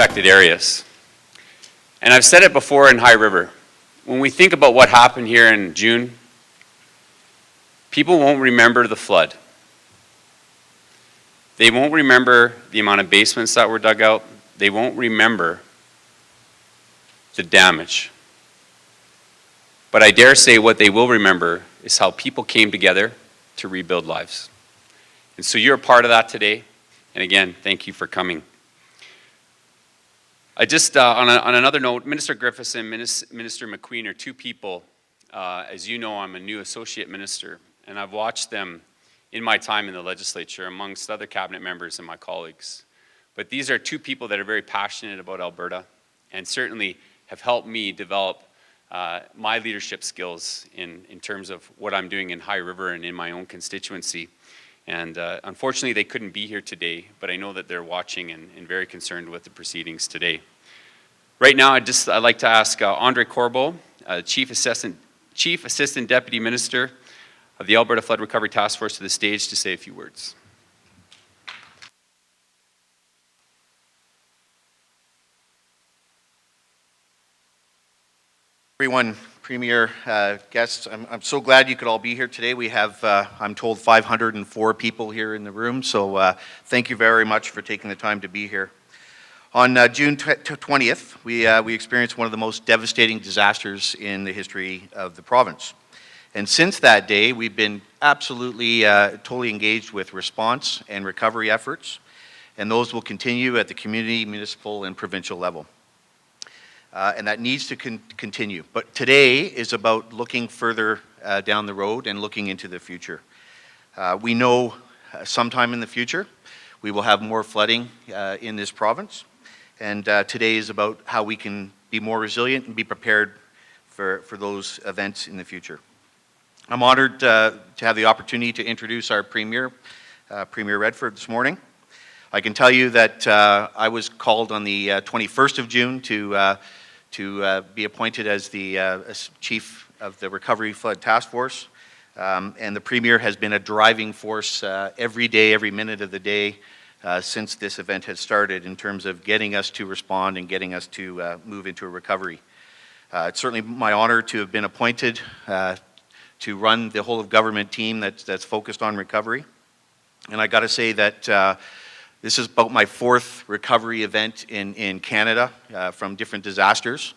affected areas. And I've said it before in High River. When we think about what happened here in June, people won't remember the flood. They won't remember the amount of basements that were dug out. They won't remember the damage. But I dare say what they will remember is how people came together to rebuild lives. And so you're a part of that today. And again, thank you for coming. I just, on another note, Minister Griffiths and Minister McQueen are two people. As you know, I'm a new associate minister, and I've watched them in my time in the legislature amongst other cabinet members and my colleagues. But these are two people that are very passionate about Alberta and certainly have helped me develop my leadership skills in terms of what I'm doing in High River and in my own constituency. And unfortunately, they couldn't be here today, but I know that they're watching and very concerned with the proceedings today. Right now, I'd like to ask Andre Corbeau, Chief Assistant Deputy Minister of the Alberta Flood Recovery Task Force, to the stage to say a few words. Everyone, Premier, guests, I'm so glad you could all be here today. We have, I'm told, 504 people here in the room, so thank you very much for taking the time to be here. On June 20th, we experienced one of the most devastating disasters in the history of the province. And since that day, we've been absolutely, totally engaged with response and recovery efforts, and those will continue at the community, municipal, and provincial level. And that needs to continue. But today is about looking further down the road and looking into the future. We know sometime in the future we will have more flooding in this province, and today is about how we can be more resilient and be prepared for those events in the future. I'm honored to have the opportunity to introduce our Premier, Premier Redford, this morning. I can tell you that I was called on the 21st of June to be appointed as the as Chief of the Recovery Flood Task Force. And the Premier has been a driving force every day, every minute of the day since this event has started in terms of getting us to respond and getting us to move into a recovery. It's certainly my honor to have been appointed to run the whole of government team that's focused on recovery. And I got to say that this is about my fourth recovery event in Canada from different disasters.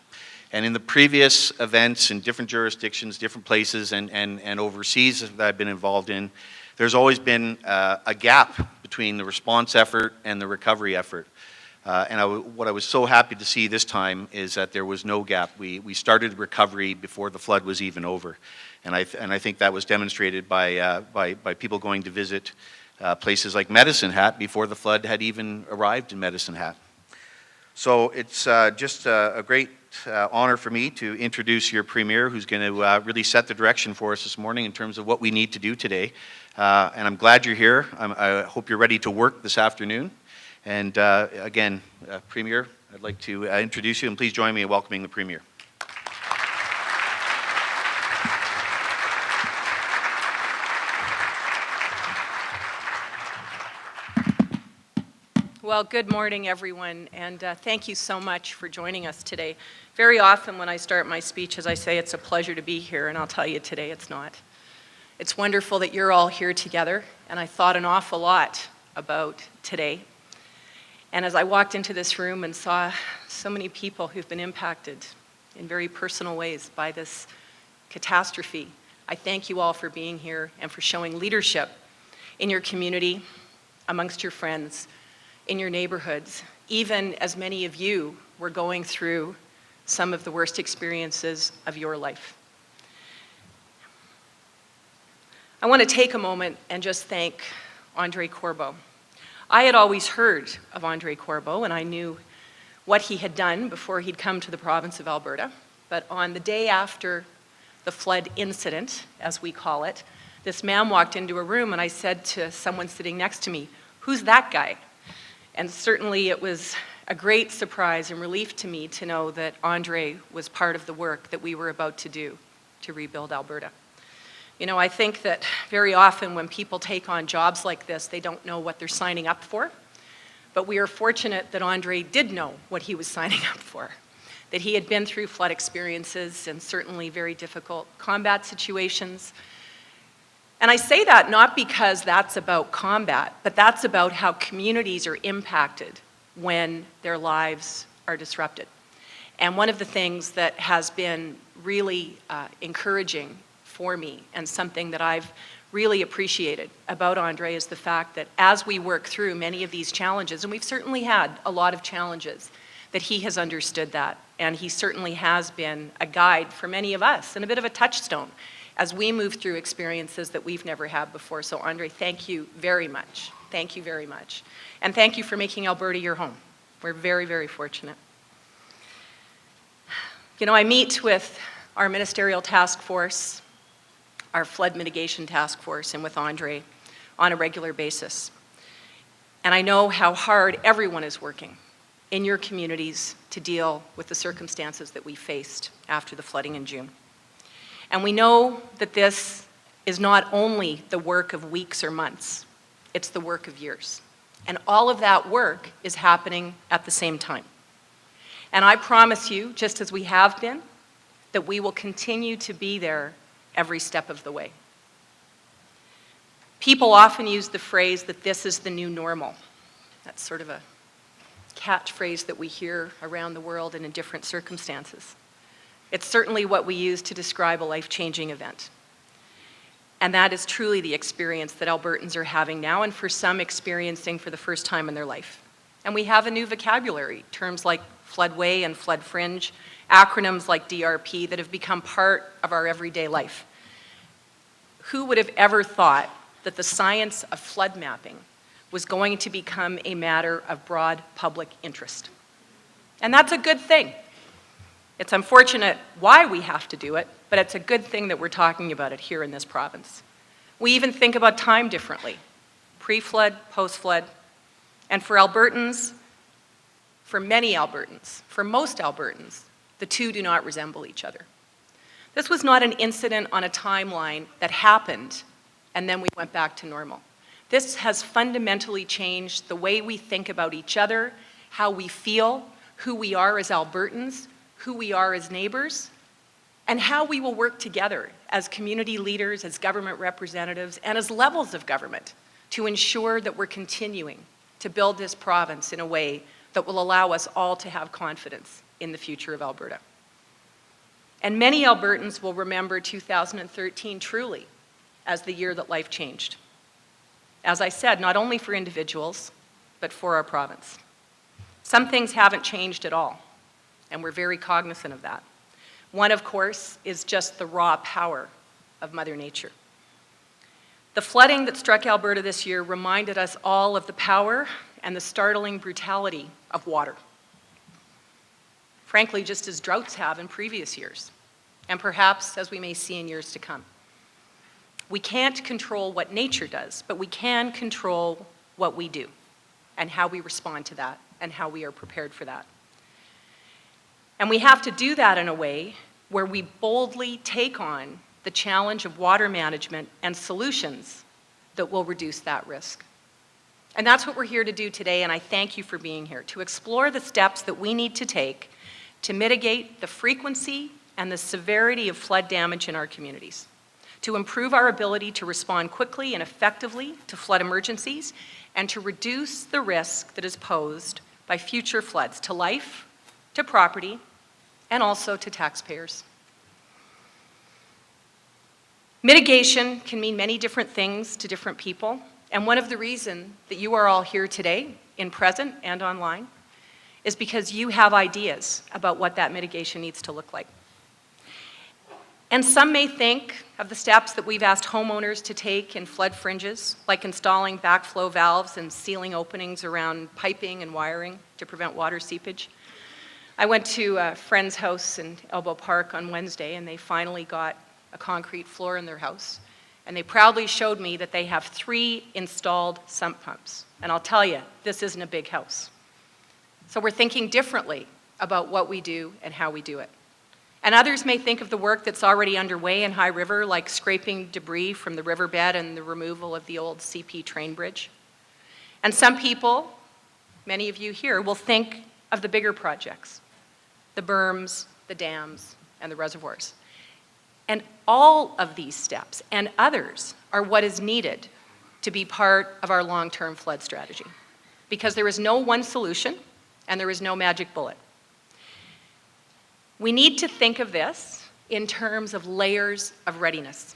And in the previous events in different jurisdictions, different places, and overseas that I've been involved in, there's always been a gap between the response effort and the recovery effort. What I was so happy to see this time is that there was no gap. We started recovery before the flood was even over. And I think that was demonstrated by people going to visit places like Medicine Hat before the flood had even arrived in Medicine Hat. So it's just a great honor for me to introduce your Premier, who's going to really set the direction for us this morning in terms of what we need to do today. And I'm glad you're here. I hope you're ready to work this afternoon. And again, Premier, I'd like to introduce you, and please join me in welcoming the Premier. Well, good morning, everyone, and thank you so much for joining us today. Very often when I start my speech, as I say, it's a pleasure to be here, and I'll tell you today it's not. It's wonderful that you're all here together, and I thought an awful lot about today. And as I walked into this room and saw so many people who've been impacted in very personal ways by this catastrophe, I thank you all for being here and for showing leadership in your community, amongst your friends, in your neighborhoods, even as many of you were going through some of the worst experiences of your life. I want to take a moment and just thank Andre Corbeau. I had always heard of Andre Corbeau, and I knew what he had done before he'd come to the province of Alberta. But on the day after the flood incident, as we call it, this man walked into a room and I said to someone sitting next to me, "Who's that guy?" And certainly it was a great surprise and relief to me to know that Andre was part of the work that we were about to do to rebuild Alberta. You know, I think that very often when people take on jobs like this, they don't know what they're signing up for. But we are fortunate that Andre did know what he was signing up for, that he had been through flood experiences and certainly very difficult combat situations. And I say that not because that's about combat, but that's about how communities are impacted when their lives are disrupted. And one of the things that has been really encouraging for me and something that I've really appreciated about Andre is the fact that as we work through many of these challenges, and we've certainly had a lot of challenges, that he has understood that. And he certainly has been a guide for many of us and a bit of a touchstone as we move through experiences that we've never had before. So Andre, thank you very much. Thank you very much. And thank you for making Alberta your home. We're very, very fortunate. You know, I meet with our ministerial task force, our flood mitigation task force, and with Andre on a regular basis. And I know how hard everyone is working in your communities to deal with the circumstances that we faced after the flooding in June. And we know that this is not only the work of weeks or months, it's the work of years. And all of that work is happening at the same time. And I promise you, just as we have been, that we will continue to be there every step of the way. People often use the phrase that this is the new normal. That's sort of a catchphrase that we hear around the world and in different circumstances. It's certainly what we use to describe a life-changing event. And that is truly the experience that Albertans are having now, and for some experiencing for the first time in their life. And we have a new vocabulary, terms like floodway and flood fringe, acronyms like DRP that have become part of our everyday life. Who would have ever thought that the science of flood mapping was going to become a matter of broad public interest? And that's a good thing. It's unfortunate why we have to do it, but it's a good thing that we're talking about it here in this province. We even think about time differently, pre-flood, post-flood, and for Albertans, for many Albertans, for most Albertans, the two do not resemble each other. This was not an incident on a timeline that happened and then we went back to normal. This has fundamentally changed the way we think about each other, how we feel, who we are as Albertans, who we are as neighbors, and how we will work together as community leaders, as government representatives, and as levels of government to ensure that we're continuing to build this province in a way that will allow us all to have confidence in the future of Alberta. And many Albertans will remember 2013 truly as the year that life changed. As I said, not only for individuals, but for our province. Some things haven't changed at all, and we're very cognizant of that. One, of course, is just the raw power of Mother Nature. The flooding that struck Alberta this year reminded us all of the power and the startling brutality of water. Frankly, just as droughts have in previous years, and perhaps as we may see in years to come. We can't control what nature does, but we can control what we do and how we respond to that and how we are prepared for that. And we have to do that in a way where we boldly take on the challenge of water management and solutions that will reduce that risk. And that's what we're here to do today, and I thank you for being here, to explore the steps that we need to take to mitigate the frequency and the severity of flood damage in our communities, to improve our ability to respond quickly and effectively to flood emergencies, and to reduce the risk that is posed by future floods to life, to property, and also to taxpayers. Mitigation can mean many different things to different people, and one of the reasons that you are all here today, in present and online, is because you have ideas about what that mitigation needs to look like. And some may think of the steps that we've asked homeowners to take in flood fringes, like installing backflow valves and sealing openings around piping and wiring to prevent water seepage. I went to a friend's house in Elbow Park on Wednesday, and they finally got a concrete floor in their house. And they proudly showed me that they have 3 installed sump pumps. And I'll tell you, this isn't a big house. So we're thinking differently about what we do and how we do it. And others may think of the work that's already underway in High River, like scraping debris from the riverbed and the removal of the old CP train bridge. And some people many of you here will think of the bigger projects, the berms, the dams, and the reservoirs. And all of these steps and others are what is needed to be part of our long-term flood strategy. Because there is no one solution and there is no magic bullet. We need to think of this in terms of layers of readiness.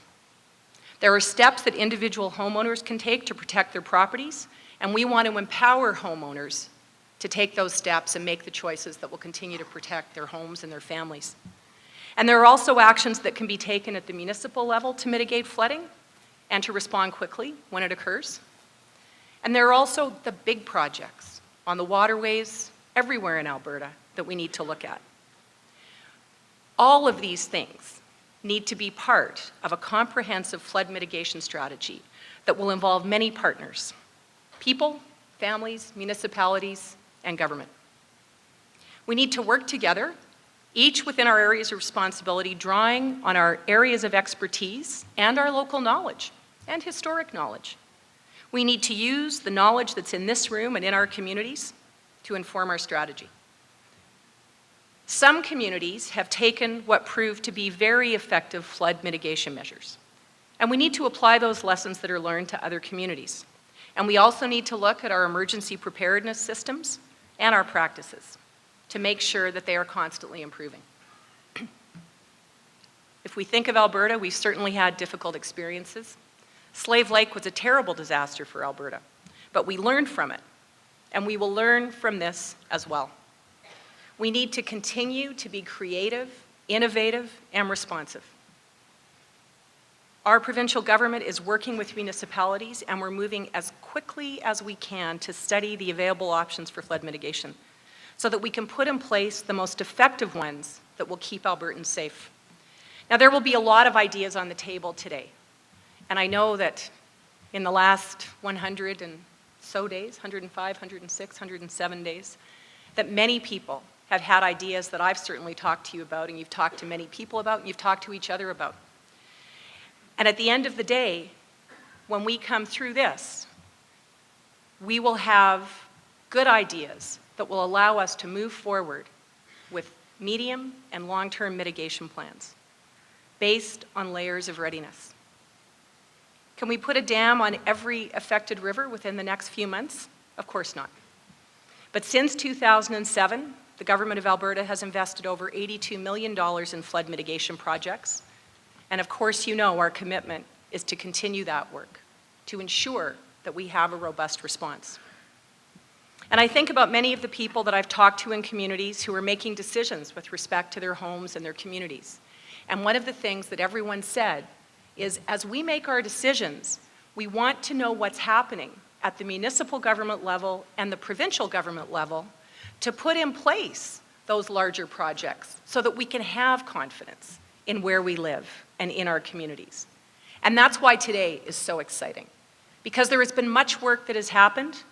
There are steps that individual homeowners can take to protect their properties, and we want to empower homeowners to take those steps and make the choices that will continue to protect their homes and their families. And there are also actions that can be taken at the municipal level to mitigate flooding and to respond quickly when it occurs. And there are also the big projects on the waterways everywhere in Alberta that we need to look at. All of these things need to be part of a comprehensive flood mitigation strategy that will involve many partners: people, families, municipalities, and government. We need to work together, each within our areas of responsibility, drawing on our areas of expertise and our local knowledge and historic knowledge. We need to use the knowledge that's in this room and in our communities to inform our strategy. Some communities have taken what proved to be very effective flood mitigation measures, and we need to apply those lessons that are learned to other communities. And we also need to look at our emergency preparedness systems and our practices to make sure that they are constantly improving. If we think of Alberta, we've certainly had difficult experiences. Slave Lake was a terrible disaster for Alberta, but we learned from it, and we will learn from this as well. We need to continue to be creative, innovative, and responsive. Our provincial government is working with municipalities, and we're moving as quickly as we can to study the available options for flood mitigation so that we can put in place the most effective ones that will keep Albertans safe. Now, there will be a lot of ideas on the table today, and I know that in the last 100 and so days, 105, 106, 107 days, that many people have had ideas that I've certainly talked to you about, and you've talked to many people about, and you've talked to each other about. And at the end of the day, when we come through this, we will have good ideas that will allow us to move forward with medium and long-term mitigation plans based on layers of readiness. Can we put a dam on every affected river within the next few months? Of course not. But since 2007, the Government of Alberta has invested over $82 million in flood mitigation projects. And of course, you know our commitment is to continue that work, to ensure that we have a robust response. And I think about many of the people that I've talked to in communities who are making decisions with respect to their homes and their communities. And one of the things that everyone said is, as we make our decisions, we want to know what's happening at the municipal government level and the provincial government level to put in place those larger projects so that we can have confidence in where we live and in our communities. And that's why today is so exciting, because there has been much work that has happened,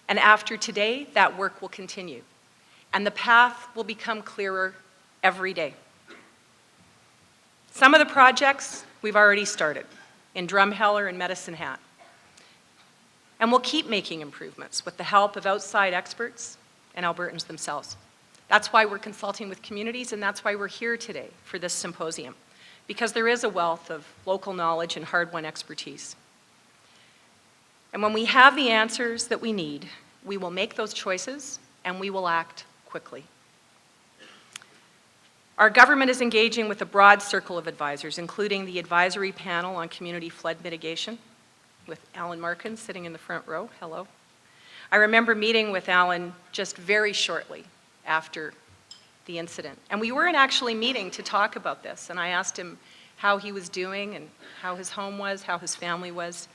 and after today, that work will continue. And the path will become clearer every day. Some of the projects we've already started in Drumheller and Medicine Hat. And we'll keep making improvements with the help of outside experts and Albertans themselves. That's why we're consulting with communities, and that's why we're here today for this symposium, because there is a wealth of local knowledge and hard-won expertise. And when we have the answers that we need, we will make those choices and we will act quickly. Our government is engaging with a broad circle of advisors, including the Advisory Panel on Community Flood Mitigation, with Alan Markin sitting in the front row. Hello. I remember meeting with Alan just very shortly after the incident. And we weren't actually meeting to talk about this. And I asked him how he was doing and how his home was, how his family was.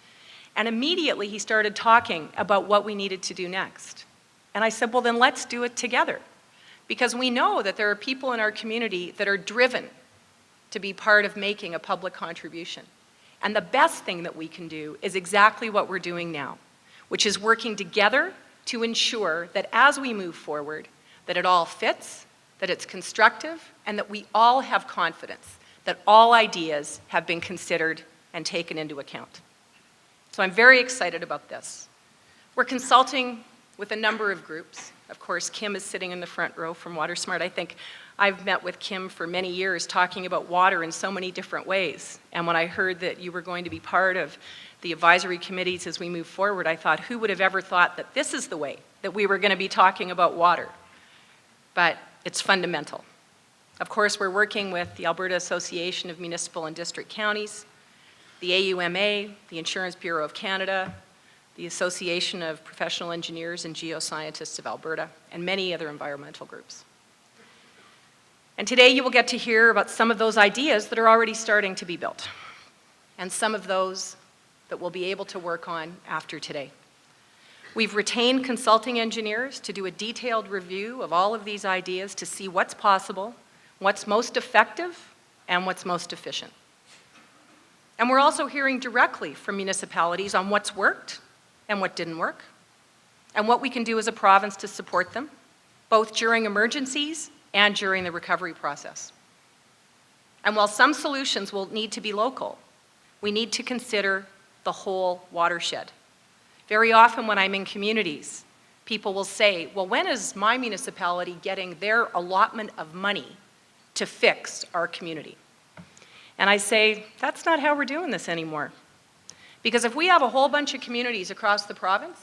And immediately he started talking about what we needed to do next. And I said, well, then let's do it together. Because we know that there are people in our community that are driven to be part of making a public contribution. And the best thing that we can do is exactly what we're doing now, which is working together to ensure that as we move forward, that it all fits, that it's constructive, and that we all have confidence that all ideas have been considered and taken into account. So I'm very excited about this. We're consulting with a number of groups. Of course, Kim is sitting in the front row from WaterSmart. I think I've met with Kim for many years talking about water in so many different ways. And when I heard that you were going to be part of the advisory committees as we move forward, I thought, who would have ever thought that this is the way that we were going to be talking about water? But it's fundamental. Of course, we're working with the Alberta Association of Municipal and District Counties, the AUMA, the Insurance Bureau of Canada, the Association of Professional Engineers and Geoscientists of Alberta, and many other environmental groups. And today you will get to hear about some of those ideas that are already starting to be built, and some of those that we'll be able to work on after today. We've retained consulting engineers to do a detailed review of all of these ideas to see what's possible, what's most effective, and what's most efficient. And we're also hearing directly from municipalities on what's worked and what didn't work, and what we can do as a province to support them, both during emergencies and during the recovery process. And while some solutions will need to be local, we need to consider the whole watershed. Very often when I'm in communities, people will say, well, when is my municipality getting their allotment of money to fix our community? And I say, that's not how we're doing this anymore. Because if we have a whole bunch of communities across the province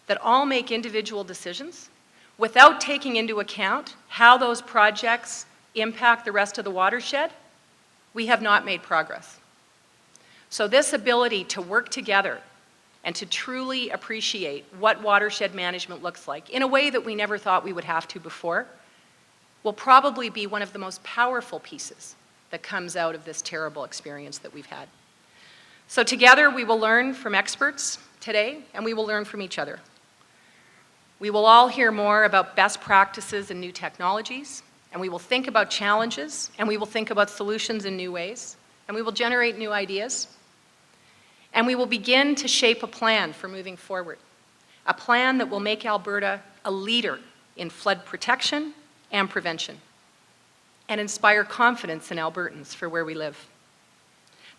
that all make individual decisions without taking into account how those projects impact the rest of the watershed, we have not made progress. So this ability to work together and to truly appreciate what watershed management looks like in a way that we never thought we would have to before will probably be one of the most powerful pieces that comes out of this terrible experience that we've had. So together we will learn from experts today, and we will learn from each other. We will all hear more about best practices and new technologies, and we will think about challenges, and we will think about solutions in new ways, and we will generate new ideas, and we will begin to shape a plan for moving forward, a plan that will make Alberta a leader in flood protection and prevention, and inspire confidence in Albertans for where we live.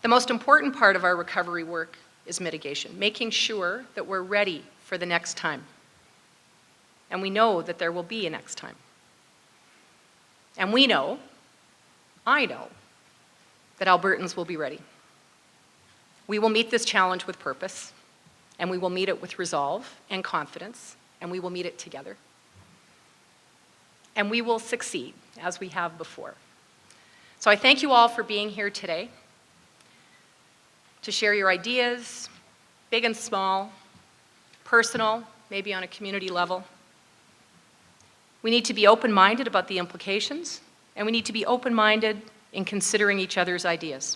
The most important part of our recovery work is mitigation, making sure that we're ready for the next time. And we know that there will be a next time. And we know, I know, that Albertans will be ready. We will meet this challenge with purpose, and we will meet it with resolve and confidence, and we will meet it together. And we will succeed, as we have before. So I thank you all for being here today to share your ideas, big and small, personal, maybe on a community level. We need to be open-minded about the implications, and we need to be open-minded in considering each other's ideas.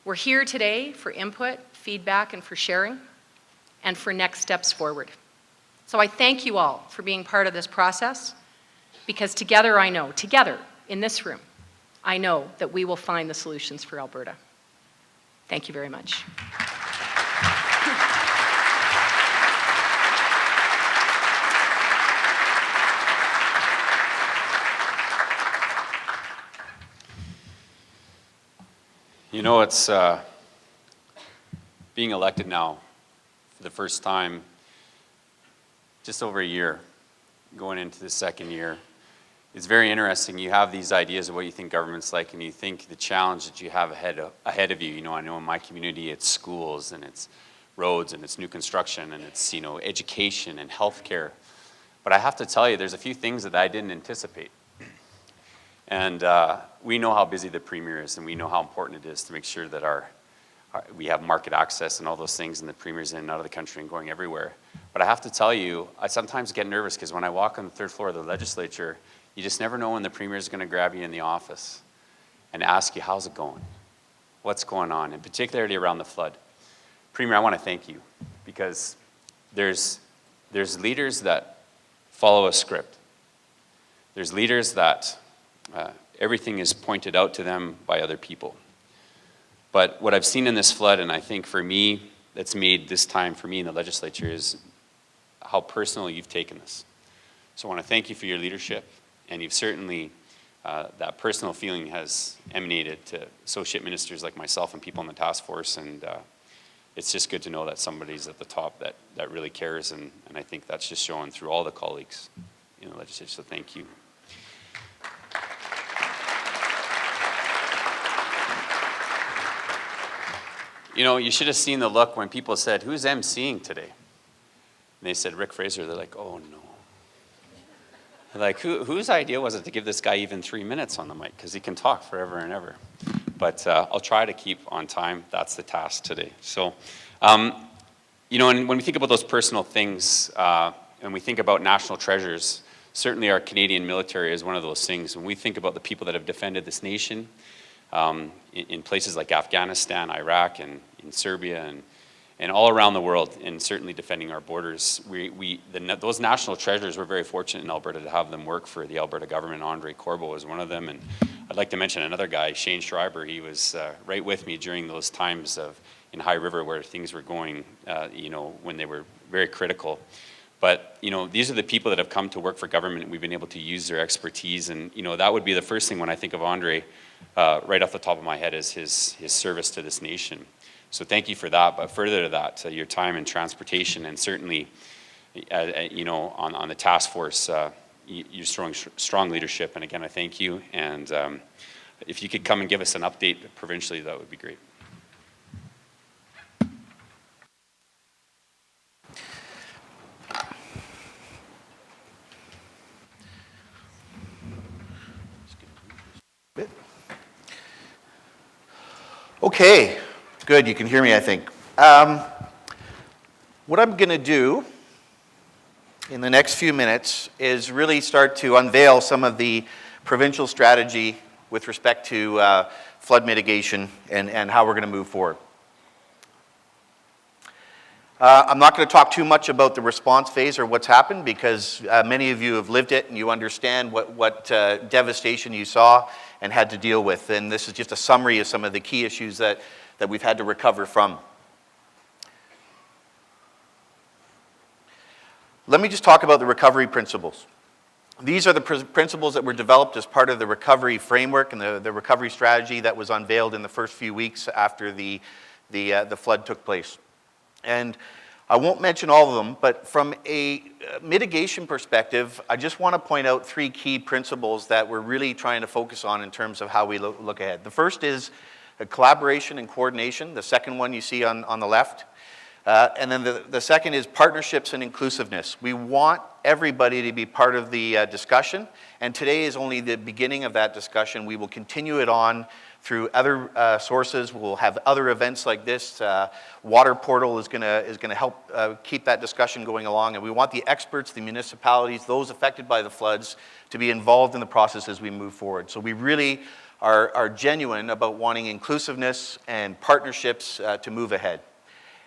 We're here today for input, feedback, and for sharing, and for next steps forward. So I thank you all for being part of this process, because together I know, together in this room, I know that we will find the solutions for Alberta. Thank you very much. You know, it's being elected now for the first time, just over a year, going into the second year. It's very interesting. You have these ideas of what you think government's like, and you think the challenge that you have ahead of you. You know, I know in my community it's schools, and it's roads, and it's new construction, and it's, you know, education and healthcare. But I have to tell you, there's a few things that I didn't anticipate. And we know how busy the Premier is, and we know how important it is to make sure that we have market access and all those things, and the Premier's in and out of the country and going everywhere. But I have to tell you, I sometimes get nervous because when I walk on the third floor of the legislature, you just never know when the Premier's going to grab you in the office and ask you, how's it going? What's going on? And particularly around the flood. Premier, I want to thank you, because there's leaders that follow a script. There's leaders that everything is pointed out to them by other people. But what I've seen in this flood, and I think for me, that's made this time for me in the legislature, is how personal you've taken this. So I want to thank you for your leadership, and you've certainly, that personal feeling has emanated to associate ministers like myself and people in the task force, and it's just good to know that somebody's at the top that really cares, and I think that's just shown through all the colleagues in the legislature, so thank you. You know, you should have seen the look when people said, "Who's emceeing today?" And they said, "Rick Fraser." They're like, "Oh no." They're like, whose idea was it to give this guy even 3 minutes on the mic? Because he can talk forever and ever. But I'll try to keep on time. That's the task today. So, you know, and when we think about those personal things, and we think about national treasures, certainly our Canadian military is one of those things. When we think about the people that have defended this nation in places like Afghanistan, Iraq, and in Serbia, and all around the world, and certainly defending our borders, those national treasures, we're very fortunate in Alberta to have them work for the Alberta government. Andre Corbo was one of them, and I'd like to mention another guy, Shane Schreiber. He was right with me during those times in High River where things were going, you know, when they were very critical. But, you know, these are the people that have come to work for government, and we've been able to use their expertise, and, you know, that would be the first thing when I think of Andre, right off the top of my head, is his service to this nation. So thank you for that, but further to that, your time in transportation, and certainly, you know, on the task force, you're showing strong leadership, and again, I thank you, and if you could come and give us an update provincially, that would be great. Okay, good, you can hear me, I think. What I'm going to do in the next few minutes is really start to unveil some of the provincial strategy with respect to flood mitigation and how we're going to move forward. I'm not going to talk too much about the response phase or what's happened, because many of you have lived it and you understand what devastation you saw and had to deal with. And this is just a summary of some of the key issues that we've had to recover from. Let me just talk about the recovery principles. These are the principles that were developed as part of the recovery framework and the recovery strategy that was unveiled in the first few weeks after the flood took place. And I won't mention all of them, but from a mitigation perspective, I just want to point out three key principles that we're really trying to focus on in terms of how we look ahead. The first is collaboration and coordination. The second one you see on the left. And then the second is partnerships and inclusiveness. We want everybody to be part of the discussion, and today is only the beginning of that discussion. We will continue it on through other sources. We'll have other events like this. Water Portal is going to help keep that discussion going along, and we want the experts, the municipalities, those affected by the floods, to be involved in the process as we move forward. So we really are genuine about wanting inclusiveness and partnerships to move ahead.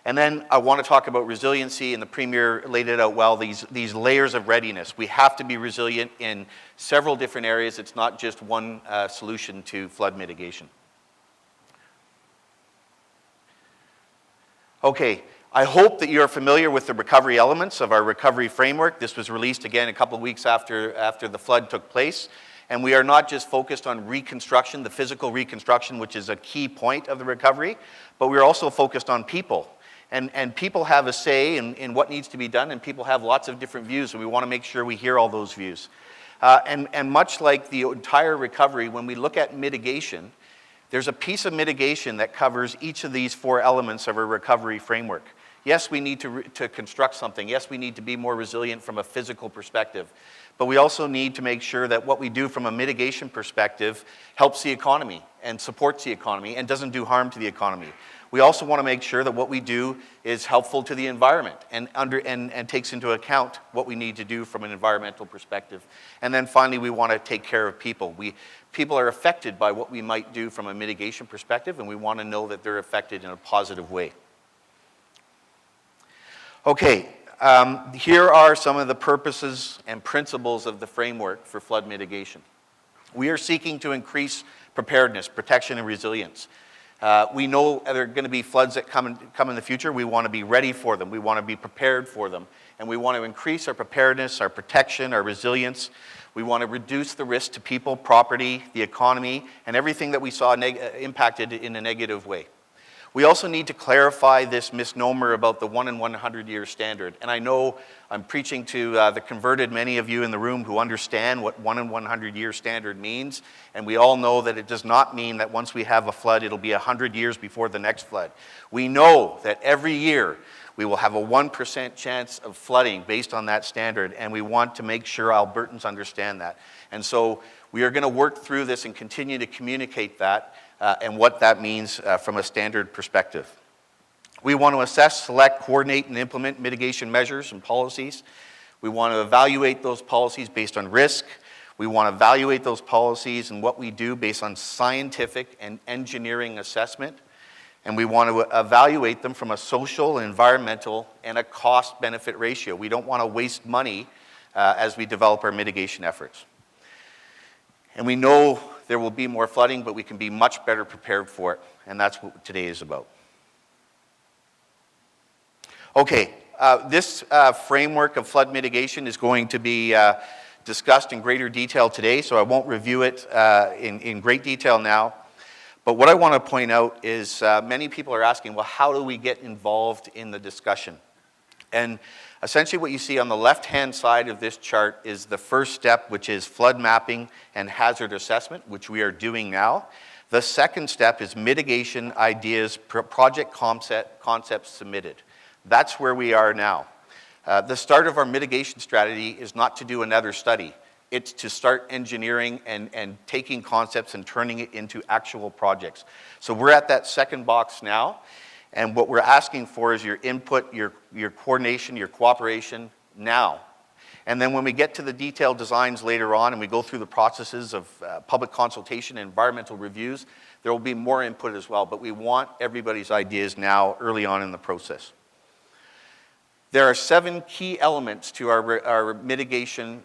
And then I want to talk about resiliency, and the Premier laid it out well, these layers of readiness. We have to be resilient in several different areas. It's not just one solution to flood mitigation. Okay, I hope that you're familiar with the recovery elements of our recovery framework. This was released again a couple of weeks after the flood took place. And we are not just focused on reconstruction, the physical reconstruction, which is a key point of the recovery, but we're also focused on people. And people have a say in what needs to be done, and people have lots of different views, and we want to make sure we hear all those views. And much like the entire recovery, when we look at mitigation, there's a piece of mitigation that covers each of these four elements of our recovery framework. Yes, we need to construct something. Yes, we need to be more resilient from a physical perspective. But we also need to make sure that what we do from a mitigation perspective helps the economy and supports the economy and doesn't do harm to the economy. We also want to make sure that what we do is helpful to the environment and takes into account what we need to do from an environmental perspective. And then finally, we want to take care of people. People are affected by what we might do from a mitigation perspective, and we want to know that they're affected in a positive way. Okay, here are some of the purposes and principles of the framework for flood mitigation. We are seeking to increase preparedness, protection, and resilience. We know there are going to be floods that come in the future. We want to be ready for them. We want to be prepared for them. And we want to increase our preparedness, our protection, our resilience. We want to reduce the risk to people, property, the economy, and everything that we saw impacted in a negative way. We also need to clarify this misnomer about the 1 in 100 year standard. And I know I'm preaching to the converted, many of you in the room who understand what 1 in 100 year standard means. And we all know that it does not mean that once we have a flood, it'll be 100 years before the next flood. We know that every year we will have a 1% chance of flooding based on that standard, and we want to make sure Albertans understand that. And so we are going to work through this and continue to communicate that and what that means from a standard perspective. We want to assess, select, coordinate, and implement mitigation measures and policies. We want to evaluate those policies based on risk. We want to evaluate those policies and what we do based on scientific and engineering assessment. And we want to evaluate them from a social, environmental, and a cost-benefit ratio. We don't want to waste money as we develop our mitigation efforts. And we know there will be more flooding, but we can be much better prepared for it, and that's what today is about. Okay, this framework of flood mitigation is going to be discussed in greater detail today, so I won't review it in great detail now. But what I want to point out is many people are asking, well, how do we get involved in the discussion? And essentially what you see on the left-hand side of this chart is the first step, which is flood mapping and hazard assessment, which we are doing now. The second step is mitigation ideas, project concepts submitted. That's where we are now. The start of our mitigation strategy is not to do another study. It's to start engineering and taking concepts and turning it into actual projects. So we're at that second box now. And what we're asking for is your input, your coordination, your cooperation now. And then when we get to the detailed designs later on and we go through the processes of public consultation and environmental reviews, there will be more input as well. But we want everybody's ideas now early on in the process. There are 7 key elements to our mitigation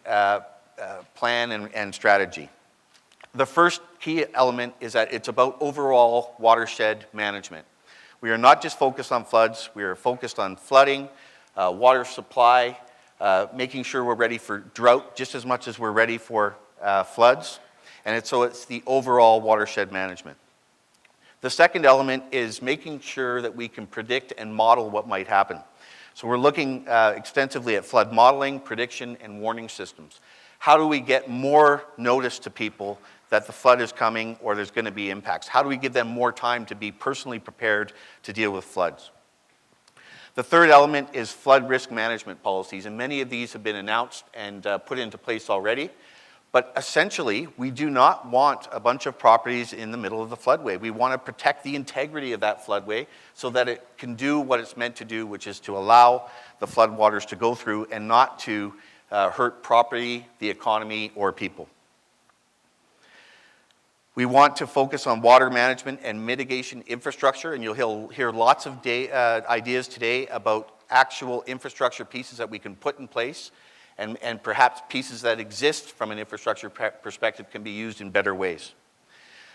plan and strategy. The first key element is that it's about overall watershed management. We are not just focused on floods, we are focused on flooding, water supply, making sure we're ready for drought just as much as we're ready for floods. And so it's the overall watershed management. The second element is making sure that we can predict and model what might happen. So we're looking extensively at flood modeling, prediction, and warning systems. How do we get more notice to people that the flood is coming or there's going to be impacts? How do we give them more time to be personally prepared to deal with floods? The third element is flood risk management policies, and many of these have been announced and put into place already. But essentially, we do not want a bunch of properties in the middle of the floodway. We want to protect the integrity of that floodway so that it can do what it's meant to do, which is to allow the floodwaters to go through and not to hurt property, the economy, or people. We want to focus on water management and mitigation infrastructure, and you'll hear lots of ideas today about actual infrastructure pieces that we can put in place, and perhaps pieces that exist from an infrastructure perspective can be used in better ways.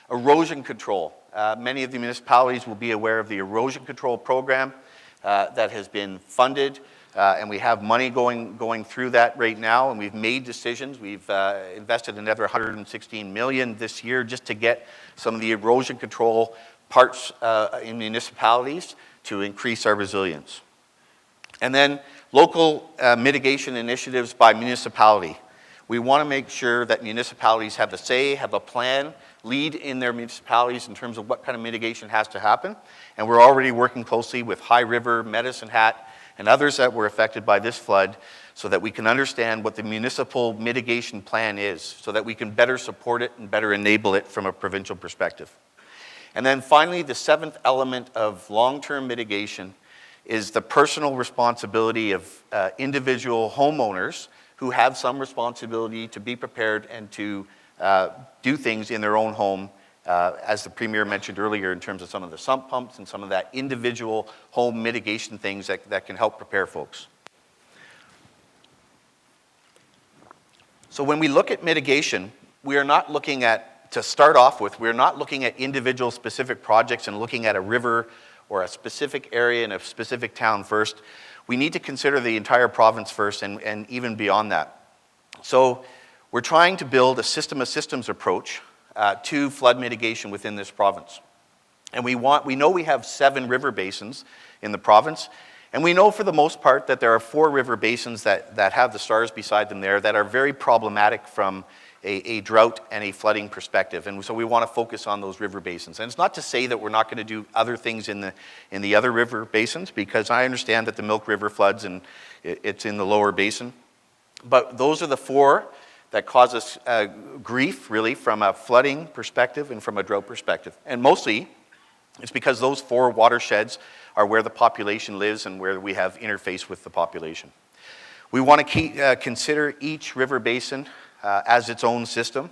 Erosion control. Many of the municipalities will be aware of the erosion control program that has been funded, and we have money going through that right now, and we've made decisions. We've invested another $116 million this year just to get some of the erosion control parts in municipalities to increase our resilience. And then local mitigation initiatives by municipality. We want to make sure that municipalities have a say, have a plan, lead in their municipalities in terms of what kind of mitigation has to happen. And we're already working closely with High River, Medicine Hat, and others that were affected by this flood so that we can understand what the municipal mitigation plan is so that we can better support it and better enable it from a provincial perspective. And then finally, the 7th element of long-term mitigation is the personal responsibility of individual homeowners who have some responsibility to be prepared and to do things in their own home, as the Premier mentioned earlier in terms of some of the sump pumps and some of that individual home mitigation things that can help prepare folks. So when we look at mitigation, we are not looking at, to start off with, we're not looking at individual specific projects and looking at a river or a specific area in a specific town first. We need to consider the entire province first and even beyond that. So we're trying to build a system of systems approach to flood mitigation within this province. And we know we have 7 river basins in the province, and we know for the most part that there are 4 river basins that have the stars beside them there that are very problematic from a drought and a flooding perspective. And so we want to focus on those river basins. And it's not to say that we're not going to do other things in the other river basins, because I understand that the Milk River floods and it's in the lower basin. But those are the 4 that cause us grief, really, from a flooding perspective and from a drought perspective. And mostly, it's because those 4 watersheds are where the population lives and where we have interface with the population. We want to consider each river basin as its own system.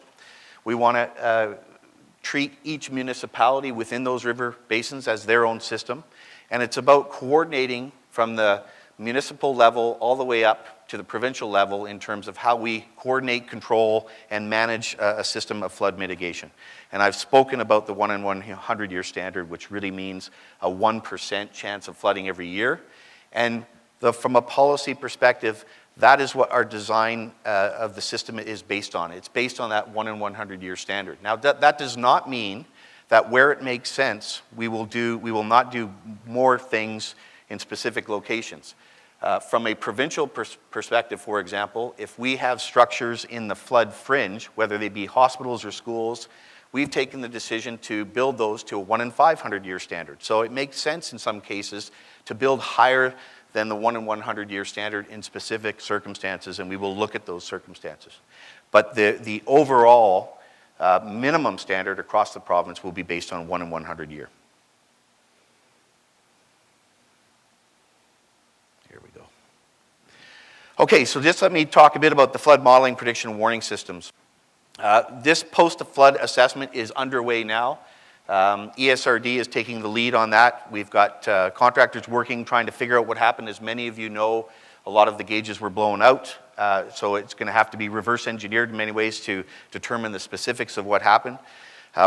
We want to treat each municipality within those river basins as their own system. And it's about coordinating from the municipal level all the way up to the provincial level in terms of how we coordinate, control, and manage a system of flood mitigation. And I've spoken about the 1 in 100-year standard, which really means a 1% chance of flooding every year. And from a policy perspective, that is what our design of the system is based on. It's based on that 1 in 100-year standard. Now, that does not mean that where it makes sense, we will not do more things in specific locations. From a provincial perspective, for example, if we have structures in the flood fringe, whether they be hospitals or schools, we've taken the decision to build those to a 1 in 500-year standard. So it makes sense in some cases to build higher than the 1 in 100-year standard in specific circumstances, and we will look at those circumstances. But the overall minimum standard across the province will be based on 1 in 100-year. Okay, so just let me talk a bit about the flood modeling, prediction, and warning systems. This post-flood assessment is underway now. ESRD is taking the lead on that. We've got contractors working, trying to figure out what happened. As many of you know, a lot of the gauges were blown out, so it's going to have to be reverse engineered in many ways to determine the specifics of what happened.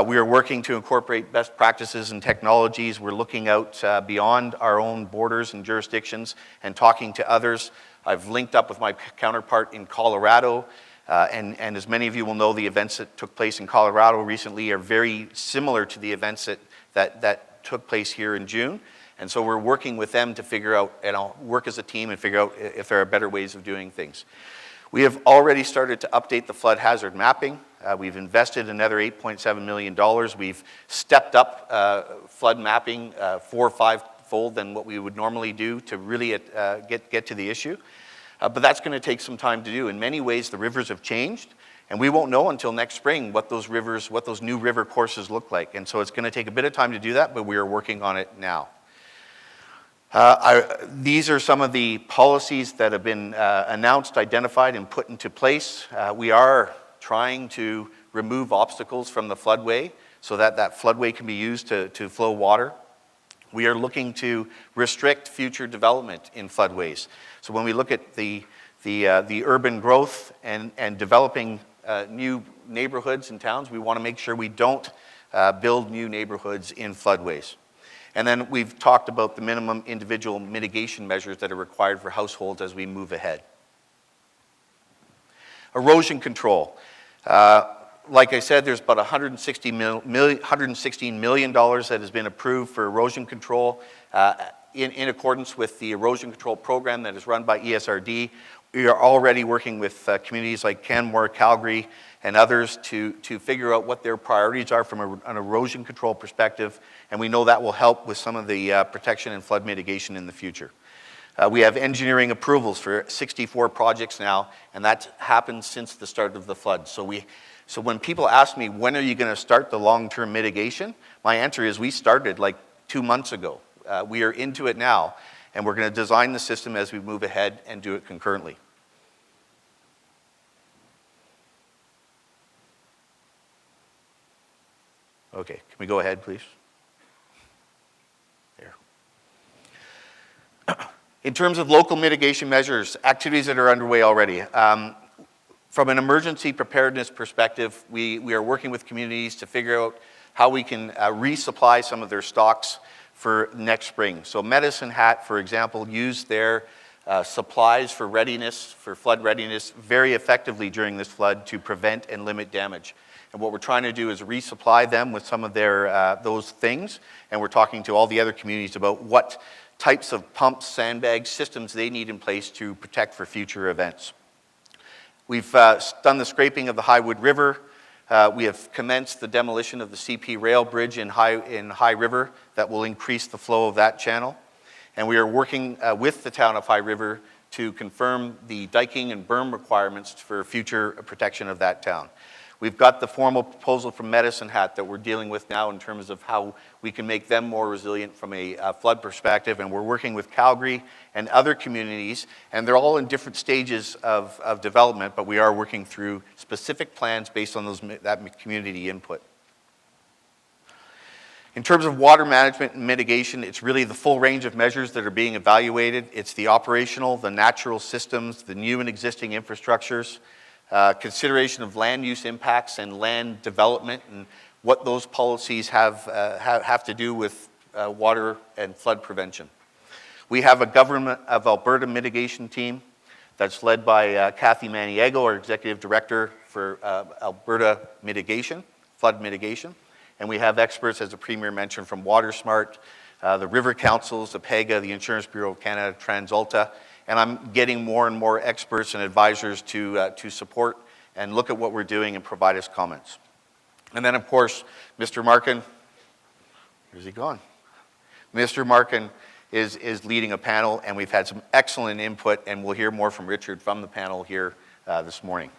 We are working to incorporate best practices and technologies. We're looking out beyond our own borders and jurisdictions and talking to others. I've linked up with my counterpart in Colorado, and as many of you will know, the events that took place in Colorado recently are very similar to the events that took place here in June. And so we're working with them to figure out, and I'll work as a team and figure out if there are better ways of doing things. We have already started to update the flood hazard mapping. We've invested another $8.7 million. We've stepped up flood mapping 4 or 5-fold than what we would normally do to really get to the issue. But that's going to take some time to do. In many ways, the rivers have changed, and we won't know until next spring what those new river courses look like. And so it's going to take a bit of time to do that, but we are working on it now. These are some of the policies that have been announced, identified, and put into place. We are trying to remove obstacles from the floodway so that floodway can be used to flow water. We are looking to restrict future development in floodways. So when we look at the urban growth and developing new neighborhoods and towns, we want to make sure we don't build new neighborhoods in floodways. And then we've talked about the minimum individual mitigation measures that are required for households as we move ahead. Erosion control. Like I said, there's about $116 million that has been approved for erosion control in accordance with the erosion control program that is run by ESRD. We are already working with communities like Canmore, Calgary, and others to figure out what their priorities are from an erosion control perspective, and we know that will help with some of the protection and flood mitigation in the future. We have engineering approvals for 64 projects now, and that's happened since the start of the flood. So when people ask me, when are you going to start the long-term mitigation? My answer is we started like 2 months ago. We are into it now, and we're going to design the system as we move ahead and do it concurrently. Okay, can we go ahead, please? There. In terms of local mitigation measures, activities that are underway already. From an emergency preparedness perspective, we are working with communities to figure out how we can resupply some of their stocks for next spring. So Medicine Hat, for example, used their supplies for readiness, for flood readiness, very effectively during this flood to prevent and limit damage. And what we're trying to do is resupply them with some of their those things, and we're talking to all the other communities about what types of pumps, sandbags, systems they need in place to protect for future events. We've done the scraping of the Highwood River. We have commenced the demolition of the CP rail bridge in High River that will increase the flow of that channel. And we are working with the town of High River to confirm the diking and berm requirements for future protection of that town. We've got the formal proposal from Medicine Hat that we're dealing with now in terms of how we can make them more resilient from a flood perspective, and we're working with Calgary and other communities, and they're all in different stages of development, but we are working through specific plans based on that community input. In terms of water management and mitigation, it's really the full range of measures that are being evaluated. It's the operational, the natural systems, the new and existing infrastructures, consideration of land use impacts and land development and what those policies have to do with water and flood prevention. We have a Government of Alberta mitigation team that's led by Kathy Maniego, our Executive Director for Alberta Mitigation, Flood Mitigation. And we have experts, as the Premier mentioned, from WaterSmart, the River Councils, the PEGA, the Insurance Bureau of Canada, TransAlta, and I'm getting more and more experts and advisors to support and look at what we're doing and provide us comments. And then, of course, Mr. Markin, where's he gone? Mr. Markin is leading a panel, and we've had some excellent input, and we'll hear more from Richard from the panel here this morning.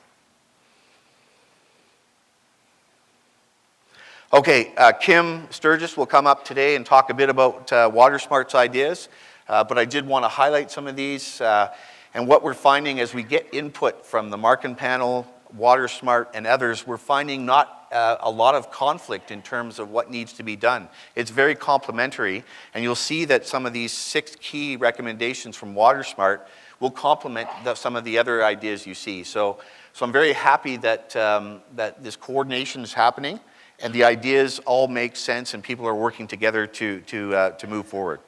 Okay, Kim Sturgis will come up today and talk a bit about WaterSmart's ideas, but I did want to highlight some of these and what we're finding as we get input from the Markin panel, WaterSmart, and others. We're finding not a lot of conflict in terms of what needs to be done. It's very complementary, and you'll see that some of these 6 key recommendations from WaterSmart will complement some of the other ideas you see. So I'm very happy that, that this coordination is happening, and the ideas all make sense, and people are working together to move forward.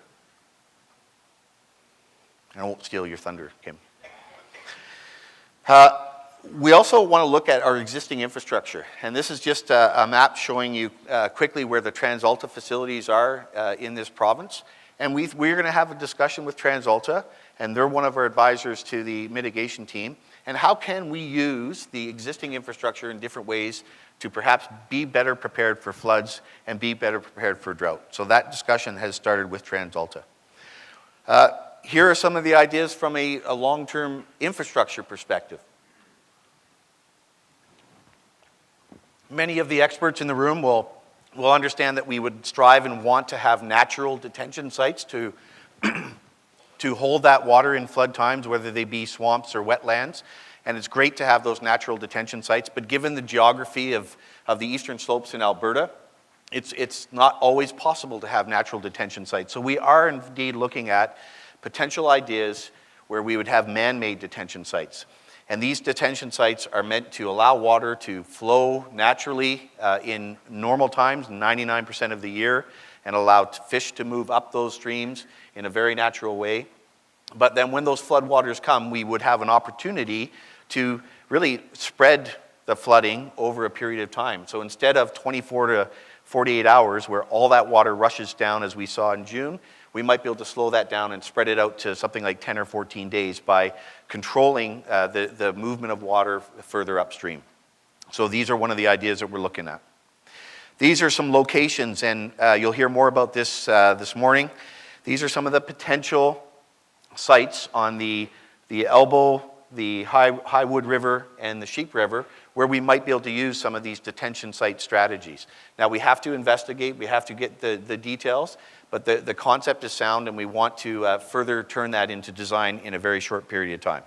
And I won't steal your thunder, Kim. We also want to look at our existing infrastructure, and this is just a map showing you quickly where the TransAlta facilities are in this province. And we're going to have a discussion with TransAlta, and they're one of our advisors to the mitigation team. And how can we use the existing infrastructure in different ways to perhaps be better prepared for floods and be better prepared for drought? So that discussion has started with TransAlta. Here are some of the ideas from a long-term infrastructure perspective. Many of the experts in the room will understand that we would strive and want to have natural detention sites to hold that water in flood times, whether they be swamps or wetlands. And it's great to have those natural detention sites, but given the geography of the eastern slopes in Alberta, it's not always possible to have natural detention sites. So we are indeed looking at potential ideas where we would have man-made detention sites. And these detention sites are meant to allow water to flow naturally in normal times, 99% of the year, and allow fish to move up those streams in a very natural way. But then when those floodwaters come, we would have an opportunity to really spread the flooding over a period of time. So instead of 24 to 48 hours where all that water rushes down as we saw in June, we might be able to slow that down and spread it out to something like 10 or 14 days by controlling the movement of water further upstream. So these are one of the ideas that we're looking at. These are some locations, and you'll hear more about this this morning. These are some of the potential sites on the Elbow, the Highwood River, and the Sheep River, where we might be able to use some of these detention site strategies. Now, we have to investigate, we have to get the details, but the concept is sound, and we want to further turn that into design in a very short period of time.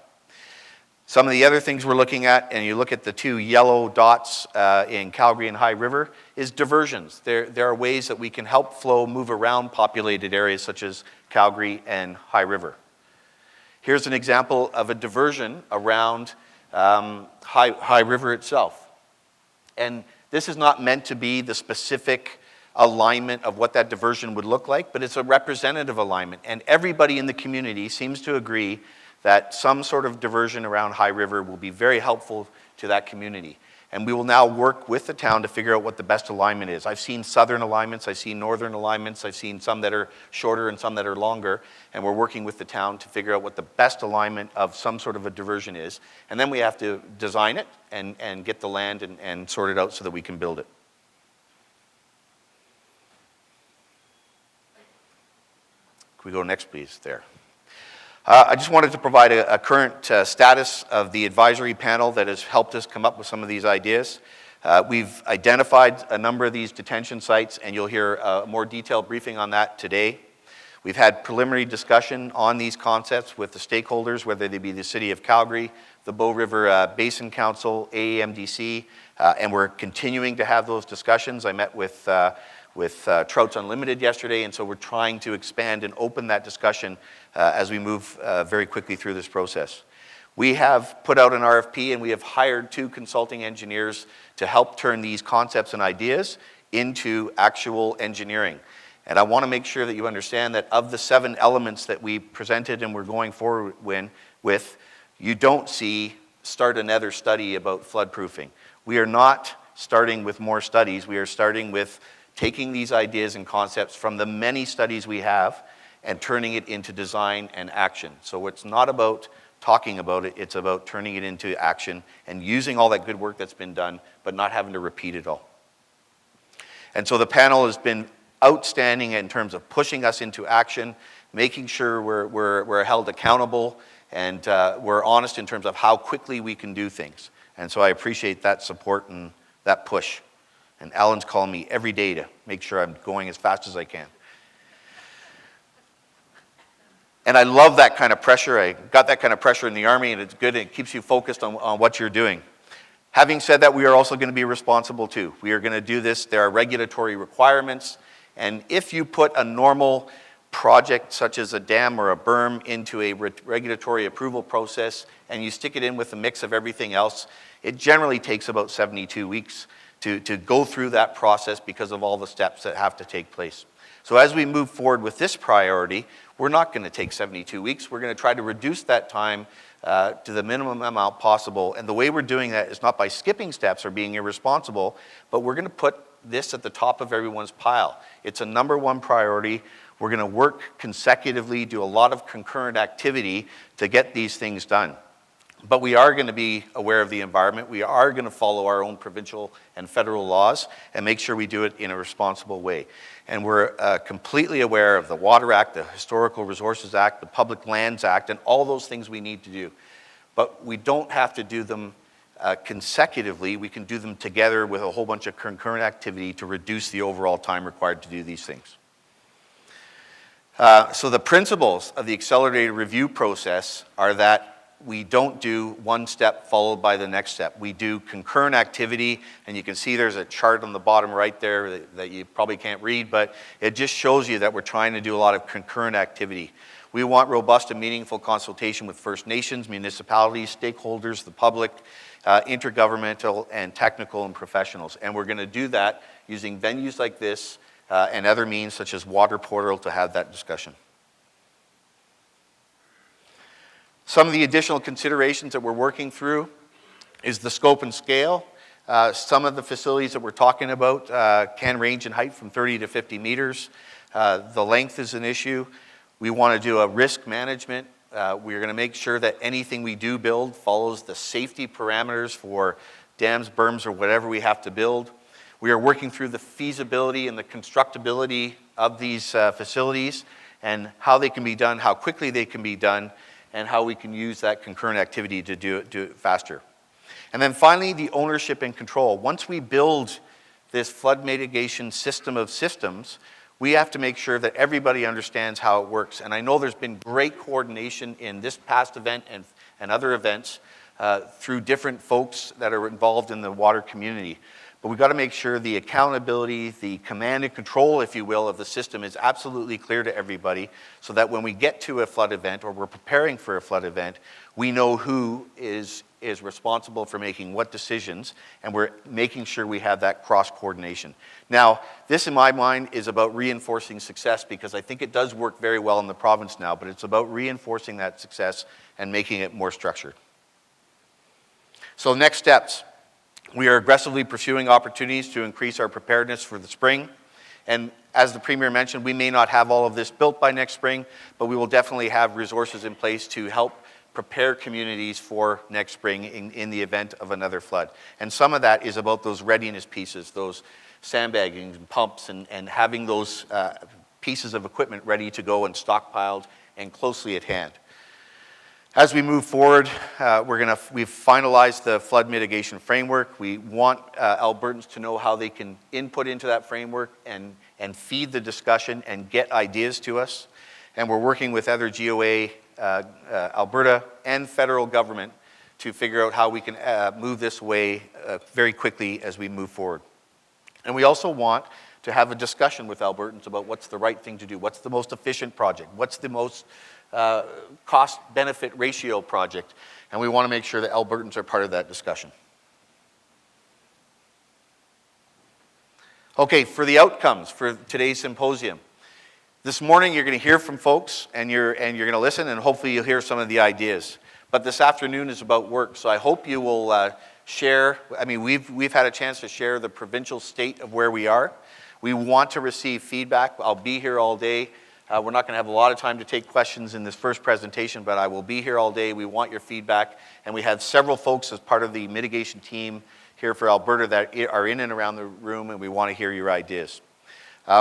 Some of the other things we're looking at, and you look at the 2 yellow dots in Calgary and High River, is diversions. There are ways that we can help flow move around populated areas such as Calgary and High River. Here's an example of a diversion around High River itself. And this is not meant to be the specific alignment of what that diversion would look like, but it's a representative alignment. And everybody in the community seems to agree that some sort of diversion around High River will be very helpful to that community. And we will now work with the town to figure out what the best alignment is. I've seen southern alignments, I've seen northern alignments, I've seen some that are shorter and some that are longer, and we're working with the town to figure out what the best alignment of some sort of a diversion is. And then we have to design it and get the land and sort it out so that we can build it. Can we go next, please? There. I just wanted to provide a current status of the advisory panel that has helped us come up with some of these ideas. We've identified a number of these detention sites, and you'll hear a more detailed briefing on that today. We've had preliminary discussion on these concepts with the stakeholders, whether they be the City of Calgary, the Bow River Basin Council, AAMDC, and we're continuing to have those discussions. I met with Trouts Unlimited yesterday, and so we're trying to expand and open that discussion as we move very quickly through this process. We have put out an RFP, and we have hired 2 consulting engineers to help turn these concepts and ideas into actual engineering. And I want to make sure that you understand that of the 7 elements that we presented and we're going forward with, you don't see start another study about floodproofing. We are not starting with more studies. We are starting with taking these ideas and concepts from the many studies we have and turning it into design and action. So it's not about talking about it, it's about turning it into action and using all that good work that's been done, but not having to repeat it all. And so the panel has been outstanding in terms of pushing us into action, making sure we're held accountable, and we're honest in terms of how quickly we can do things. And so I appreciate that support and that push. And Alan's calling me every day to make sure I'm going as fast as I can. And I love that kind of pressure. I got that kind of pressure in the Army, and it's good. It keeps you focused on what you're doing. Having said that, we are also going to be responsible too. We are going to do this. There are regulatory requirements. And if you put a normal project such as a dam or a berm into a regulatory approval process and you stick it in with a mix of everything else, it generally takes about 72 weeks to go through that process because of all the steps that have to take place. So as we move forward with this priority, we're not going to take 72 weeks. We're going to try to reduce that time to the minimum amount possible. And the way we're doing that is not by skipping steps or being irresponsible, but we're going to put this at the top of everyone's pile. It's a number 1 priority. We're going to work consecutively, do a lot of concurrent activity to get these things done. But we are going to be aware of the environment. We are going to follow our own provincial and federal laws and make sure we do it in a responsible way. And we're completely aware of the Water Act, the Historical Resources Act, the Public Lands Act, and all those things we need to do. But we don't have to do them consecutively. We can do them together with a whole bunch of concurrent activity to reduce the overall time required to do these things. So the principles of the accelerated review process are that we don't do one step followed by the next step. We do concurrent activity, and you can see there's a chart on the bottom right there that you probably can't read, but it just shows you that we're trying to do a lot of concurrent activity. We want robust and meaningful consultation with First Nations, municipalities, stakeholders, the public, intergovernmental and technical and professionals. And we're going to do that using venues like this and other means such as Water Portal to have that discussion. Some of the additional considerations that we're working through is the scope and scale. Some of the facilities that we're talking about can range in height from 30 to 50 meters. The length is an issue. We want to do a risk management. We're going to make sure that anything we do build follows the safety parameters for dams, berms, or whatever we have to build. We are working through the feasibility and the constructability of these facilities and how they can be done, how quickly they can be done, and how we can use that concurrent activity to do it faster. And then finally, the ownership and control. Once we build this flood mitigation system of systems, we have to make sure that everybody understands how it works. And I know there's been great coordination in this past event and other events through different folks that are involved in the water community. but we've got to make sure the accountability, the command and control, if you will, of the system is absolutely clear to everybody so that when we get to a flood event or we're preparing for a flood event, we know who is responsible for making what decisions, and we're making sure we have that cross-coordination. Now, this in my mind is about reinforcing success because I think it does work very well in the province now, but it's about reinforcing that success and making it more structured. So next steps. We are aggressively pursuing opportunities to increase our preparedness for the spring. And as the Premier mentioned, we may not have all of this built by next spring, but we will definitely have resources in place to help prepare communities for next spring in the event of another flood. And some of that is about those readiness pieces, those sandbagging and pumps and having those pieces of equipment ready to go and stockpiled and closely at hand. As we move forward, we've finalized the flood mitigation framework. We want Albertans to know how they can input into that framework and feed the discussion and get ideas to us. And we're working with other GOA, Alberta, and federal government to figure out how we can move this way very quickly as we move forward. And we also want to have a discussion with Albertans about what's the right thing to do, what's the most efficient project, what's the most cost-benefit ratio project, and we want to make sure that Albertans are part of that discussion. Okay, for the outcomes for today's symposium. This morning you're going to hear from folks and you're going to listen, and hopefully you'll hear some of the ideas. But this afternoon is about work, so I hope you will share. I mean, we've had a chance to share the provincial state of where we are. We want to receive feedback. I'll be here all day. We're not going to have a lot of time to take questions in this first presentation, but I will be here all day. We want your feedback, and we have several folks as part of the mitigation team here for Alberta that are in and around the room, and we want to hear your ideas.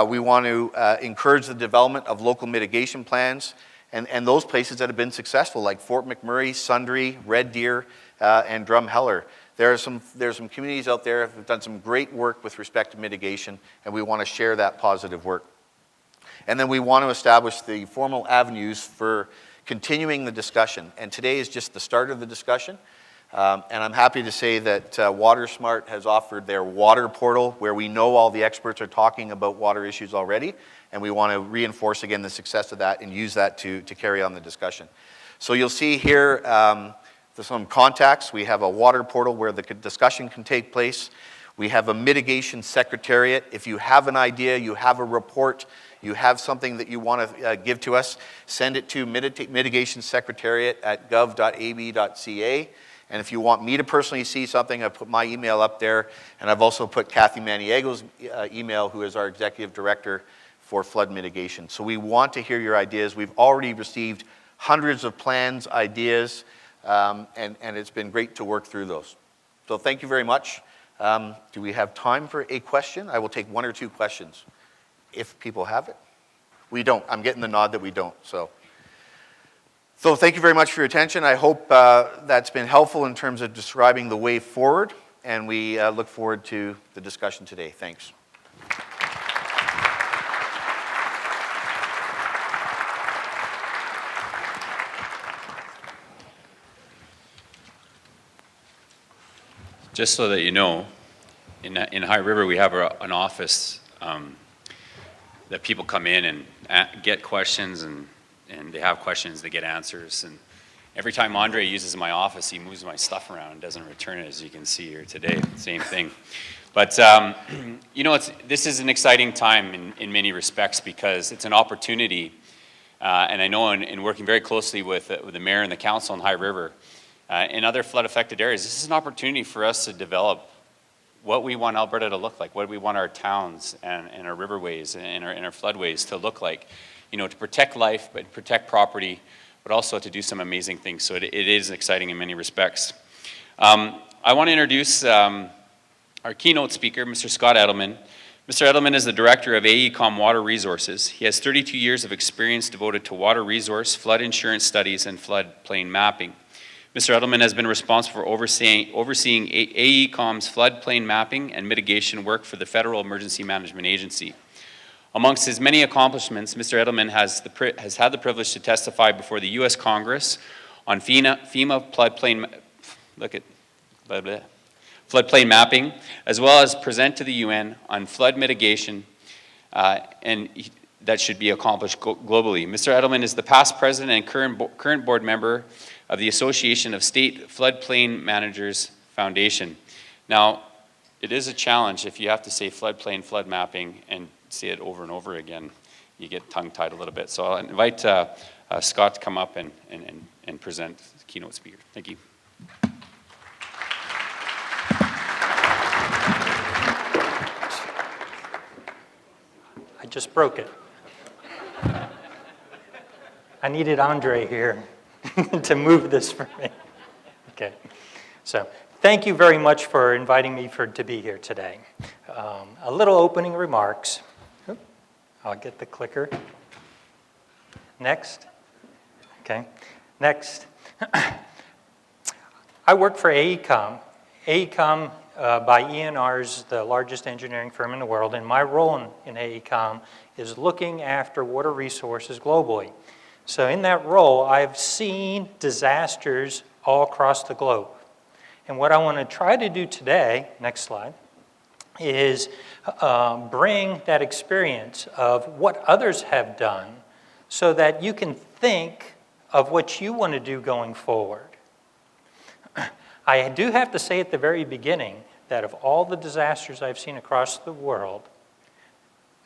We want to encourage the development of local mitigation plans, and those places that have been successful, like Fort McMurray, Sundre, Red Deer, and Drumheller. There's some communities out there that have done some great work with respect to mitigation, and we want to share that positive work. And then we want to establish the formal avenues for continuing the discussion. And today is just the start of the discussion. And I'm happy to say that WaterSmart has offered their water portal where we know all the experts are talking about water issues already. And we want to reinforce again the success of that and use that to carry on the discussion. So you'll see here some contacts. We have a water portal where the discussion can take place. We have a mitigation secretariat. If you have an idea, you have a report, you have something that you want to give to us, send it to mitigationsecretariat@gov.ab.ca. And if you want me to personally see something, I've put my email up there. And I've also put Kathy Manniego's email, who is our executive director for flood mitigation. So we want to hear your ideas. We've already received hundreds of plans, ideas, and it's been great to work through those. So thank you very much. Do we have time for a question? I will take one or two questions. If people have it. We don't. I'm getting the nod that we don't. So thank you very much for your attention. I hope that's been helpful in terms of describing the way forward, and we look forward to the discussion today. Thanks. Just so that you know, in High River we have an office that people come in and get questions, and they have questions, they get answers. And every time Andre uses my office, he moves my stuff around and doesn't return it, as you can see here today. Same thing. But, you know, this is an exciting time in many respects because it's an opportunity, and I know in working very closely with the mayor and the council in High River, in other flood-affected areas, this is an opportunity for us to develop what we want Alberta to look like, what we want our towns and our riverways and our floodways to look like, you know, to protect life, but protect property, but also to do some amazing things. So it is exciting in many respects. I want to introduce our keynote speaker, Mr. Scott Edelman. Mr. Edelman is the director of AECOM Water Resources. He has 32 years of experience devoted to water resource, flood insurance studies, and floodplain mapping. Mr. Edelman has been responsible for overseeing AECOM's floodplain mapping and mitigation work for the Federal Emergency Management Agency. Amongst his many accomplishments, Mr. Edelman has had the privilege to testify before the U.S. Congress on FEMA floodplain mapping, as well as present to the UN on flood mitigation, that should be accomplished globally. Mr. Edelman is the past president and current board member of the Association of State Floodplain Managers Foundation. Now, it is a challenge if you have to say floodplain, flood mapping, and say it over and over again. You get tongue-tied a little bit. So I'll invite Scott to come up and present the keynote speaker. Thank you. I just broke it. I needed Andre here to move this for me. Okay, so thank you very much for inviting me to be here today. A little opening remarks. I'll get the clicker. Next. Okay, next. I work for AECOM. AECOM by ENR is the largest engineering firm in the world, and my role in AECOM is looking after water resources globally. So in that role, I've seen disasters all across the globe. And what I want to try to do today, next slide, is bring that experience of what others have done so that you can think of what you want to do going forward. I do have to say at the very beginning that of all the disasters I've seen across the world,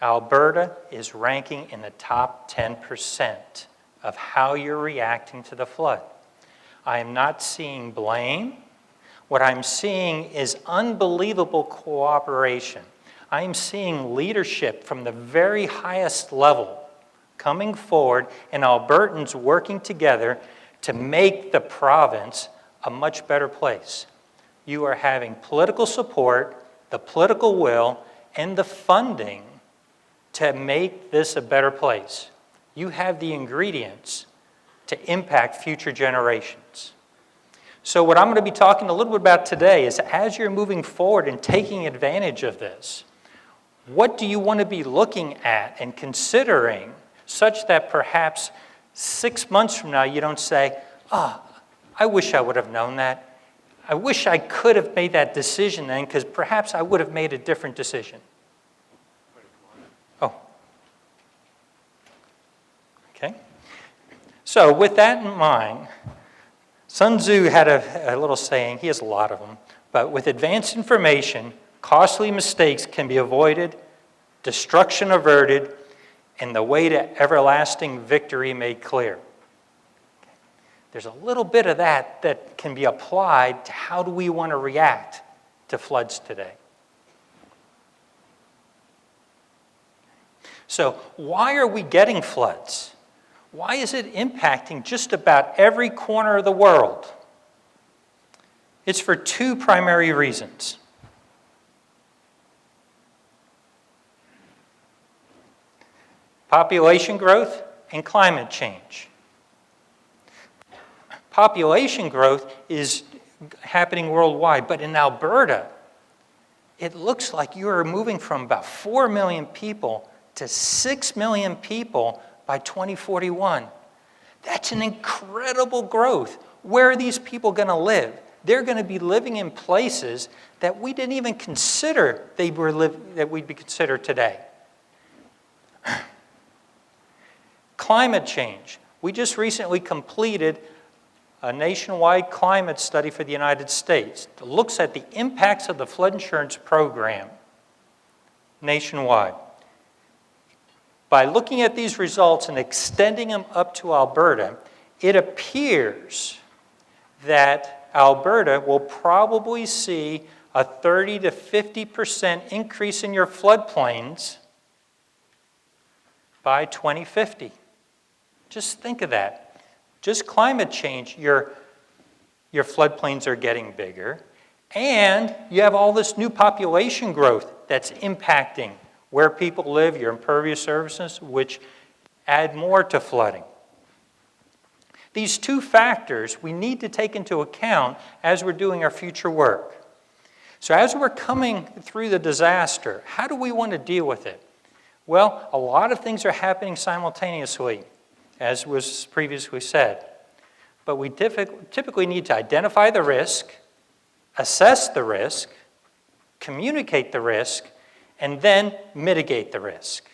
Alberta is ranking in the top 10% of how you're reacting to the flood. I am not seeing blame. What I'm seeing is unbelievable cooperation. I'm seeing leadership from the very highest level coming forward and Albertans working together to make the province a much better place. You are having political support, the political will, and the funding to make this a better place. You have the ingredients to impact future generations. So what I'm going to be talking a little bit about today is as you're moving forward and taking advantage of this, what do you want to be looking at and considering such that perhaps 6 months from now you don't say, I wish I would have known that. I wish I could have made that decision then because perhaps I would have made a different decision. Oh. Okay. So with that in mind, Sun Tzu had a little saying, he has a lot of them, but with advanced information, costly mistakes can be avoided, destruction averted, and the way to everlasting victory made clear. There's a little bit of that can be applied to how do we want to react to floods today. So why are we getting floods? Why is it impacting just about every corner of the world? It's for two primary reasons. Population growth and climate change. Population growth is happening worldwide, but in Alberta, it looks like you are moving from about 4 million people to 6 million people by 2041. That's an incredible growth. Where are these people going to live? They're going to be living in places that we didn't even consider that we'd be considered today. Climate change. We just recently completed a nationwide climate study for the United States that looks at the impacts of the flood insurance program nationwide. By looking at these results and extending them up to Alberta, it appears that Alberta will probably see a 30 to 50% increase in your floodplains by 2050. Just think of that. Just climate change, your floodplains are getting bigger, and you have all this new population growth that's impacting where people live, your impervious surfaces, which add more to flooding. These two factors we need to take into account as we're doing our future work. So as we're coming through the disaster, how do we want to deal with it? Well, a lot of things are happening simultaneously, as was previously said. But we typically need to identify the risk, assess the risk, communicate the risk, and then mitigate the risk.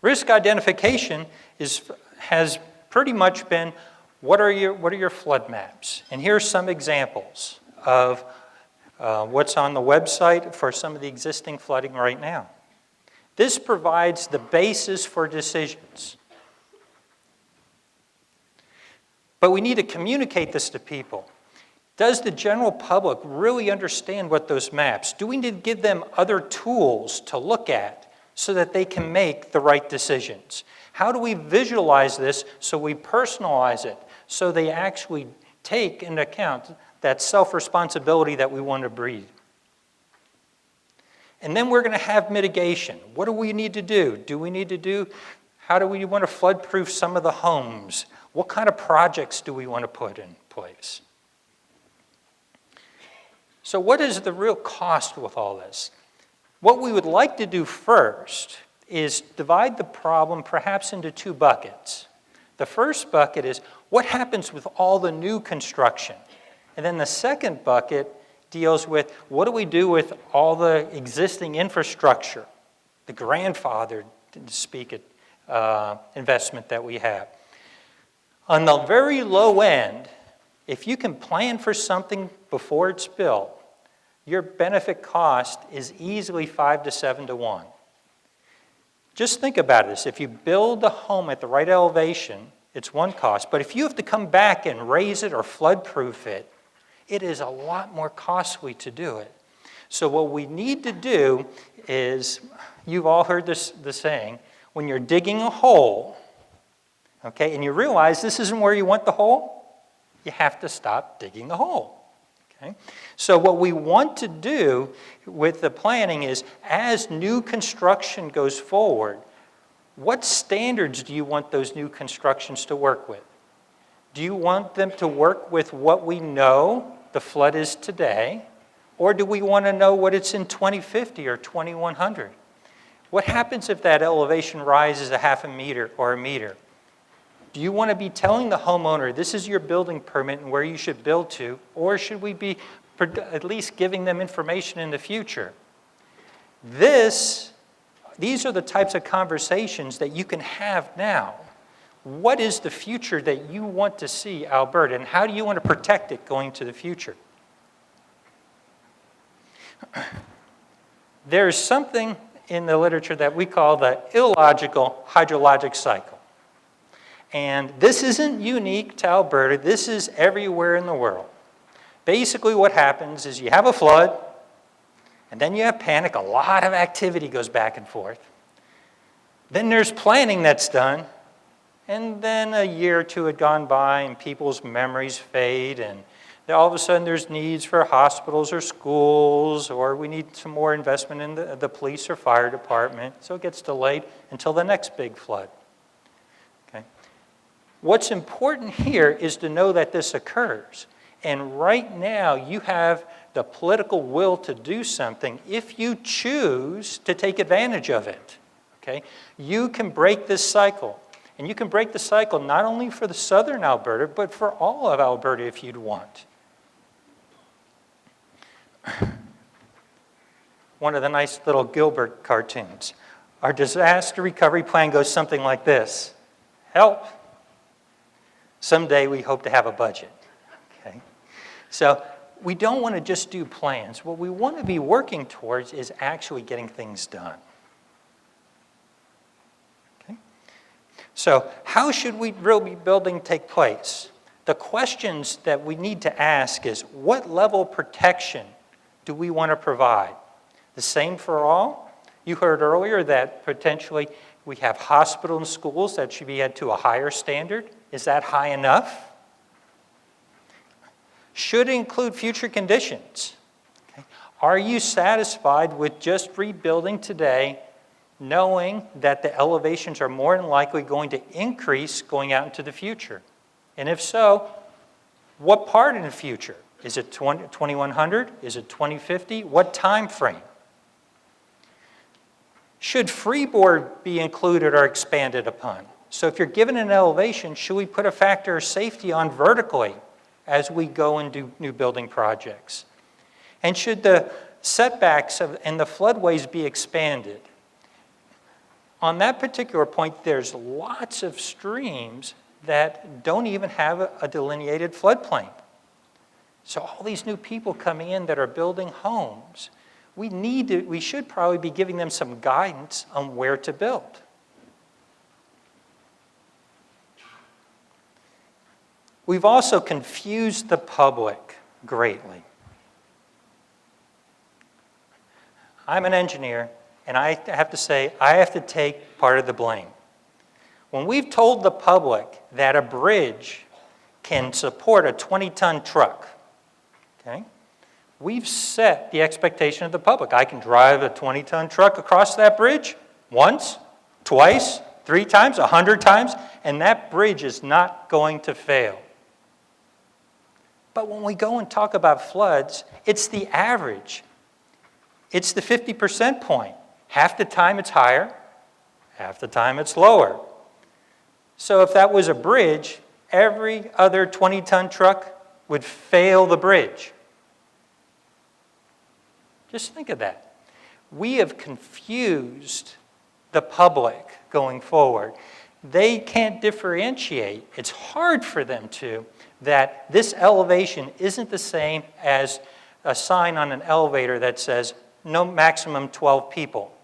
Risk identification has pretty much been, what are your flood maps? And here's some examples of what's on the website for some of the existing flooding right now. This provides the basis for decisions. But we need to communicate this to people. Does the general public really understand what those maps? Do we need to give them other tools to look at so that they can make the right decisions? How do we visualize this so we personalize it, so they actually take into account that self-responsibility that we want to breed? And then we're going to have mitigation. What do we need to do? How do we want to flood-proof some of the homes? What kind of projects do we want to put in place? So what is the real cost with all this? What we would like to do first is divide the problem perhaps into two buckets. The first bucket is what happens with all the new construction? And then the second bucket deals with what do we do with all the existing infrastructure, the grandfathered, to speak it, investment that we have. On the very low end, if you can plan for something before it's built, your benefit cost is easily 5 to 7 to 1. Just think about this. If you build a home at the right elevation, it's one cost. But if you have to come back and raise it or flood-proof it, it is a lot more costly to do it. So what we need to do is, you've all heard the saying, when you're digging a hole, okay, and you realize this isn't where you want the hole, you have to stop digging the hole. Okay? So what we want to do with the planning is, as new construction goes forward, what standards do you want those new constructions to work with? Do you want them to work with what we know the flood is today, or do we want to know what it's in 2050 or 2100? What happens if that elevation rises a half a meter or a meter? Do you want to be telling the homeowner, this is your building permit and where you should build to, or should we be at least giving them information in the future? These are the types of conversations that you can have now. What is the future that you want to see Alberta, and how do you want to protect it going to the future? There's something in the literature that we call the illogical hydrologic cycle. And this isn't unique to Alberta. This is everywhere in the world. Basically what happens is you have a flood, and then you have panic. A lot of activity goes back and forth. Then there's planning that's done, and then a year or two had gone by, and people's memories fade, and all of a sudden there's needs for hospitals or schools, or we need some more investment in the police or fire department, so it gets delayed until the next big flood. Okay. What's important here is to know that this occurs. And right now, you have the political will to do something if you choose to take advantage of it. Okay? You can break this cycle. And you can break the cycle not only for the southern Alberta, but for all of Alberta if you'd want. One of the nice little Gilbert cartoons. Our disaster recovery plan goes something like this. Help. Someday we hope to have a budget. Okay? So we don't want to just do plans. What we want to be working towards is actually getting things done. Okay? So how should we really building take place? The questions that we need to ask is, what level of protection do we want to provide? The same for all? You heard earlier that potentially we have hospitals and schools that should be held to a higher standard. Is that high enough? Should it include future conditions? Okay. Are you satisfied with just rebuilding today, knowing that the elevations are more than likely going to increase going out into the future? And if so, what part in the future? Is it 2100? Is it 2050? What time frame? Should freeboard be included or expanded upon? So if you're given an elevation, should we put a factor of safety on vertically as we go and do new building projects? And should the setbacks and the floodways be expanded? On that particular point, there's lots of streams that don't even have a delineated floodplain. So all these new people coming in that are building homes, we should probably be giving them some guidance on where to build. We've also confused the public greatly. I'm an engineer, and I have to say, I have to take part of the blame. When we've told the public that a bridge can support a 20-ton truck, okay, we've set the expectation of the public. I can drive a 20-ton truck across that bridge once, twice, 3 times, 100 times, and that bridge is not going to fail. But when we go and talk about floods, it's the average. It's the 50% point. Half the time it's higher, half the time it's lower. So if that was a bridge, every other 20-ton truck would fail the bridge. Just think of that. We have confused the public going forward. They can't differentiate. It's hard for them to, that this elevation isn't the same as a sign on an elevator that says no maximum 12 people.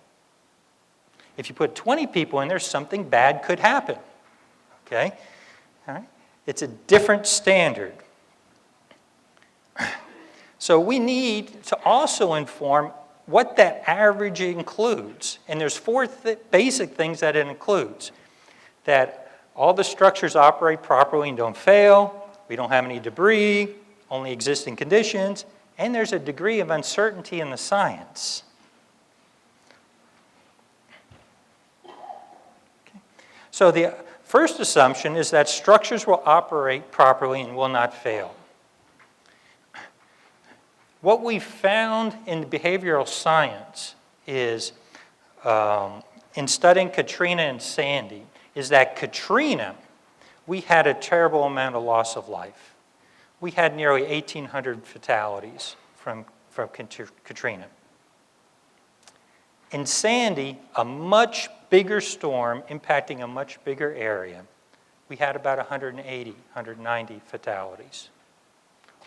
If you put 20 people in there, something bad could happen. Okay? All right? It's a different standard. So we need to also inform what that average includes. And there's 4 basic things that it includes. That all the structures operate properly and don't fail, we don't have any debris, only existing conditions, and there's a degree of uncertainty in the science. Okay. So the first assumption is that structures will operate properly and will not fail. What we found in behavioral science is, in studying Katrina and Sandy, is that Katrina, we had a terrible amount of loss of life. We had nearly 1,800 fatalities from Katrina. In Sandy, a much bigger storm impacting a much bigger area, we had about 180, 190 fatalities.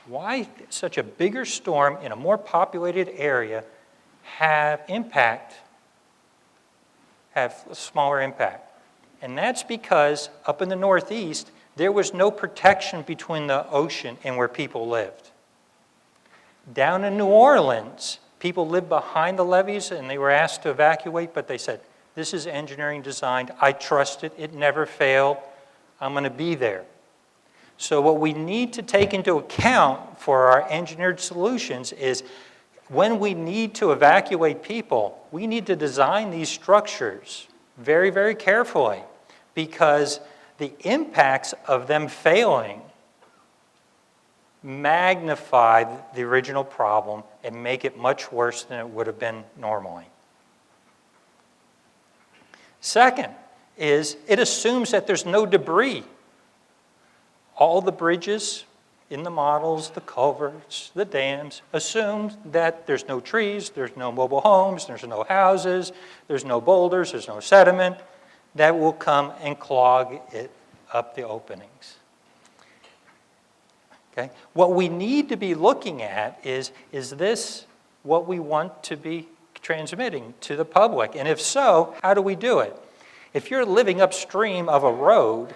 Why such a bigger storm in a more populated area have a smaller impact? And that's because up in the Northeast, there was no protection between the ocean and where people lived. Down in New Orleans, people lived behind the levees and they were asked to evacuate, but they said, this is engineering designed, I trust it, it never failed, I'm going to be there. So what we need to take into account for our engineered solutions is when we need to evacuate people, we need to design these structures very, very carefully, because the impacts of them failing magnify the original problem and make it much worse than it would have been normally. Second is it assumes that there's no debris. All the bridges in the models, the culverts, the dams, assumed that there's no trees, there's no mobile homes, there's no houses, there's no boulders, there's no sediment that will come and clog it up the openings. Okay? What we need to be looking at is this what we want to be transmitting to the public? And if so, how do we do it? If you're living upstream of a road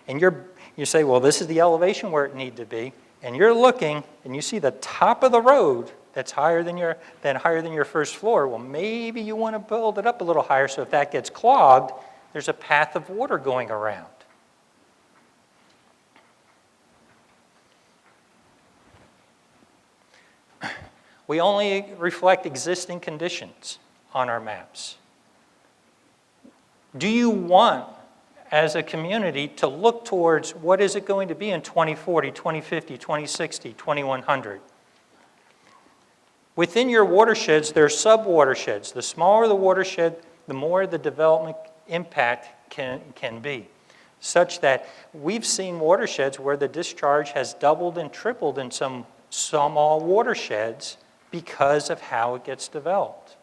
and you say, well, this is the elevation where it needs to be, and you're looking and you see the top of the road that's higher than your first floor, well, maybe you want to build it up a little higher so if that gets clogged, there's a path of water going around. We only reflect existing conditions on our maps. Do you want, as a community, to look towards what is it going to be in 2040, 2050, 2060, 2100? Within your watersheds, there are sub-watersheds. The smaller the watershed, the more the development impact can be, such that we've seen watersheds where the discharge has doubled and tripled in some small watersheds because of how it gets developed.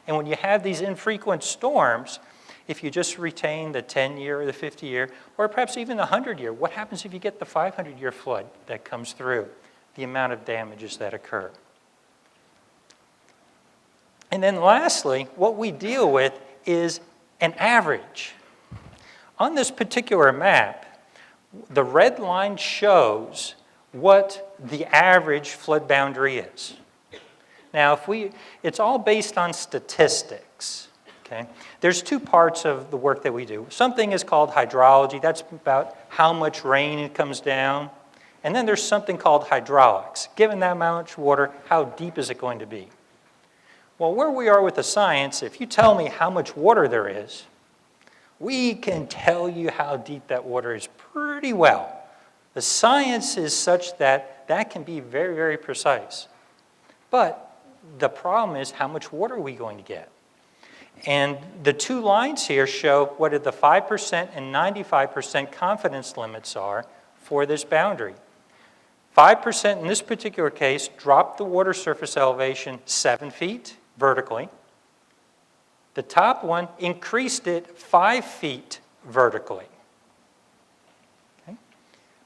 And when you have these infrequent storms, if you just retain the 10-year or the 50-year, or perhaps even the 100-year, what happens if you get the 500-year flood that comes through? The amount of damages that occur. And then lastly, what we deal with is an average. On this particular map, the red line shows what the average flood boundary is. Now, it's all based on statistics, okay? There's two parts of the work that we do. Something is called hydrology. That's about how much rain comes down. And then there's something called hydraulics. Given that much water, how deep is it going to be? Well, where we are with the science, if you tell me how much water there is, we can tell you how deep that water is pretty well. The science is such that that can be very, very precise. But the problem is, how much water are we going to get? And the two lines here show what the 5% and 95% confidence limits are for this boundary. 5% in this particular case dropped the water surface elevation 7 feet vertically. The top one increased it 5 feet vertically. Okay?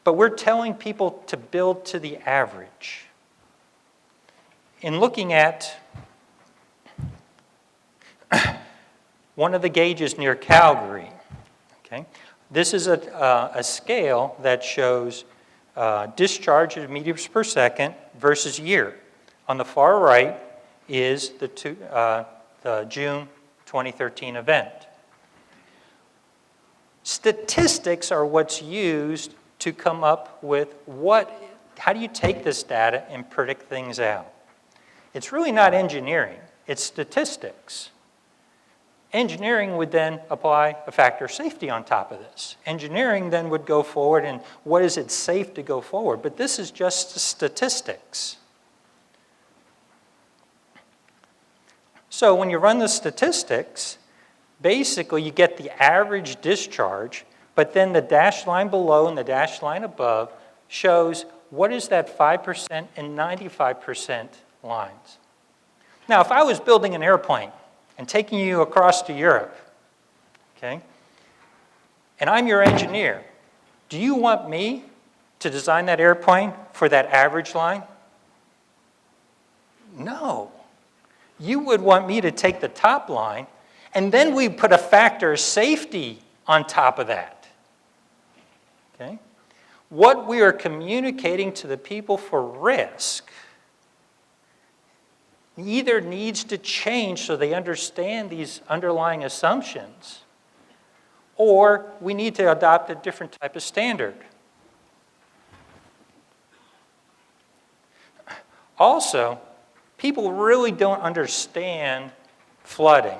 But we're telling people to build to the average. In looking at one of the gauges near Calgary, okay, this is a scale that shows discharge of meters per second versus year. On the far right is the June 2013 event. Statistics are what's used to come up with how do you take this data and predict things out? It's really not engineering, it's statistics. Engineering would then apply a factor of safety on top of this. Engineering then would go forward and what is it safe to go forward? But this is just statistics. So when you run the statistics, basically you get the average discharge, but then the dashed line below and the dashed line above shows what is that 5% and 95% lines. Now, if I was building an airplane and taking you across to Europe, okay, and I'm your engineer, do you want me to design that airplane for that average line? No. You would want me to take the top line, and then we put a factor of safety on top of that. Okay? What we are communicating to the people for risk either needs to change so they understand these underlying assumptions, or we need to adopt a different type of standard. Also, people really don't understand flooding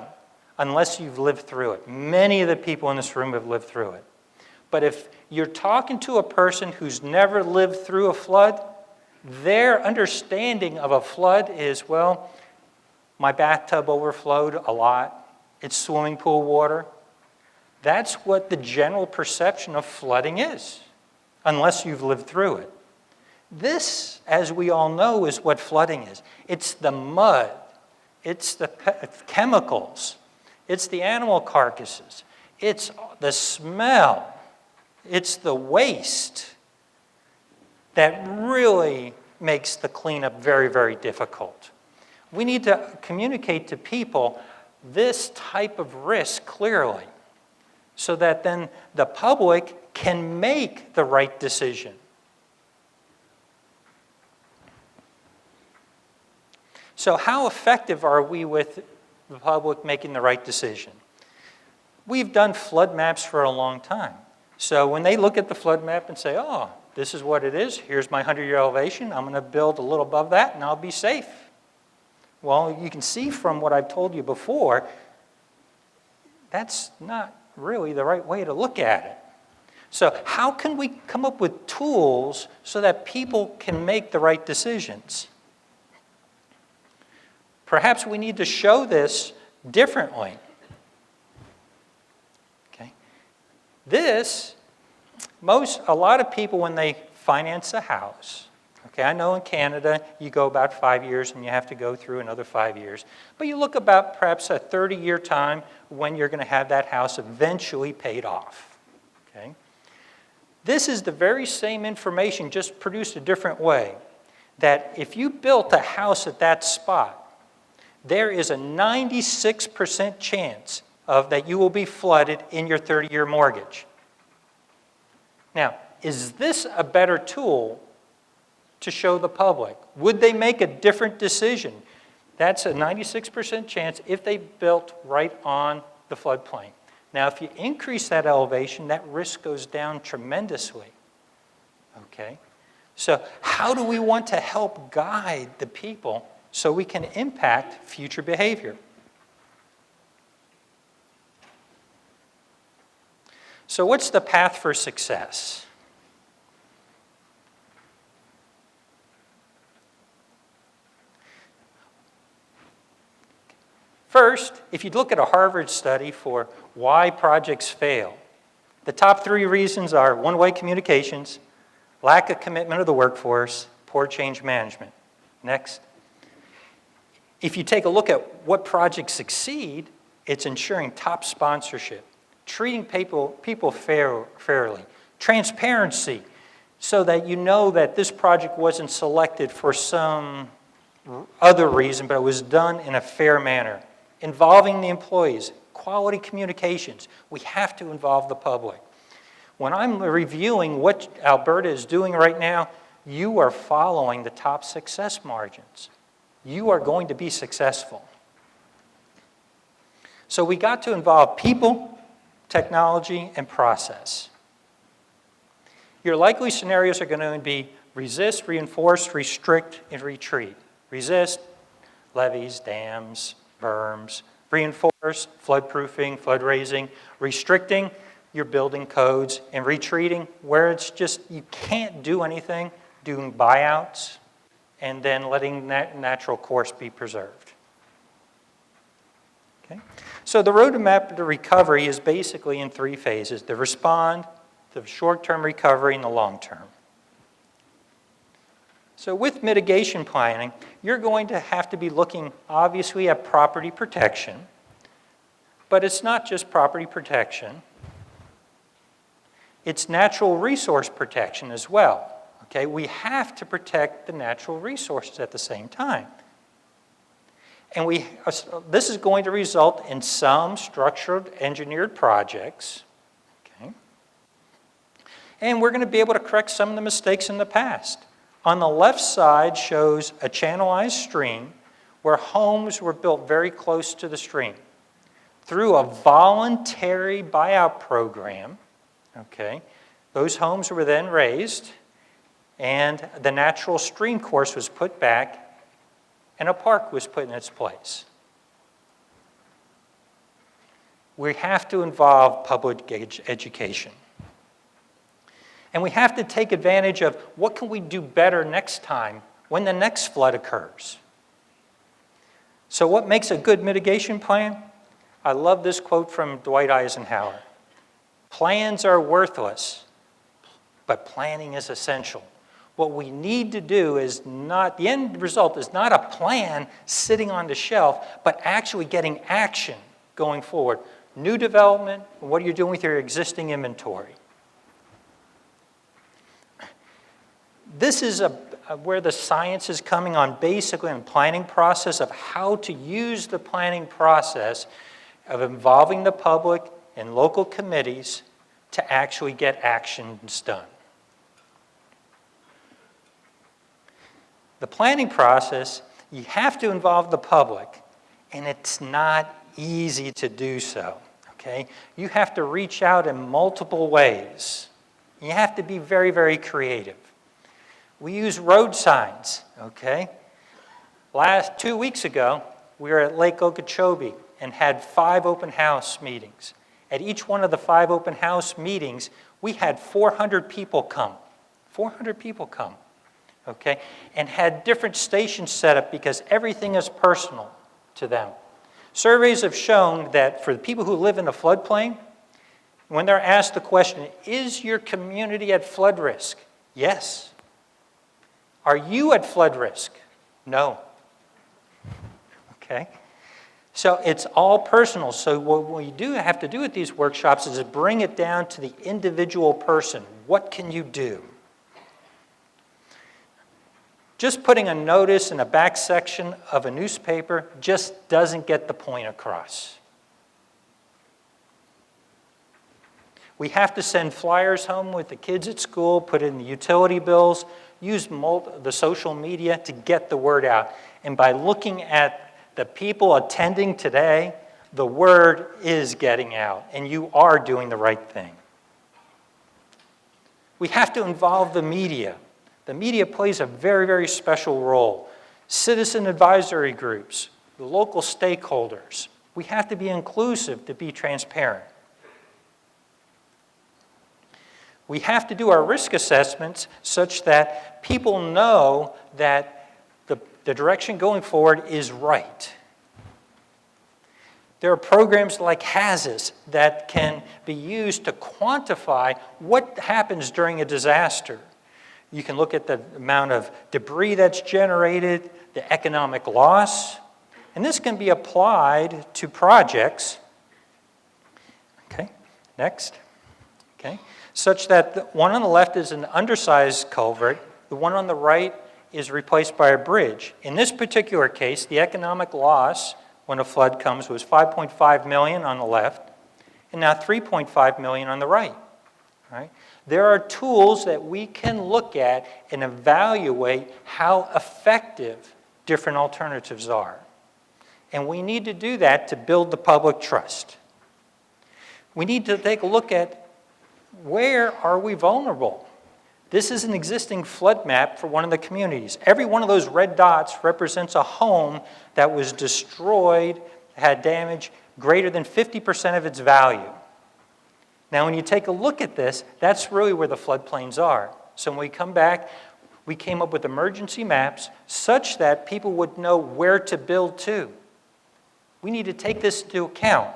unless you've lived through it. Many of the people in this room have lived through it. But if you're talking to a person who's never lived through a flood, their understanding of a flood is, well, my bathtub overflowed a lot. It's swimming pool water. That's what the general perception of flooding is, unless you've lived through it. This, as we all know, is what flooding is. It's the mud. It's the chemicals. It's the animal carcasses. It's the smell. It's the waste that really makes the cleanup very, very difficult. We need to communicate to people this type of risk clearly so that then the public can make the right decision. So how effective are we with the public making the right decision? We've done flood maps for a long time. So when they look at the flood map and say, oh, this is what it is, here's my 100-year elevation, I'm going to build a little above that and I'll be safe. Well, you can see from what I've told you before, that's not really the right way to look at it. So how can we come up with tools so that people can make the right decisions? Perhaps we need to show this differently. Okay. A lot of people when they finance a house Okay, I know in Canada, you go about 5 years and you have to go through another 5 years. But you look about perhaps a 30-year time when you're going to have that house eventually paid off. Okay? This is the very same information, just produced a different way. That if you built a house at that spot, there is a 96% chance of that you will be flooded in your 30-year mortgage. Now, is this a better tool to show the public? Would they make a different decision? That's a 96% chance if they built right on the floodplain. Now, if you increase that elevation, that risk goes down tremendously. Okay? So how do we want to help guide the people so we can impact future behavior? So what's the path for success? First, if you look at a Harvard study for why projects fail, the top 3 reasons are one-way communications, lack of commitment of the workforce, poor change management. Next. If you take a look at what projects succeed, it's ensuring top sponsorship, treating people fairly, transparency, so that you know that this project wasn't selected for some other reason, but it was done in a fair manner. Involving the employees, quality communications. We have to involve the public. When I'm reviewing what Alberta is doing right now, you are following the top success margins. You are going to be successful. So we got to involve people, technology, and process. Your likely scenarios are going to be resist, reinforce, restrict, and retreat. Resist, levees, dams, berms. Reinforce, floodproofing, flood raising. Restricting, your building codes. And retreating, where it's just you can't do anything, doing buyouts, and then letting that natural course be preserved. Okay? So the roadmap to recovery is basically in 3 phases: the respond, the short-term recovery, and the long-term. So with mitigation planning, you're going to have to be looking, obviously, at property protection. But it's not just property protection. It's natural resource protection as well. Okay? We have to protect the natural resources at the same time. And this is going to result in some structured engineered projects. Okay? And we're going to be able to correct some of the mistakes in the past. On the left side shows a channelized stream where homes were built very close to the stream. Through a voluntary buyout program, okay, those homes were then raised and the natural stream course was put back and a park was put in its place. We have to involve public education. And we have to take advantage of what can we do better next time when the next flood occurs. So what makes a good mitigation plan? I love this quote from Dwight Eisenhower. Plans are worthless, but planning is essential. What we need to do is not, the end result is not a plan sitting on the shelf, but actually getting action going forward. New development, what you're doing with your existing inventory. This is where the science is coming on basically in the planning process of how to use the planning process of involving the public and local committees to actually get actions done. The planning process, you have to involve the public, and it's not easy to do so, okay? You have to reach out in multiple ways. You have to be very, very creative. We use road signs, okay? 2 weeks ago, we were at Lake Okeechobee and had 5 open house meetings. At each one of the 5 open house meetings, we had 400 people come. 400 people come, okay? And had different stations set up because everything is personal to them. Surveys have shown that for the people who live in the floodplain, when they're asked the question, is your community at flood risk? Yes. Are you at flood risk? No. Okay? So it's all personal. So what we do have to do at these workshops is bring it down to the individual person. What can you do? Just putting a notice in a back section of a newspaper just doesn't get the point across. We have to send flyers home with the kids at school, put it in the utility bills, use the social media to get the word out. And by looking at the people attending today, the word is getting out, and you are doing the right thing. We have to involve the media. The media plays a very, very special role. Citizen advisory groups, the local stakeholders. We have to be inclusive to be transparent. We have to do our risk assessments such that people know that the direction going forward is right. There are programs like HAZIS that can be used to quantify what happens during a disaster. You can look at the amount of debris that's generated, the economic loss, and this can be applied to projects. Okay, next. Okay, such that the one on the left is an undersized culvert, the one on the right is replaced by a bridge. In this particular case, the economic loss when a flood comes was $5.5 million on the left, and now $3.5 million on the right. Right? There are tools that we can look at and evaluate how effective different alternatives are. And we need to do that to build the public trust. We need to take a look at where are we vulnerable. This is an existing flood map for one of the communities. Every one of those red dots represents a home that was destroyed, had damage greater than 50% of its value. Now, when you take a look at this, that's really where the floodplains are. So when we come back, we came up with emergency maps such that people would know where to build to. We need to take this into account.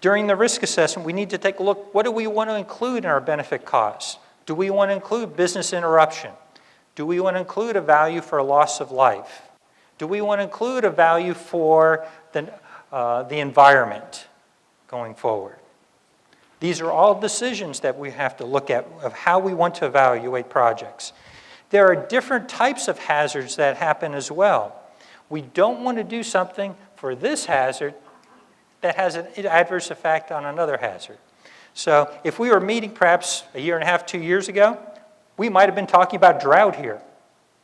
During the risk assessment, we need to take a look, what do we want to include in our benefit costs? Do we want to include business interruption? Do we want to include a value for a loss of life? Do we want to include a value for the environment going forward? These are all decisions that we have to look at of how we want to evaluate projects. There are different types of hazards that happen as well. We don't want to do something for this hazard that has an adverse effect on another hazard. So if we were meeting perhaps a year and a half, 2 years ago, we might have been talking about drought here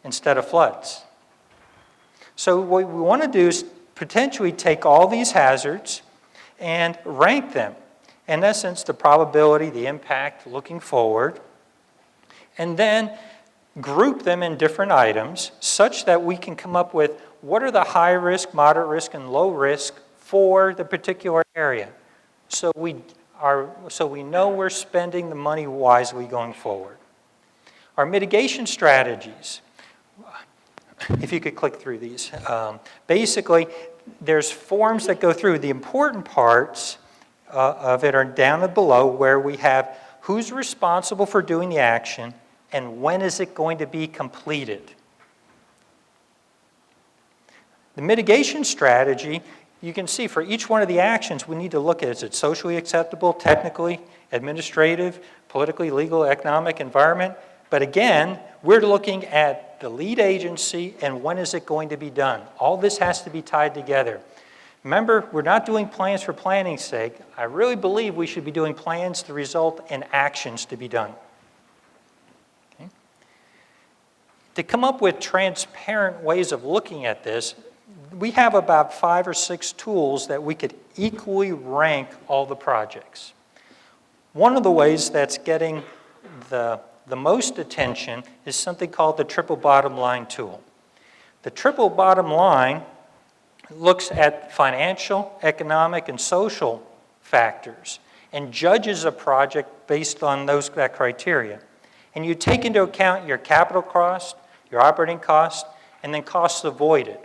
instead of floods. So what we want to do is potentially take all these hazards and rank them. In essence, the probability, the impact looking forward, and then group them in different items such that we can come up with what are the high risk, moderate risk, and low risk for the particular area. So we know we're spending the money wisely going forward. Our mitigation strategies, if you could click through these. Basically, there's forms that go through. The important parts of it are down below where we have who's responsible for doing the action and when is it going to be completed. The mitigation strategy, you can see for each one of the actions we need to look at, is it socially acceptable, technically, administrative, politically, legal, economic, environment? But again, we're looking at the lead agency and when is it going to be done. All this has to be tied together. Remember, we're not doing plans for planning's sake. I really believe we should be doing plans to result in actions to be done. Okay. To come up with transparent ways of looking at this, we have about 5 or 6 tools that we could equally rank all the projects. One of the ways that's getting the most attention is something called the triple bottom line tool. The triple bottom line looks at financial, economic, and social factors and judges a project based on that criteria. And you take into account your capital cost, your operating cost, and then costs avoided.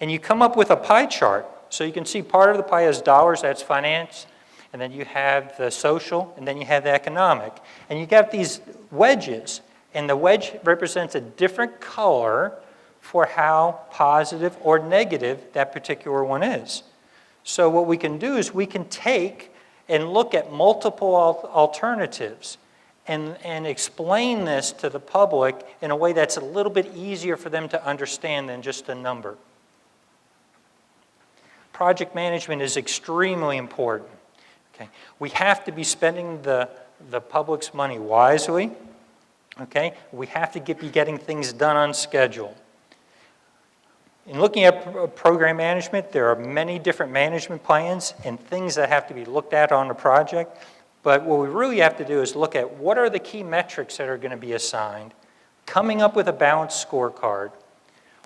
And you come up with a pie chart. So you can see part of the pie is dollars, that's finance, and then you have the social, and then you have the economic. And you got these wedges, and the wedge represents a different color for how positive or negative that particular one is. So what we can do is we can take and look at multiple alternatives and explain this to the public in a way that's a little bit easier for them to understand than just a number. Project management is extremely important. Okay? We have to be spending the public's money wisely. Okay? We have to be getting things done on schedule. In looking at program management, there are many different management plans and things that have to be looked at on the project. But what we really have to do is look at what are the key metrics that are going to be assigned, coming up with a balanced scorecard.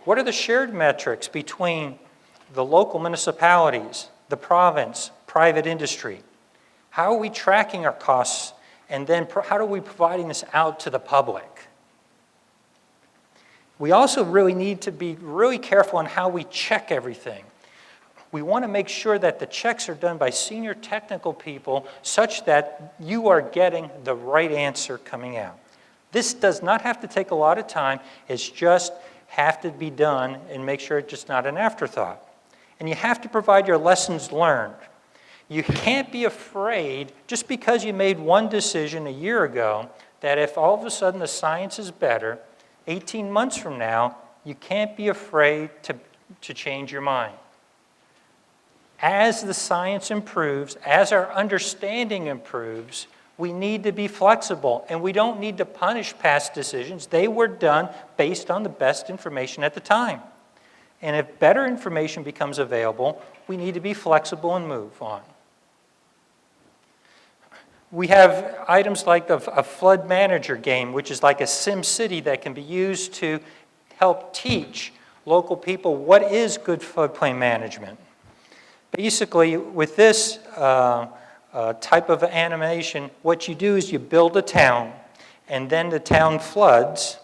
What are the shared metrics between the local municipalities, the province, private industry? How are we tracking our costs? And then how are we providing this out to the public? We also really need to be really careful on how we check everything. We want to make sure that the checks are done by senior technical people such that you are getting the right answer coming out. This does not have to take a lot of time. It's just have to be done and make sure it's just not an afterthought. And you have to provide your lessons learned. You can't be afraid just because you made one decision a year ago that if all of a sudden the science is better, 18 months from now, you can't be afraid to change your mind. As the science improves, as our understanding improves, we need to be flexible, and we don't need to punish past decisions. They were done based on the best information at the time. And if better information becomes available, we need to be flexible and move on. We have items like a flood manager game, which is like a sim city that can be used to help teach local people what is good floodplain management. Basically, with this type of animation, what you do is you build a town, and then the town floods.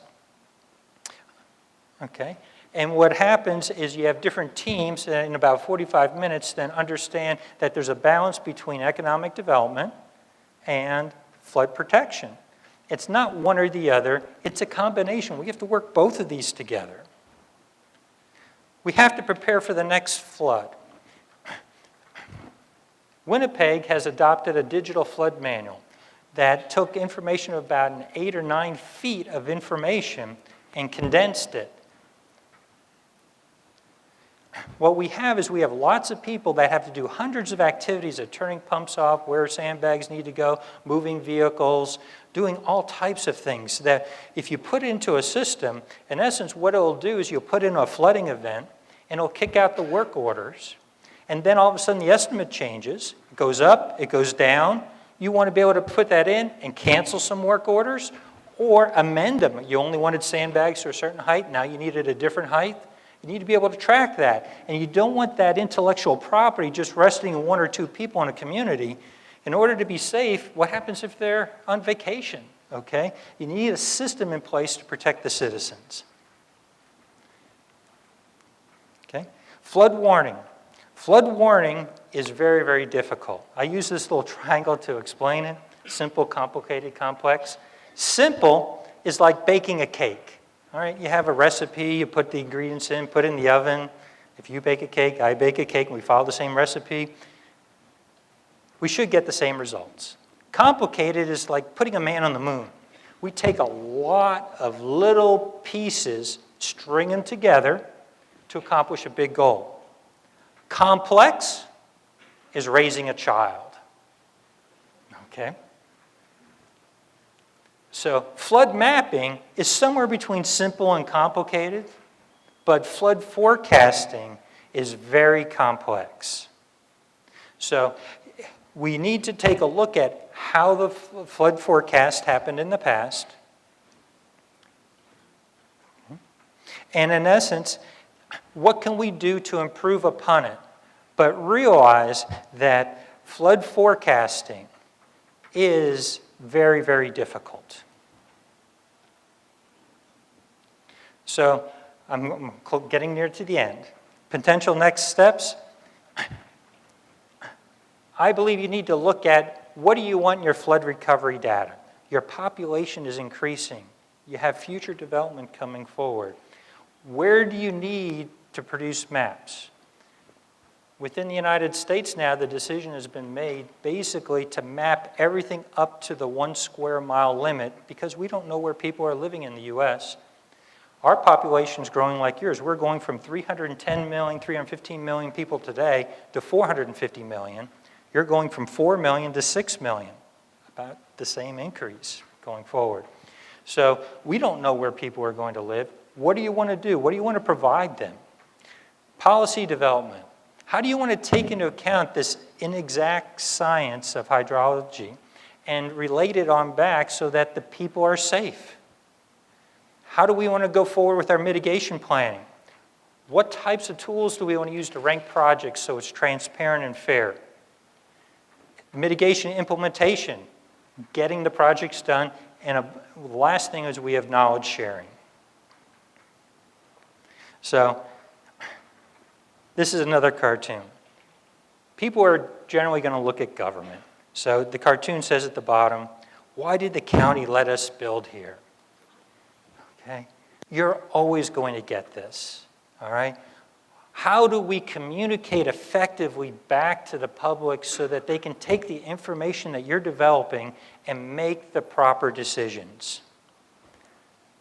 Okay? And what happens is you have different teams that in about 45 minutes then understand that there's a balance between economic development and flood protection. It's not one or the other, it's a combination. We have to work both of these together. We have to prepare for the next flood. Winnipeg has adopted a digital flood manual that took information of about 8 or 9 feet of information and condensed it. What we have is we have lots of people that have to do hundreds of activities of turning pumps off, where sandbags need to go, moving vehicles, doing all types of things that if you put into a system, in essence what it'll do is you'll put in a flooding event and it'll kick out the work orders. And then all of a sudden the estimate changes. It goes up, it goes down. You want to be able to put that in and cancel some work orders or amend them. You only wanted sandbags to a certain height, now you needed a different height. You need to be able to track that. And you don't want that intellectual property just resting in 1 or 2 people in a community. In order to be safe, what happens if they're on vacation? Okay? You need a system in place to protect the citizens. Okay? Flood warning. Flood warning is very, very difficult. I use this little triangle to explain it. Simple, complicated, complex. Simple is like baking a cake. All right, you have a recipe, you put the ingredients in, put it in the oven. If you bake a cake, I bake a cake, and we follow the same recipe, we should get the same results. Complicated is like putting a man on the moon. We take a lot of little pieces, string them together to accomplish a big goal. Complex is raising a child. Okay? So flood mapping is somewhere between simple and complicated, but flood forecasting is very complex. So we need to take a look at how the flood forecast happened in the past. And in essence, what can we do to improve upon it? But realize that flood forecasting is very, very difficult. So I'm getting near to the end. Potential next steps. I believe you need to look at what do you want in your flood recovery data. Your population is increasing. You have future development coming forward. Where do you need to produce maps? Within the United States now, the decision has been made basically to map everything up to the 1 square mile limit because we don't know where people are living in the US. Our population is growing like yours. We're going from 310 million, 315 million people today to 450 million. You're going from 4 million to 6 million, about the same increase going forward. So we don't know where people are going to live. What do you want to do? What do you want to provide them? Policy development. How do you want to take into account this inexact science of hydrology and relate it on back so that the people are safe? How do we want to go forward with our mitigation planning? What types of tools do we want to use to rank projects so it's transparent and fair? Mitigation implementation, getting the projects done, and the last thing is we have knowledge sharing. So this is another cartoon. People are generally going to look at government. So the cartoon says at the bottom, why did the county let us build here? Okay? You're always going to get this, all right? How do we communicate effectively back to the public so that they can take the information that you're developing and make the proper decisions?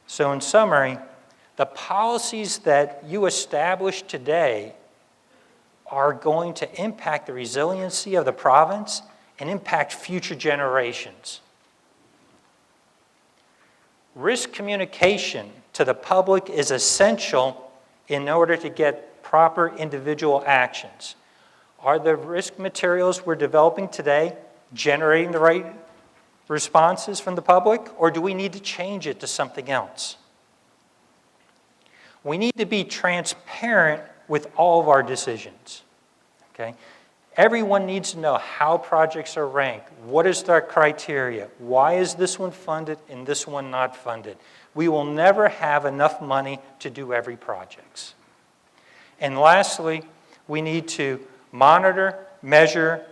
So in summary, the policies that you establish today are going to impact the resiliency of the province and impact future generations. Risk communication to the public is essential in order to get proper individual actions. Are the risk materials we're developing today generating the right responses from the public, or do we need to change it to something else? We need to be transparent with all of our decisions, okay? Everyone needs to know how projects are ranked. What is their criteria? Why is this one funded and this one not funded? We will never have enough money to do every project. And lastly, we need to monitor, measure,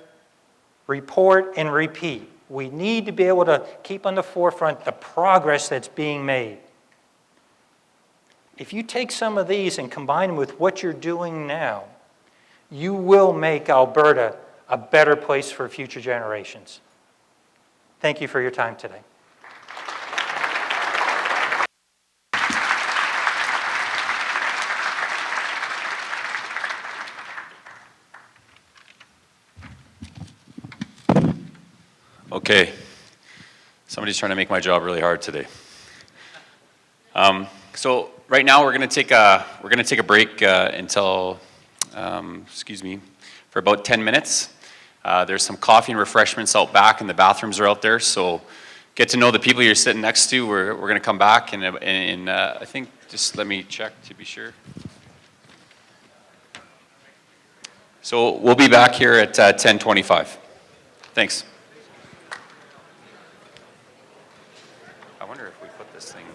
report, and repeat. We need to be able to keep on the forefront the progress that's being made. If you take some of these and combine them with what you're doing now, you will make Alberta a better place for future generations. Thank you for your time today. Okay, somebody's trying to make my job really hard today. So right now we're going to take a break until for about 10 minutes. There's some coffee and refreshments out back, and the bathrooms are out there. So get to know the people you're sitting next to. We're going to come back, and I think just let me check to be sure. So we'll be back here at 10:25. Thanks. I wonder if we put this thing.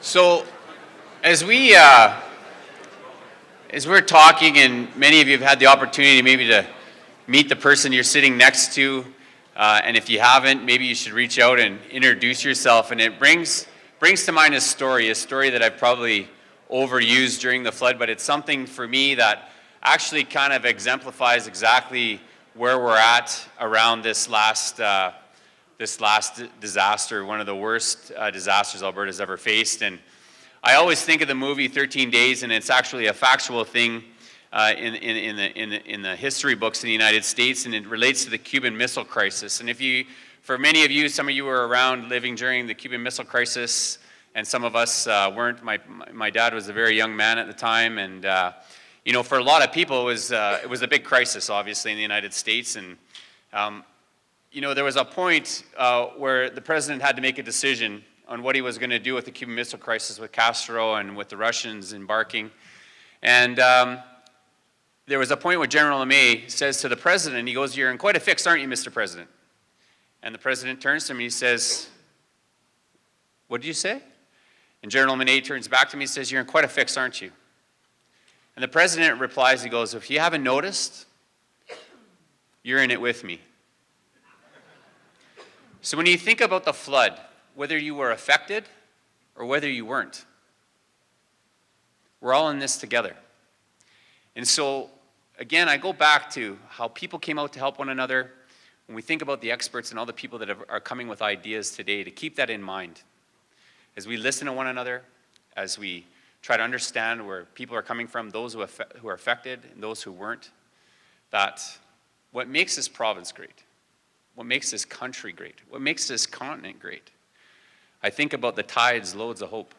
So as we're talking, and many of you have had the opportunity maybe to meet the person you're sitting next to, and if you haven't, maybe you should reach out and introduce yourself. And it brings to mind a story that I've probably overused during the flood, but it's something for me that actually kind of exemplifies exactly where we're at around this last disaster, one of the worst disasters Alberta's ever faced. And I always think of the movie 13 Days, and it's actually a factual thing in the history books in the United States, and it relates to the Cuban Missile Crisis. And for many of you, some of you were around living during the Cuban Missile Crisis, and some of us weren't. My dad was a very young man at the time, and for a lot of people, it was a big crisis, obviously, in the United States. And there was a point where the president had to make a decision on what he was going to do with the Cuban Missile Crisis with Castro and with the Russians embarking. And there was a point where General LeMay says to the president, he goes, "You're in quite a fix, aren't you, Mr. President?" And the president turns to him and he says, "What did you say?" And General LeMay turns back to me and says, "You're in quite a fix, aren't you?" And the president replies, he goes, "If you haven't noticed, you're in it with me." So when you think about the flood, whether you were affected or whether you weren't, we're all in this together. And so, again, I go back to how people came out to help one another. When we think about the experts and all the people that are coming with ideas today, to keep that in mind as we listen to one another, as we try to understand where people are coming from, those who are affected and those who weren't, that what makes this province great, what makes this country great, what makes this continent great, I think about the tides, loads of hope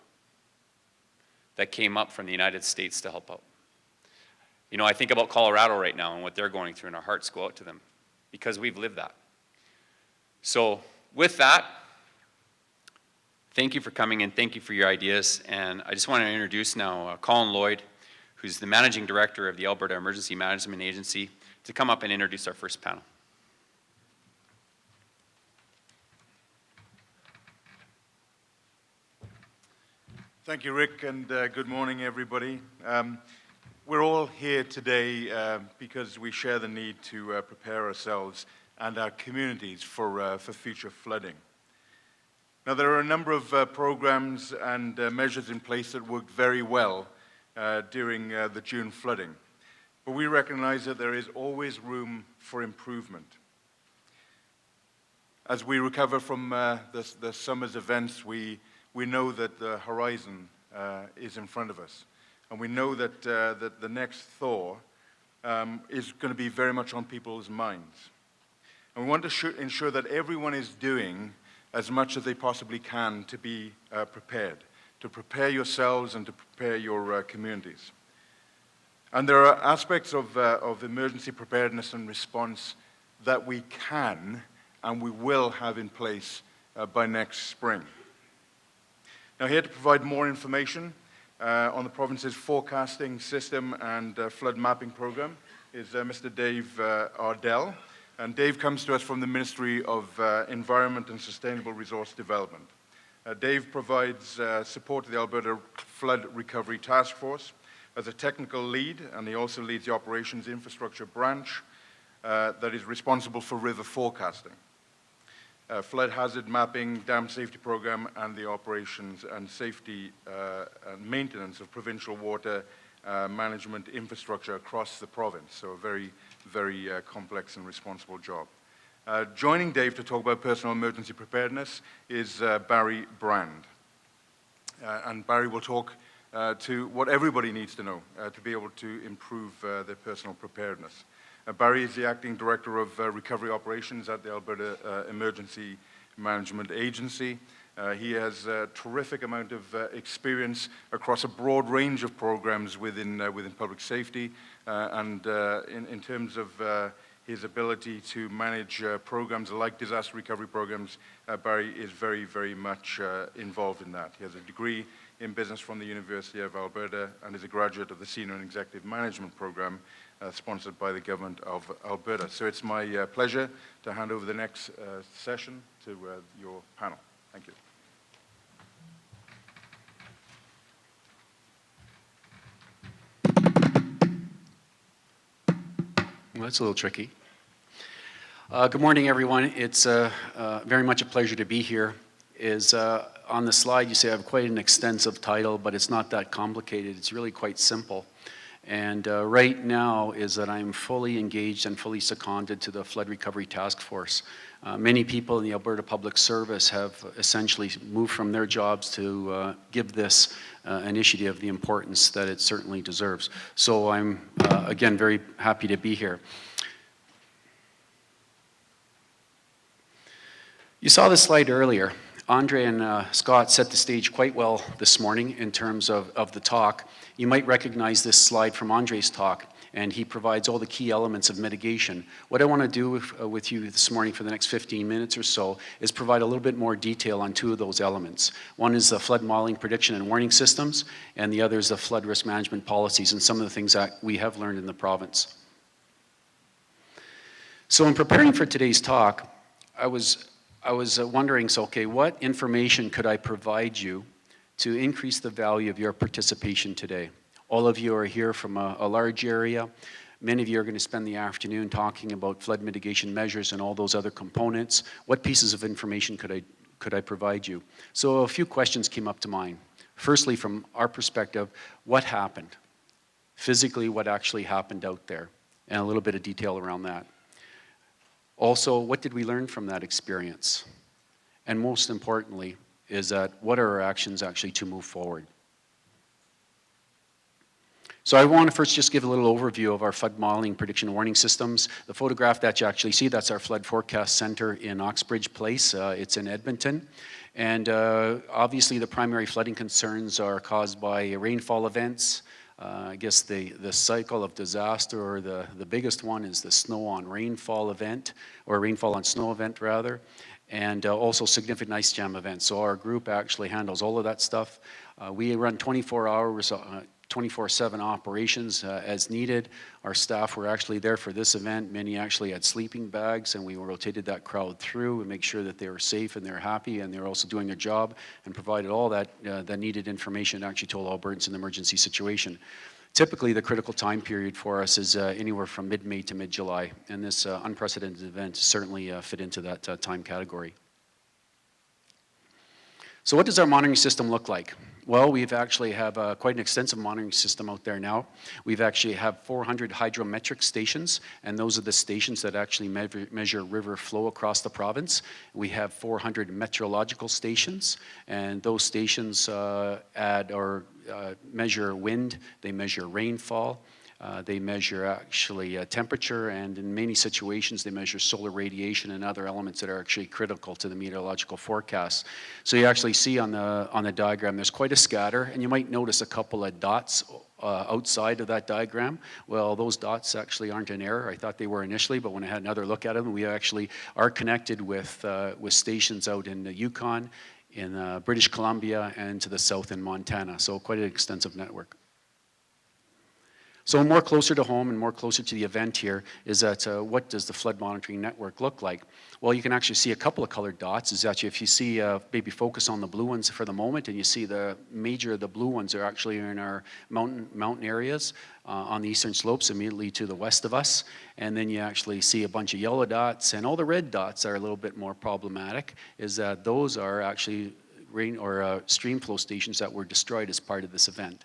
that came up from the United States to help out. You know, I think about Colorado right now and what they're going through, and our hearts go out to them because we've lived that. So with that, thank you for coming and thank you for your ideas. And I just want to introduce now Colin Lloyd, who's the Managing Director of the Alberta Emergency Management Agency, to come up and introduce our first panel. Thank you, Rick, and good morning, everybody. We're all here today because we share the need to prepare ourselves and our communities for future flooding. Now, there are a number of programs and measures in place that worked very well during the June flooding, but we recognize that there is always room for improvement. As we recover from the summer's events, we know that the horizon is in front of us. And we know that, that the next thaw is going to be very much on people's minds. And we want to ensure that everyone is doing as much as they possibly can to be prepared, to prepare yourselves and to prepare your communities. And there are aspects of emergency preparedness and response that we can and we will have in place by next spring. Now, here to provide more information on the province's forecasting system and flood mapping program is Mr. Dave Ardell. And Dave comes to us from the Ministry of Environment and Sustainable Resource Development. Dave provides support to the Alberta Flood Recovery Task Force as a technical lead, and he also leads the Operations Infrastructure Branch that is responsible for river forecasting, flood hazard mapping, dam safety program, and the operations and safety and maintenance of provincial water management infrastructure across the province. So a very, very complex and responsible job. Joining Dave to talk about personal emergency preparedness is Barry Brand. And Barry will talk to what everybody needs to know to be able to improve their personal preparedness. Barry is the Acting Director of Recovery Operations at the Alberta Emergency Management Agency. He has a terrific amount of experience across a broad range of programs within public safety, and in terms of his ability to manage programs like disaster recovery programs, Barry is very, very much involved in that. He has a degree in business from the University of Alberta and is a graduate of the Senior and Executive Management Program sponsored by the Government of Alberta. So it's my pleasure to hand over the next session to your panel. Thank you. Well, that's a little tricky. Good morning, everyone. It's very much a pleasure to be here. On the slide, you see I have quite an extensive title, but it's not that complicated. It's really quite simple. And right now is that I'm fully engaged and fully seconded to the Flood Recovery Task Force. Many people in the Alberta Public Service have essentially moved from their jobs to give this initiative the importance that it certainly deserves. So I'm, again, very happy to be here. You saw this slide earlier. Andre and Scott set the stage quite well this morning in terms of the talk. You might recognize this slide from Andre's talk. and he provides all the key elements of mitigation. What I want to do with you this morning for the next 15 minutes or so is provide a little bit more detail on two of those elements. One is the flood modeling, prediction, and warning systems, and the other is the flood risk management policies and some of the things that we have learned in the province. So in preparing for today's talk, I was wondering, so okay, what information could I provide you to increase the value of your participation today? All of you are here from a large area. Many of you are going to spend the afternoon talking about flood mitigation measures and all those other components. What pieces of information could I provide you? So a few questions came up to mind. Firstly, from our perspective, what happened? Physically, what actually happened out there? And a little bit of detail around that. Also, what did we learn from that experience? And most importantly, is that what are our actions actually to move forward? So I want to first just give a little overview of our flood modeling, prediction, and warning systems. The photograph that you actually see, that's our flood forecast center in Oxbridge Place. It's in Edmonton. And obviously the primary flooding concerns are caused by rainfall events. I guess the cycle of disaster, or the biggest one is the snow on rainfall event, or rainfall on snow event rather, and also significant ice jam events. So our group actually handles all of that stuff. We run 24 hours, 24/7 operations as needed. Our staff were actually there for this event. Many actually had sleeping bags, and we rotated that crowd through and make sure that they were safe and they were happy and they were also doing their job, and provided all that needed information actually told Albertans in the emergency situation. Typically, the critical time period for us is anywhere from mid-May to mid-July, and this unprecedented event certainly fit into that time category. So what does our monitoring system look like? Well, we've actually have quite an extensive monitoring system out there now. We've actually have 400 hydrometric stations, and those are the stations that actually measure river flow across the province. We have 400 meteorological stations, and those stations measure wind, they measure rainfall, they measure actually temperature, and in many situations they measure solar radiation and other elements that are actually critical to the meteorological forecast. So you actually see on the diagram there's quite a scatter, and you might notice a couple of dots outside of that diagram. Well, those dots actually aren't in error. I thought they were initially, but when I had another look at them, we actually are connected with stations out in the Yukon, in British Columbia, and to the south in Montana. So quite an extensive network. So more closer to home and more closer to the event here is that what does the flood monitoring network look like? Well, you can actually see a couple of colored dots. Is that if you see, maybe focus on the blue ones for the moment, and you see the blue ones are actually in our mountain areas on the eastern slopes immediately to the west of us. And then you actually see a bunch of yellow dots, and all the red dots are a little bit more problematic, is that those are actually rain or stream flow stations that were destroyed as part of this event.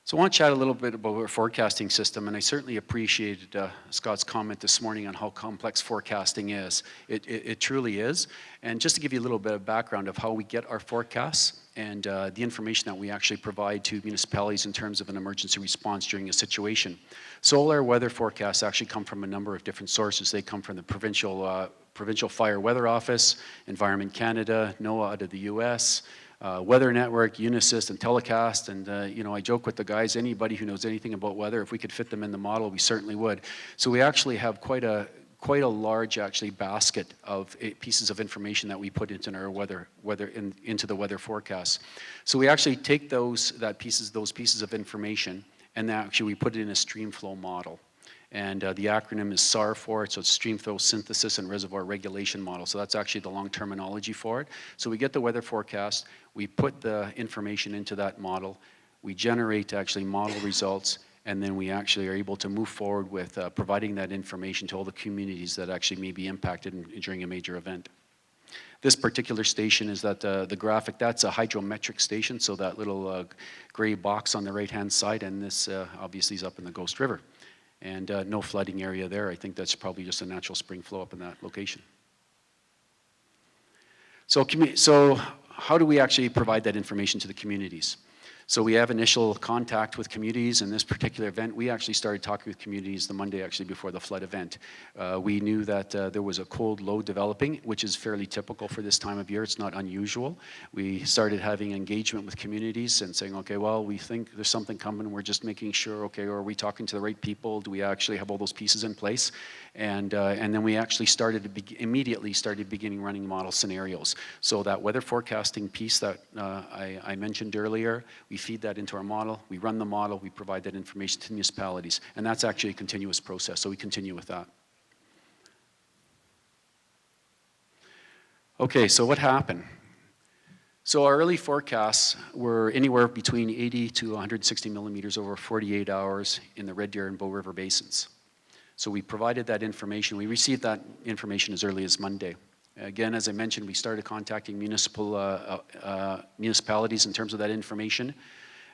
So I want to chat a little bit about our forecasting system, and I certainly appreciated Scott's comment this morning on how complex forecasting is. It truly is. And just to give you a little bit of background of how we get our forecasts and the information that we actually provide to municipalities in terms of an emergency response during a situation. So all our weather forecasts actually come from a number of different sources. They come from the Provincial Fire Weather Office, Environment Canada, NOAA out of the US, Weather Network, Unisys, and Telecast, and I joke with the guys, anybody who knows anything about weather, if we could fit them in the model, we certainly would. So we actually have quite a large actually basket of pieces of information that we put into our into the weather forecast. So we actually take those pieces of information, and actually we put it in a stream flow model. And the acronym is SAR for it, so it's Stream Flow Synthesis and Reservoir Regulation Model. So that's actually the long terminology for it. So we get the weather forecast, we put the information into that model, we generate actually model results, and then we actually are able to move forward with providing that information to all the communities that actually may be impacted during a major event. This particular station is that the graphic, that's a hydrometric station, so that little gray box on the right-hand side, and this obviously is up in the Ghost River. And no flooding area there. I think that's probably just a natural spring flow up in that location. So how do we actually provide that information to the communities? So we have initial contact with communities. In this particular event, we actually started talking with communities the Monday actually before the flood event. We knew that there was a cold low developing, which is fairly typical for this time of year. It's not unusual. We started having engagement with communities and saying, okay, well, we think there's something coming. We're just making sure, okay, are we talking to the right people? Do we actually have all those pieces in place? And then we actually immediately started beginning running model scenarios. So that weather forecasting piece that I mentioned earlier, we feed that into our model, we run the model, we provide that information to municipalities, and that's actually a continuous process, so we continue with that. Okay, so what happened? So our early forecasts were anywhere between 80 to 160 millimeters over 48 hours in the Red Deer and Bow River basins. So we provided that information. We received that information as early as Monday. Again, as I mentioned, we started contacting municipalities in terms of that information.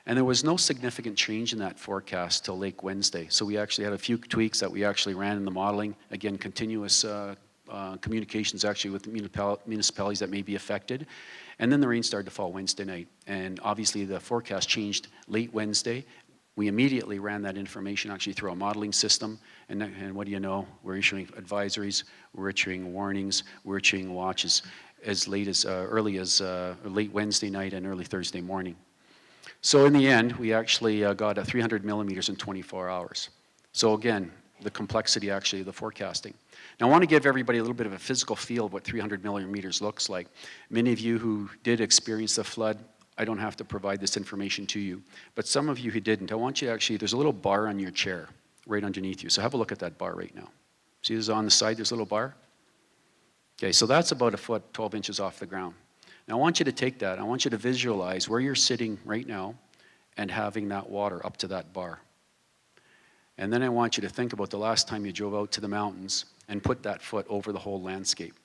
And there was no significant change in that forecast till late Wednesday. So we actually had a few tweaks that we actually ran in the modeling. Again, continuous communications actually with the municipalities that may be affected. And then the rain started to fall Wednesday night. And obviously the forecast changed late Wednesday. We immediately ran that information actually through a modeling system, and what do you know? We're issuing advisories, we're issuing warnings, we're issuing watches as late as early as late Wednesday night and early Thursday morning. So in the end, we actually got 300 millimeters in 24 hours. So again, the complexity actually of the forecasting. Now I want to give everybody a little bit of a physical feel of what 300 millimeters looks like. Many of you who did experience the flood, I don't have to provide this information to you. But some of you who didn't, I want you to actually, there's a little bar on your chair right underneath you. So have a look at that bar right now. See this on the side, there's a little bar? Okay, so that's about a foot, 12 inches off the ground. Now I want you to take that, I want you to visualize where you're sitting right now and having that water up to that bar. And then I want you to think about the last time you drove out to the mountains and put that foot over the whole landscape.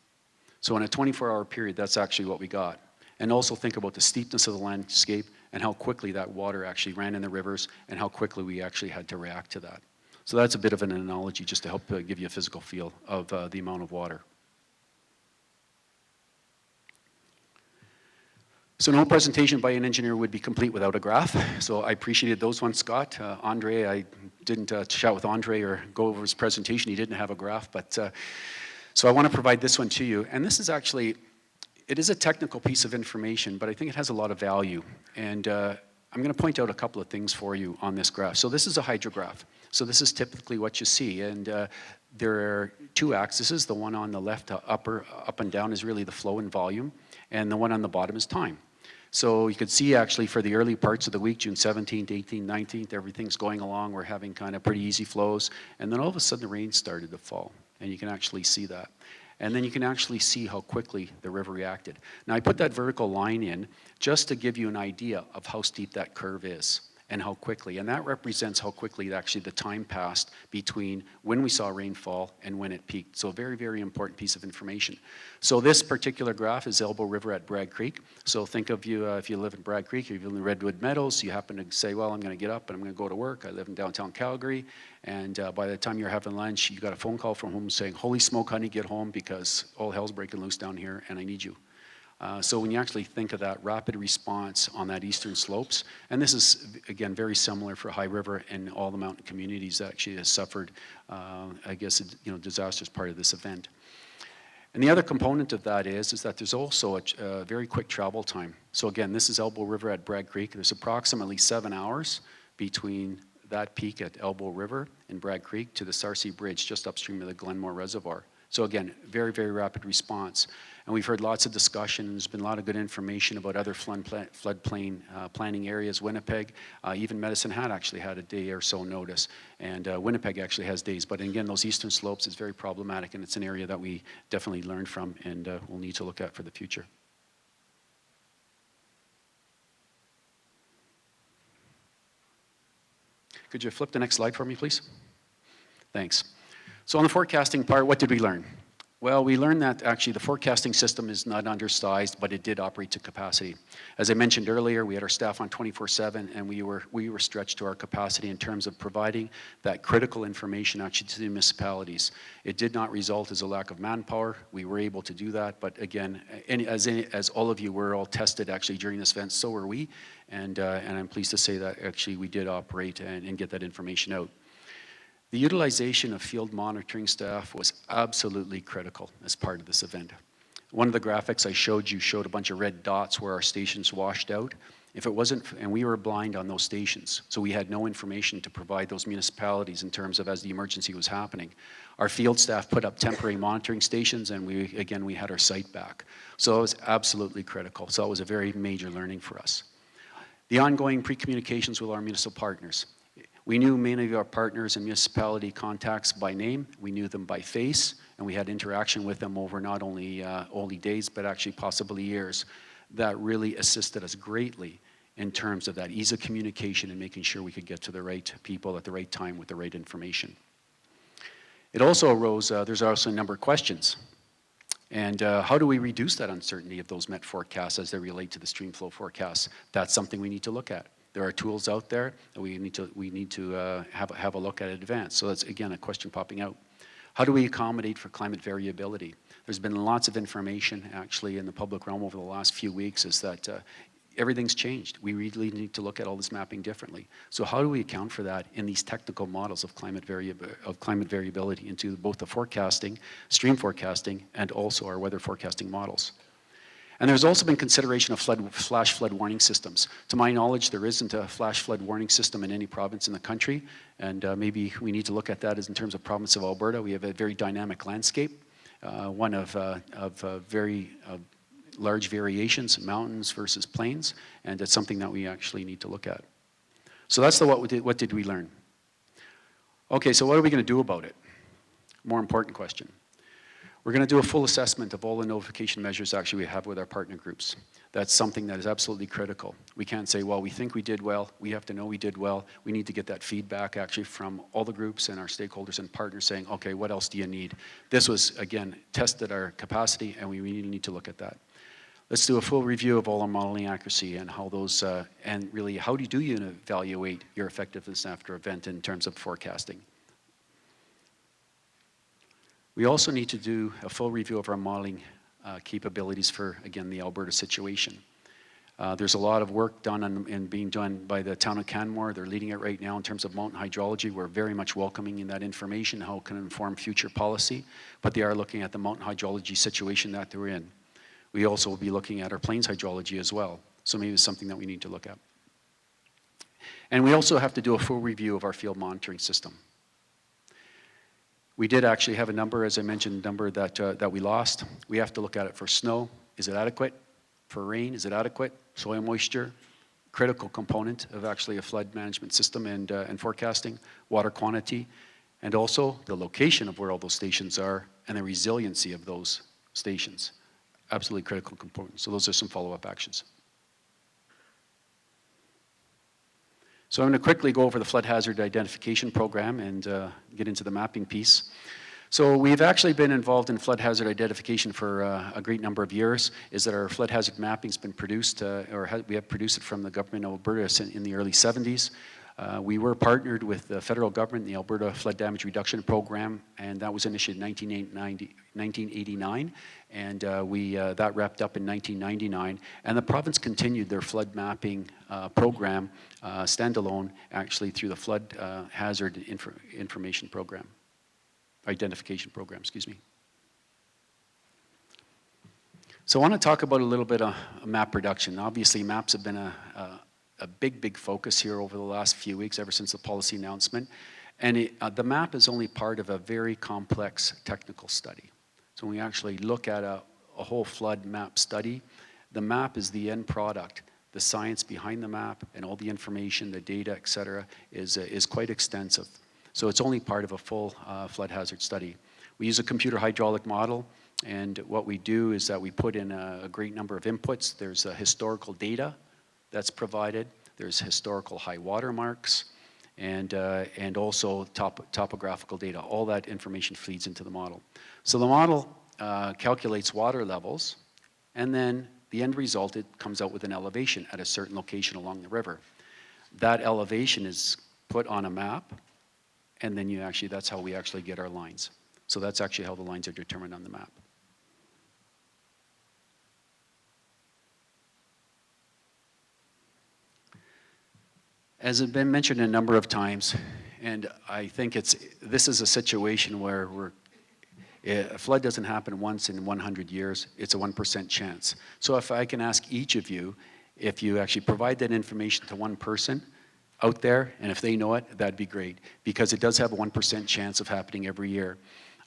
So in a 24-hour period, that's actually what we got. And also think about the steepness of the landscape and how quickly that water actually ran in the rivers and how quickly we actually had to react to that. So that's a bit of an analogy just to help give you a physical feel of the amount of water. So no presentation by an engineer would be complete without a graph. So I appreciated those ones, Scott. Andre, I didn't chat with Andre or go over his presentation. He didn't have a graph, but so I want to provide this one to you. And this is actually, it is a technical piece of information, but I think it has a lot of value. And I'm going to point out a couple of things for you on this graph. So this is a hydrograph. So this is typically what you see. And there are two axes. The one on the left, up and down, is really the flow and volume. And the one on the bottom is time. So you could see actually for the early parts of the week, June 17th, 18th, 19th, everything's going along. We're having kind of pretty easy flows. And then all of a sudden the rain started to fall. And you can actually see that. And then you can actually see how quickly the river reacted. Now I put that vertical line in just to give you an idea of how steep that curve is and how quickly. And that represents how quickly actually the time passed between when we saw rainfall and when it peaked. So a very, very important piece of information. So this particular graph is Elbow River at Bragg Creek. So think of you, if you live in Bragg Creek, or you live in the Redwood Meadows, you happen to say, well, I'm going to get up and I'm going to go to work. I live in downtown Calgary. And by the time you're having lunch, you got a phone call from home saying, holy smoke, honey, get home because all hell's breaking loose down here and I need you. So when you actually think of that rapid response on that eastern slopes, and this is, again, very similar for High River and all the mountain communities that actually has suffered, I guess, disastrous part of this event. And the other component of that is that there's also a very quick travel time. So again, this is Elbow River at Bragg Creek. There's approximately 7 hours between that peak at Elbow River and Bragg Creek to the Sarcee Bridge just upstream of the Glenmore Reservoir. So again, very, very rapid response. And we've heard lots of discussion, and there's been a lot of good information about other floodplain planning areas. Winnipeg, even Medicine Hat actually had a day or so notice, and Winnipeg actually has days. But again, those eastern slopes is very problematic, and it's an area that we definitely learn from and we'll need to look at for the future. Could you flip the next slide for me, please? Thanks. So on the forecasting part, what did we learn? Well, we learned that actually the forecasting system is not undersized, but it did operate to capacity. As I mentioned earlier, we had our staff on 24/7, and we were stretched to our capacity in terms of providing that critical information actually to the municipalities. It did not result as a lack of manpower. We were able to do that, but again, as all of you were all tested actually during this event, so were we, and I'm pleased to say that actually we did operate and get that information out. The utilization of field monitoring staff was absolutely critical as part of this event. One of the graphics I showed you showed a bunch of red dots where our stations washed out. If it wasn't, and we were blind on those stations, so we had no information to provide those municipalities in terms of as the emergency was happening. Our field staff put up temporary monitoring stations, and we had our site back. So it was absolutely critical. So it was a very major learning for us. The ongoing pre-communications with our municipal partners. We knew many of our partners and municipality contacts by name. We knew them by face, and we had interaction with them over not only days, but actually possibly years. That really assisted us greatly in terms of that ease of communication and making sure we could get to the right people at the right time with the right information. It also arose, there's also a number of questions. And how do we reduce that uncertainty of those met forecasts as they relate to the stream flow forecasts? That's something we need to look at. There are tools out there that we need to have a look at in advance. So that's, again, a question popping out. How do we accommodate for climate variability? There's been lots of information, actually, in the public realm over the last few weeks is that everything's changed. We really need to look at all this mapping differently. So how do we account for that in these technical models of climate variability into both the forecasting, stream forecasting, and also our weather forecasting models? And there's also been consideration of flash flood warning systems. To my knowledge, there isn't a flash flood warning system in any province in the country, and maybe we need to look at that as in terms of province of Alberta. We have a very dynamic landscape, one of very large variations, mountains versus plains, and it's something that we actually need to look at. So that's the what did we learn? Okay, so what are we going to do about it? More important question. We're going to do a full assessment of all the notification measures actually we have with our partner groups. That's something that is absolutely critical. We can't say, well, we think we did well. We have to know we did well. We need to get that feedback actually from all the groups and our stakeholders and partners saying, okay, what else do you need? This was, again, tested our capacity, and we really need to look at that. Let's do a full review of all our modeling accuracy and how those, and really how do you evaluate your effectiveness after event in terms of forecasting? We also need to do a full review of our modeling capabilities for, again, the Alberta situation. There's a lot of work done and being done by the town of Canmore. They're leading it right now in terms of mountain hydrology. We're very much welcoming in that information, how it can inform future policy, but they are looking at the mountain hydrology situation that they're in. We also will be looking at our plains hydrology as well, so maybe it's something that we need to look at. And we also have to do a full review of our field monitoring system. We did actually have a number, as I mentioned, a number that we lost. We have to look at it for snow. Is it adequate? For rain, is it adequate? Soil moisture, critical component of actually a flood management system and forecasting, water quantity, and also the location of where all those stations are and the resiliency of those stations. Absolutely critical components. So those are some follow-up actions. So I'm going to quickly go over the flood hazard identification program and get into the mapping piece. So we've actually been involved in flood hazard identification for a great number of years. Is that our flood hazard mapping's been produced, we have produced it from the government of Alberta in the early 70s. We were partnered with the federal government in the Alberta Flood Damage Reduction Program, and that was initiated in 1989, and that wrapped up in 1999. And the province continued their flood mapping program, standalone, actually through the flood hazard information program, identification program, excuse me. So I want to talk about a little bit of map production. Obviously, maps have been a big focus here over the last few weeks, ever since the policy announcement. And the map is only part of a very complex technical study. So when we actually look at a whole flood map study, the map is the end product. The science behind the map and all the information, the data, et cetera, is quite extensive. So it's only part of a full flood hazard study. We use a computer hydraulic model, and what we do is that we put in a great number of inputs. There's historical data that's provided. There's historical high water marks, and also topographical data. All that information feeds into the model. So the model calculates water levels, and then the end result, it comes out with an elevation at a certain location along the river. That elevation is put on a map, and then that's how we actually get our lines. So that's actually how the lines are determined on the map. As has been mentioned a number of times, and I think this is a situation where a flood doesn't happen once in 100 years, it's a 1% chance. So if I can ask each of you, if you actually provide that information to one person out there, and if they know it, that'd be great, because it does have a 1% chance of happening every year.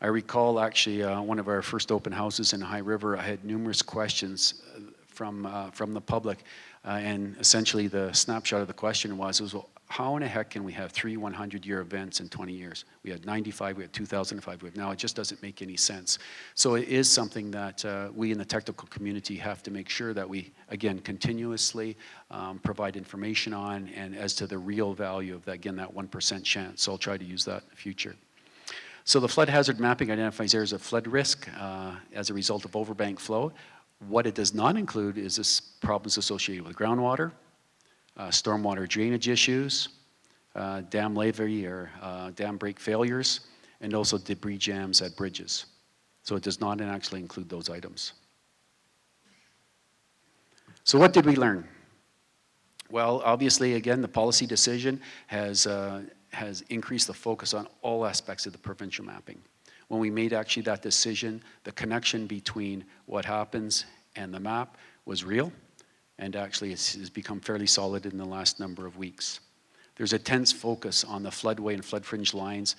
I recall actually one of our first open houses in High River, I had numerous questions from the public, and essentially the snapshot of the question was, well, how in the heck can we have 3 100-year events in 20 years? We had 95, we had 2005, now it just doesn't make any sense. So it is something that we in the technical community have to make sure that we, again, continuously provide information on, and as to the real value of that, again, that 1% chance. So I'll try to use that in the future. So the flood hazard mapping identifies areas of flood risk as a result of overbank flow. What it does not include is this problems associated with groundwater, stormwater drainage issues, dam levee or dam break failures, and also debris jams at bridges. So it does not actually include those items. So what did we learn? Well, obviously, again, the policy decision has increased the focus on all aspects of the provincial mapping. When we made actually that decision, the connection between what happens and the map was real, and actually it's become fairly solid in the last number of weeks. There's a tense focus on the floodway and flood fringe lines,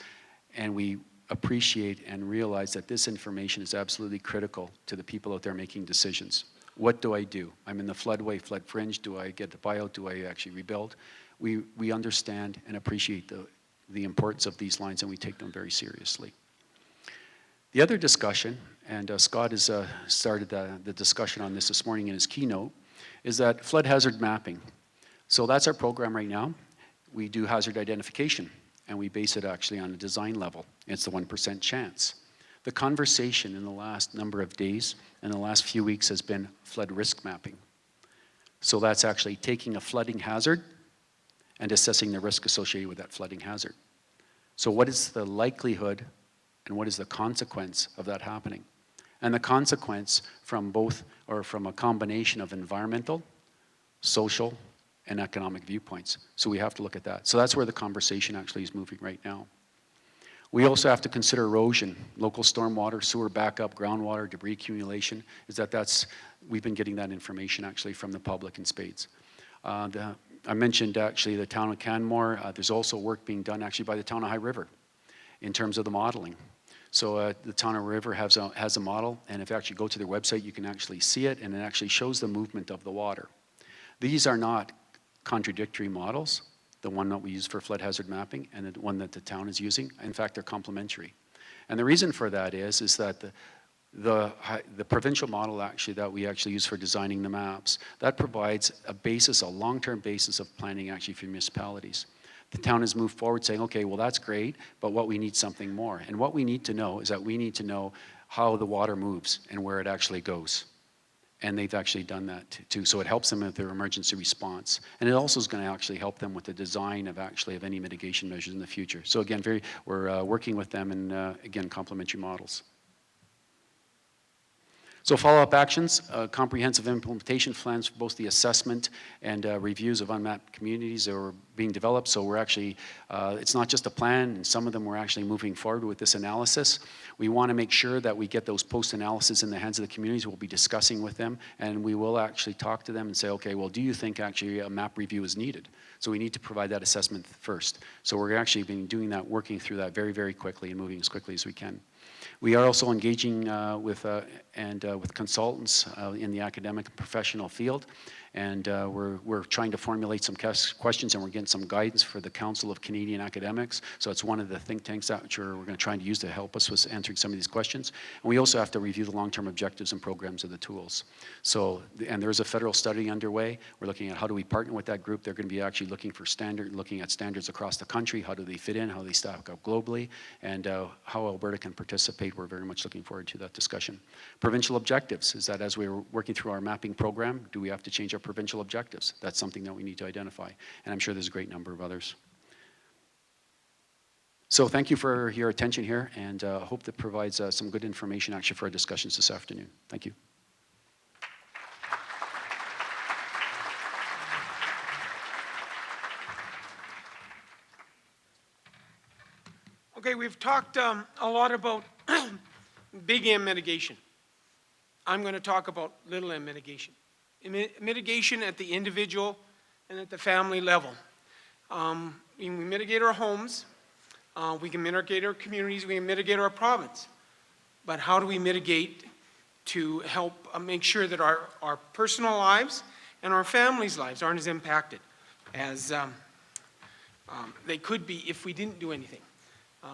and we appreciate and realize that this information is absolutely critical to the people out there making decisions. What do I do? I'm in the floodway, flood fringe. Do I get the buyout? Do I actually rebuild? We understand and appreciate the importance of these lines, and we take them very seriously. The other discussion, and Scott has started the discussion on this morning in his keynote, is that flood hazard mapping. So that's our program right now. We do hazard identification, and we base it actually on a design level. It's the 1% chance. The conversation in the last number of days and the last few weeks has been flood risk mapping. So that's actually taking a flooding hazard and assessing the risk associated with that flooding hazard. So what is the likelihood and what is the consequence of that happening? And the consequence from both, or from a combination of environmental, social, and economic viewpoints. So we have to look at that. So that's where the conversation actually is moving right now. We also have to consider erosion, local stormwater, sewer backup, groundwater, debris accumulation. We've been getting that information actually from the public in spades. I mentioned actually the town of Canmore. There's also work being done actually by the town of High River in terms of the modeling. So the town of River has a model, and if you actually go to their website, you can actually see it, and it actually shows the movement of the water. These are not contradictory models, the one that we use for flood hazard mapping and the one that the town is using. In fact, they're complementary. And the reason for that is that the provincial model actually that we actually use for designing the maps, that provides a basis, a long-term basis of planning actually for municipalities. The town has moved forward saying, okay, well that's great, but what we need something more. And what we need to know is that we need to know how the water moves and where it actually goes. And they've actually done that too. So it helps them with their emergency response. And it also is going to actually help them with the design of any mitigation measures in the future. So again, we're working with them in, again, complementary models. So follow-up actions, comprehensive implementation plans for both the assessment and reviews of unmapped communities are being developed. So we're actually, it's not just a plan, and some of them we're actually moving forward with this analysis. We want to make sure that we get those post-analysis in the hands of the communities. We'll be discussing with them, and we will actually talk to them and say, okay, well, do you think actually a map review is needed? So we need to provide that assessment first. So we're actually been doing that, working through that very, very quickly and moving as quickly as we can. We are also engaging with consultants in the academic and professional field, And we're trying to formulate some questions, and we're getting some guidance for the Council of Canadian Academics. So it's one of the think tanks that we're going to try to use to help us with answering some of these questions. And we also have to review the long-term objectives and programs of the tools. So, and there's a federal study underway. We're looking at how do we partner with that group. They're going to be actually looking at standards across the country. How do they fit in? How do they stack up globally? And how Alberta can participate. We're very much looking forward to that discussion. Provincial objectives is that as we're working through our mapping program, do we have to change our provincial objectives? That's something that we need to identify. And I'm sure there's a great number of others. So thank you for your attention here, and hope that provides some good information actually for our discussions this afternoon. Thank you. Okay, we've talked a lot about big M mitigation. I'm going to talk about little m mitigation. Mitigation at the individual and at the family level. We mitigate our homes, we can mitigate our communities, we can mitigate our province. But how do we mitigate to help make sure that our personal lives and our families' lives aren't as impacted as they could be if we didn't do anything?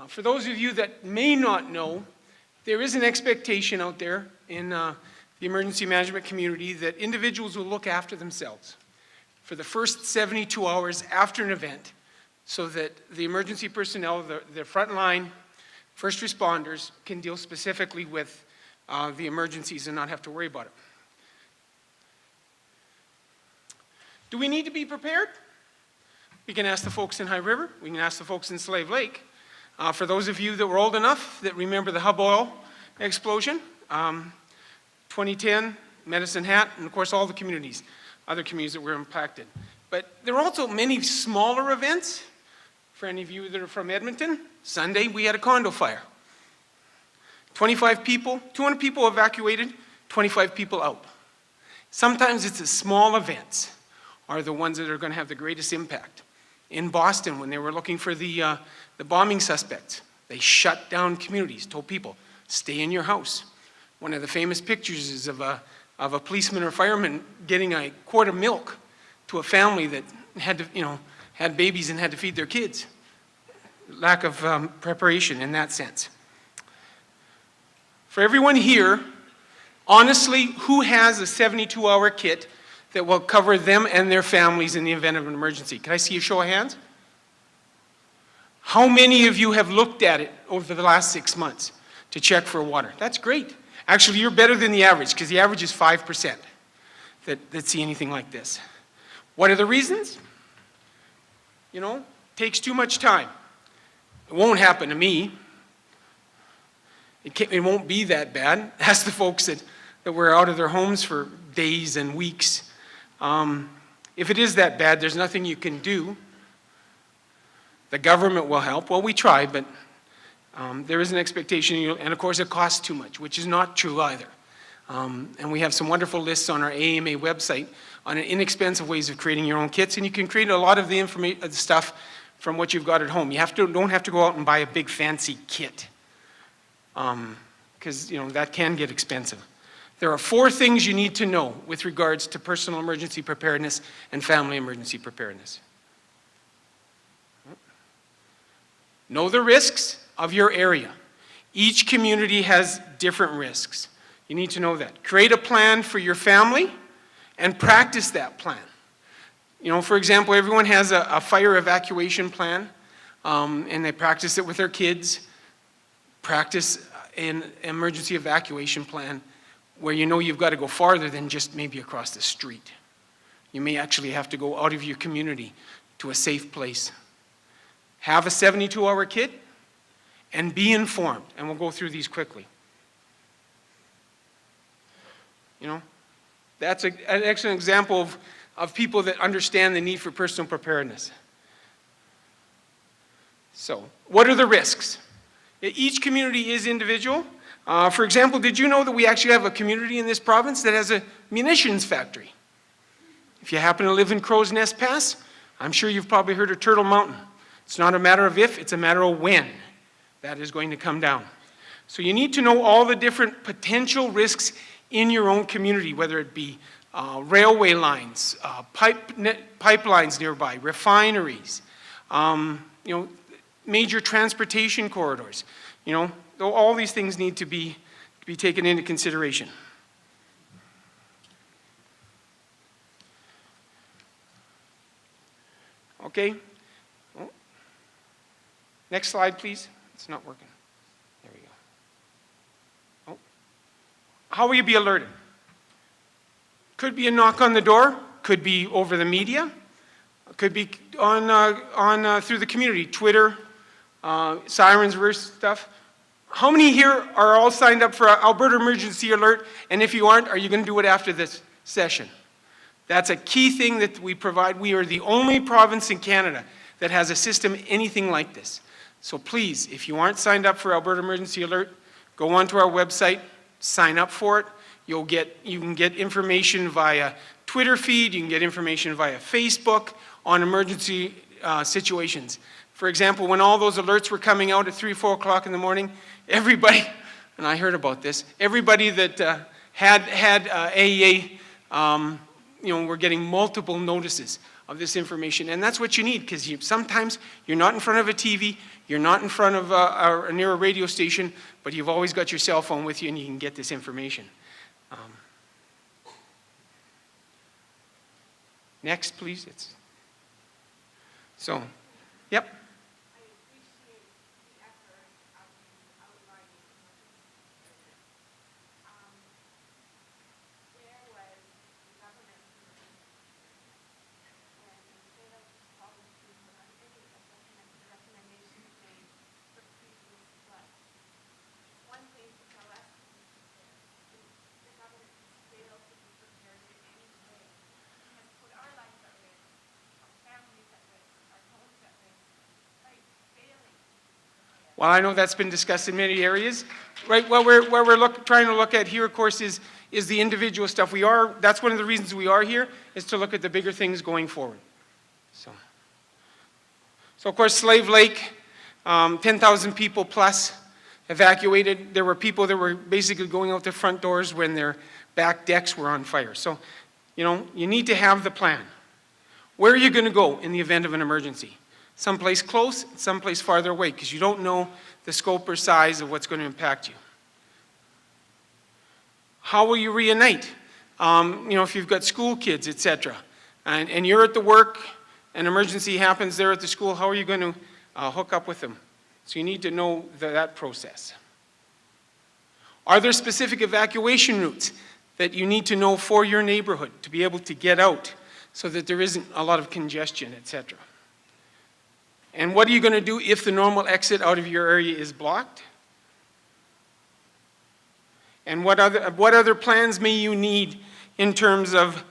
For those of you that may not know, there is an expectation out there in the emergency management community that individuals will look after themselves for the first 72 hours after an event so that the emergency personnel, the frontline first responders can deal specifically with the emergencies and not have to worry about it. Do we need to be prepared? We can ask the folks in High River, we can ask the folks in Slave Lake. For those of you that were old enough that remember the hub oil explosion, 2010, Medicine Hat, and of course all the communities, other communities that were impacted. But there are also many smaller events. For any of you that are from Edmonton, Sunday we had a condo fire. 25 people, 200 people evacuated, 25 people out. Sometimes it's the small events are the ones that are going to have the greatest impact. In Boston, when they were looking for the bombing suspects, they shut down communities, told people, stay in your house. One of the famous pictures is of a policeman or fireman getting a quart of milk to a family that had to, had babies and had to feed their kids. Lack of preparation in that sense. For everyone here, honestly, who has a 72-hour kit that will cover them and their families in the event of an emergency? Can I see a show of hands? How many of you have looked at it over the last 6 months to check for water? That's great. Actually, you're better than the average, because the average is 5% that see anything like this. What are the reasons? Takes too much time. It won't happen to me. It won't be that bad. Ask the folks that were out of their homes for days and weeks. If it is that bad, there's nothing you can do. The government will help. Well, we try, but there is an expectation, and of course it costs too much, which is not true either. And we have some wonderful lists on our AMA website on inexpensive ways of creating your own kits, and you can create a lot of the stuff from what you've got at home. You don't have to go out and buy a big fancy kit, because that can get expensive. There are 4 things you need to know with regards to personal emergency preparedness and family emergency preparedness. Know the risks of your area. Each community has different risks. You need to know that. Create a plan for your family and practice that plan. For example, everyone has a fire evacuation plan, and they practice it with their kids. Practice an emergency evacuation plan where you've got to go farther than just maybe across the street. You may actually have to go out of your community to a safe place. Have a 72-hour kit and be informed, and we'll go through these quickly. That's an excellent example of people that understand the need for personal preparedness. So, what are the risks? Each community is individual. For example, did you know that we actually have a community in this province that has a munitions factory? If you happen to live in Crow's Nest Pass, I'm sure you've probably heard of Turtle Mountain. It's not a matter of if, it's a matter of when that is going to come down. So you need to know all the different potential risks in your own community, whether it be railway lines, pipelines nearby, refineries, major transportation corridors. All these things need to be taken into consideration. Okay. Oh. Next slide, please. It's not working. There we go. Oh. How will you be alerted? Could be a knock on the door, could be over the media, could be on through the community, Twitter, sirens, verse stuff. How many here are all signed up for Alberta Emergency Alert? And if you aren't, are you going to do it after this session? That's a key thing that we provide. We are the only province in Canada that has a system anything like this. So please, if you aren't signed up for Alberta Emergency Alert, go onto our website, sign up for it. You can get information via Twitter feed, you can get information via Facebook on emergency situations. For example, when all those alerts were coming out at 3, 4 o'clock in the morning, everybody, and I heard about this, everybody that had AEA, were getting multiple notices of this information. And that's what you need, because sometimes you're not in front of a TV, you're not in front of or near a radio station, but you've always got your cell phone with you and you can get this information. Next, please. Yep. Well, I know that's been discussed in many areas. Right, what we're trying to look at here, of course, is the individual stuff. That's one of the reasons we are here, is to look at the bigger things going forward. So of course, Slave Lake, 10,000 people plus evacuated. There were people that were basically going out their front doors when their back decks were on fire. So, you need to have the plan. Where are you going to go in the event of an emergency? Someplace close, someplace farther away, because you don't know the scope or size of what's going to impact you. How will you reunite? If you've got school kids, etc., and you're at the work, an emergency happens there at the school, how are you going to hook up with them? So you need to know that process. Are there specific evacuation routes that you need to know for your neighborhood to be able to get out so that there isn't a lot of congestion, etc.? And what are you going to do if the normal exit out of your area is blocked? And what other plans may you need in terms of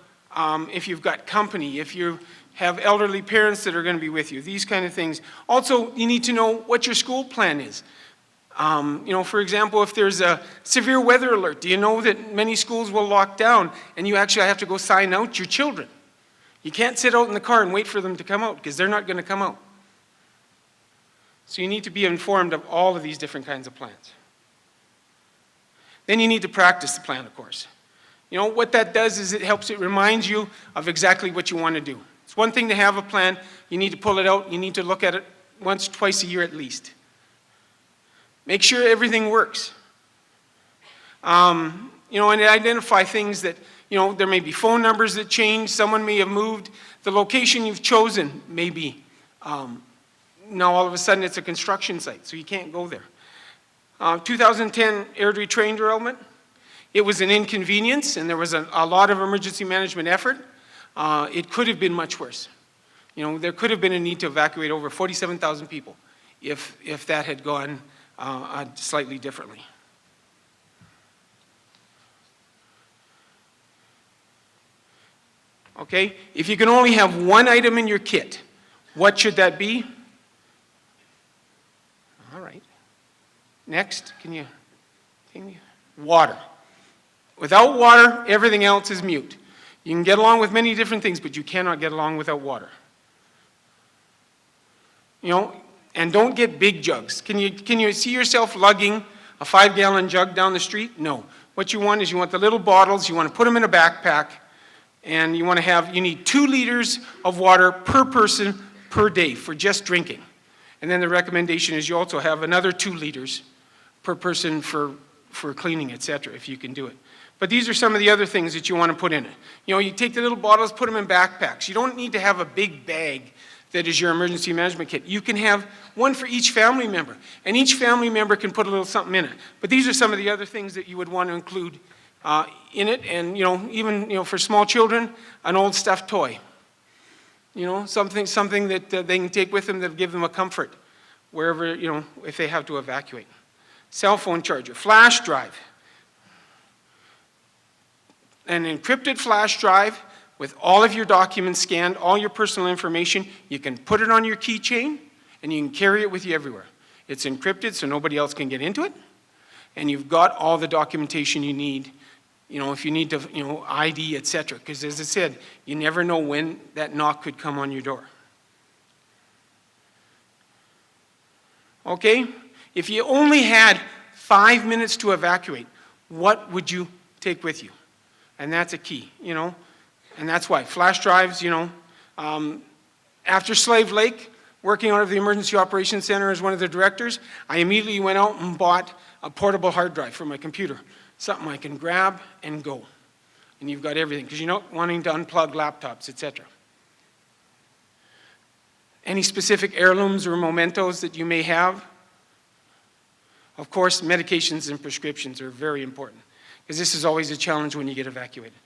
if you've got company, if you have elderly parents that are going to be with you, these kind of things. Also, you need to know what your school plan is. For example, if there's a severe weather alert, do you know that many schools will lock down and you actually have to go sign out your children? You can't sit out in the car and wait for them to come out because they're not going to come out. So you need to be informed of all of these different kinds of plans. Then you need to practice the plan, of course. What that does is it reminds you of exactly what you want to do. It's one thing to have a plan. You need to pull it out. You need to look at it once, twice a year at least. Make sure everything works. And identify things that, there may be phone numbers that change. Someone may have moved. The location you've chosen may be now all of a sudden it's a construction site, so you can't go there. 2010 Airdrie train derailment. It was an inconvenience, and there was a lot of emergency management effort. It could have been much worse. There could have been a need to evacuate over 47,000 people if that had gone slightly differently. Okay, if you can only have one item in your kit, what should that be? All right. Next, water. Without water, everything else is mute. You can get along with many different things, but you cannot get along without water. And don't get big jugs. Can you see yourself lugging a 5-gallon jug down the street? No. What you want is the little bottles. You want to put them in a backpack. And you need 2 liters of water per person per day for just drinking. And then the recommendation is you also have another 2 liters per person for cleaning, et cetera, if you can do it. But these are some of the other things that you want to put in it. You know, you take the little bottles, put them in backpacks. You don't need to have a big bag that is your emergency management kit. You can have one for each family member, and each family member can put a little something in it. But these are some of the other things that you would want to include in it, and even for small children, an old stuffed toy. Something that they can take with them that'll give them a comfort wherever, if they have to evacuate. Cell phone charger, flash drive. An encrypted flash drive with all of your documents scanned, all your personal information. You can put it on your keychain, and you can carry it with you everywhere. It's encrypted so nobody else can get into it, and you've got all the documentation you need, if you need to, ID, et cetera. Because as I said, you never know when that knock could come on your door. Okay? If you only had 5 minutes to evacuate, what would you take with you? And that's a key, and that's why. Flash drives, after Slave Lake, working out of the Emergency Operations Center as one of the directors, I immediately went out and bought a portable hard drive for my computer, something I can grab and go. And you've got everything, because you're not wanting to unplug laptops, et cetera. Any specific heirlooms or mementos that you may have? Of course, medications and prescriptions are very important, because this is always a challenge when you get evacuated.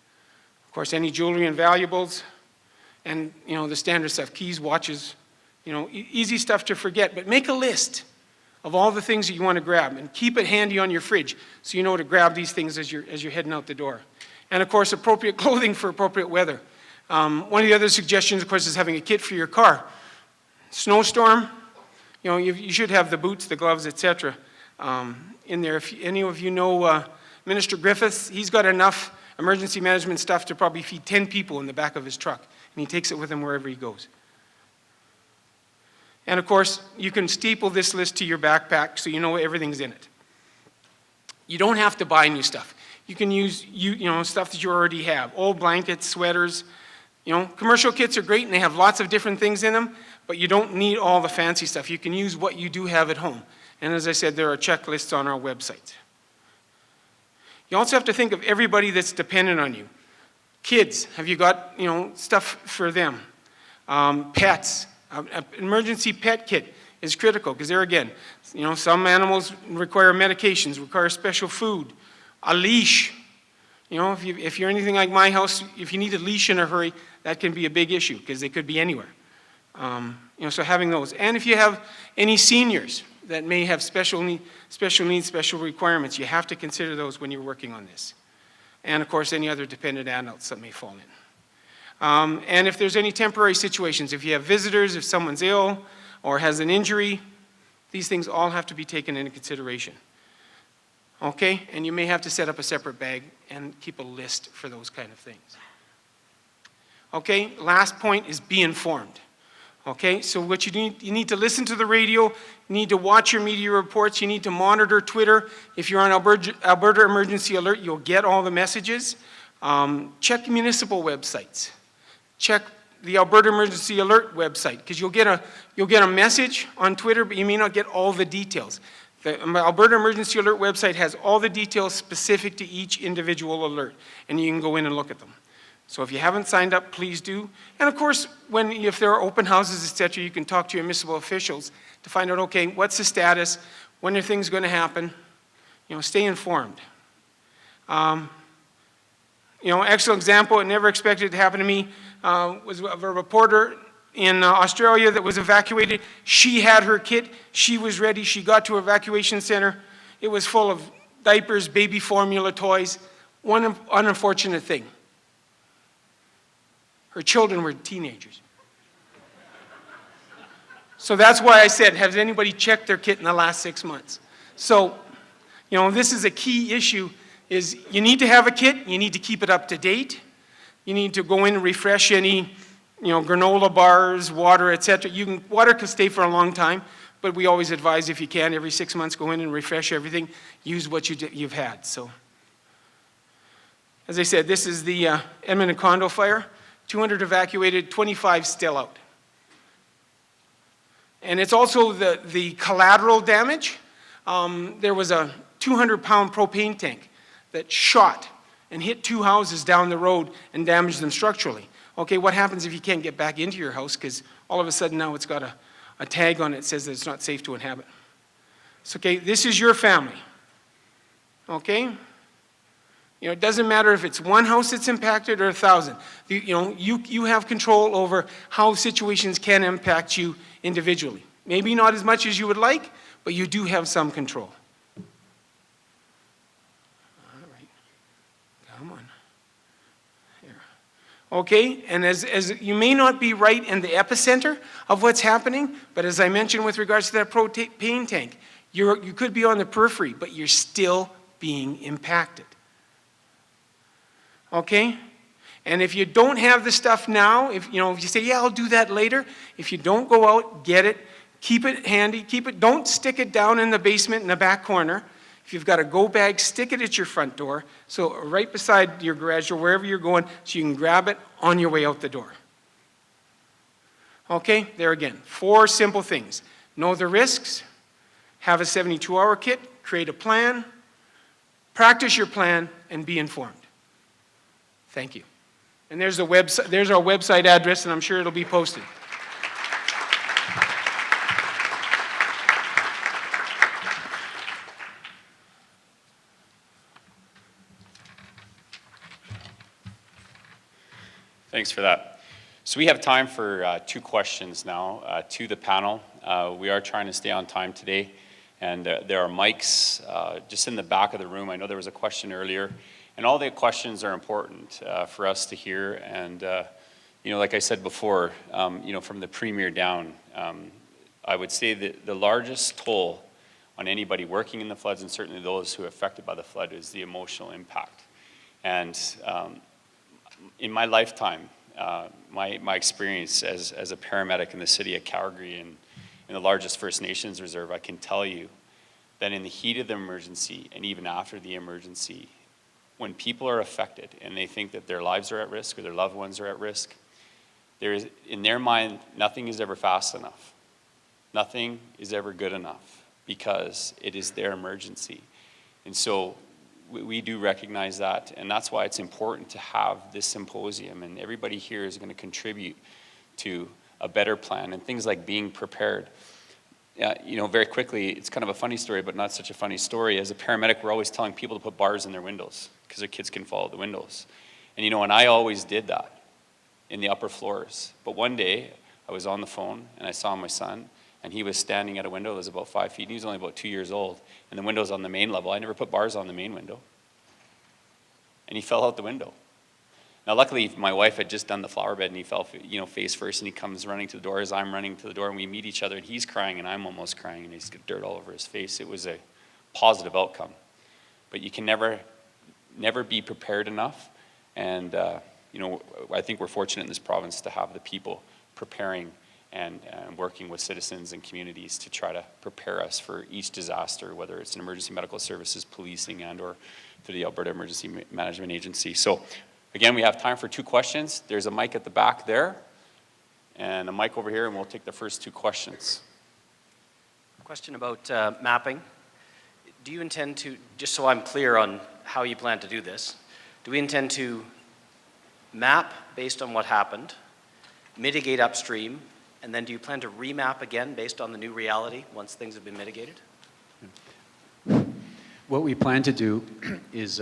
Of course, any jewelry and valuables, and the standard stuff, keys, watches, easy stuff to forget, but make a list of all the things that you want to grab, and keep it handy on your fridge so you know to grab these things as you're heading out the door. And of course, appropriate clothing for appropriate weather. One of the other suggestions, of course, is having a kit for your car. Snowstorm, you should have the boots, the gloves, et cetera, in there. If any of you know Minister Griffiths, he's got enough emergency management stuff to probably feed 10 people in the back of his truck, and he takes it with him wherever he goes. And of course, you can staple this list to your backpack so you know everything's in it. You don't have to buy new stuff. You can use stuff that you already have, old blankets, sweaters. Commercial kits are great and they have lots of different things in them, but you don't need all the fancy stuff. You can use what you do have at home. And as I said, there are checklists on our website. You also have to think of everybody that's dependent on you. Kids, have you got stuff for them? Pets. An emergency pet kit is critical, because there again, some animals require medications, require special food. A leash. If you're anything like my house, if you need a leash in a hurry, that can be a big issue, because they could be anywhere. So having those. And if you have any seniors that may have special needs, special requirements, you have to consider those when you're working on this. And of course, any other dependent adults that may fall in. And if there's any temporary situations, if you have visitors, if someone's ill or has an injury, these things all have to be taken into consideration. Okay? And you may have to set up a separate bag and keep a list for those kind of things. Okay? Last point is be informed. Okay? So what you need to listen to the radio, you need to watch your media reports, you need to monitor Twitter. If you're on Alberta Emergency Alert, you'll get all the messages. Check municipal websites. Check the Alberta Emergency Alert website, because you'll get a message on Twitter, but you may not get all the details. The Alberta Emergency Alert website has all the details specific to each individual alert, and you can go in and look at them. So if you haven't signed up, please do. And of course, if there are open houses, et cetera, you can talk to your municipal officials to find out, okay, what's the status, when are things going to happen, stay informed. Excellent example, I never expected it to happen to me, was of a reporter in Australia that was evacuated. She had her kit, she was ready, she got to evacuation center. It was full of diapers, baby formula, toys. One unfortunate thing, her children were teenagers. So that's why I said, has anybody checked their kit in the last 6 months? So, this is a key issue, is you need to have a kit, you need to keep it up to date, you need to go in and refresh any, granola bars, water, et cetera. Water can stay for a long time, but we always advise, if you can, every 6 months, go in and refresh everything, use what you've had. So, As I said, this is the Edmonton condo fire. 200 evacuated, 25 still out. And it's also the collateral damage. There was a 200-pound propane tank that shot and hit 2 houses down the road and damaged them structurally. Okay, what happens if you can't get back into your house because all of a sudden now it's got a tag on it that says that it's not safe to inhabit? So, okay, this is your family. Okay? You know, it doesn't matter if it's one house that's impacted or 1,000. You have control over how situations can impact you individually. Maybe not as much as you would like, but you do have some control. All right. Come on. Here. Okay, and as you may not be right in the epicenter of what's happening, but as I mentioned with regards to that propane tank, you could be on the periphery, but you're still being impacted. Okay? And if you don't have the stuff now, if you say, yeah, I'll do that later, if you don't go out, get it, keep it handy, don't stick it down in the basement in the back corner. If you've got a go bag, stick it at your front door, so right beside your garage or wherever you're going, so you can grab it on your way out the door. Okay, there again, 4 simple things. Know the risks, have a 72-hour kit, create a plan, practice your plan, and be informed. Thank you. And there's our website address, and I'm sure it'll be posted. Thanks for that. So we have time for 2 questions now to the panel. We are trying to stay on time today, and there are mics just in the back of the room. I know there was a question earlier, and all the questions are important for us to hear. And like I said before, from the premier down, I would say that the largest toll on anybody working in the floods, and certainly those who are affected by the flood, is the emotional impact. And in my lifetime, my experience as a paramedic in the city of Calgary and in the largest First Nations reserve, I can tell you that in the heat of the emergency and even after the emergency, when people are affected and they think that their lives are at risk or their loved ones are at risk, there is, in their mind, nothing is ever fast enough. Nothing is ever good enough because it is their emergency. And so we do recognize that, and that's why it's important to have this symposium, and everybody here is going to contribute to a better plan and things like being prepared. Very quickly, it's kind of a funny story, but not such a funny story. As a paramedic, we're always telling people to put bars in their windows because their kids can fall out the windows. And and I always did that in the upper floors. But one day, I was on the phone and I saw my son, and he was standing at a window that was about 5 feet, and he was only about 2 years old, and the window's on the main level. I never put bars on the main window. And he fell out the window. Now, luckily, my wife had just done the flower bed, and he fell, face first, and he comes running to the door as I'm running to the door, and we meet each other, and he's crying, and I'm almost crying, and he's got dirt all over his face. It was a positive outcome. But you can never be prepared enough, and, I think we're fortunate in this province to have the people preparing and working with citizens and communities to try to prepare us for each disaster, whether it's an emergency medical services, policing, and or through the Alberta Emergency Management Agency. So again, we have time for 2 questions. There's a mic at the back there and a mic over here, and we'll take the first 2 questions. Question about mapping. Do you intend to, just so I'm clear on how you plan to do this, do we intend to map based on what happened, mitigate upstream, and then do you plan to remap again based on the new reality once things have been mitigated? What we plan to do is,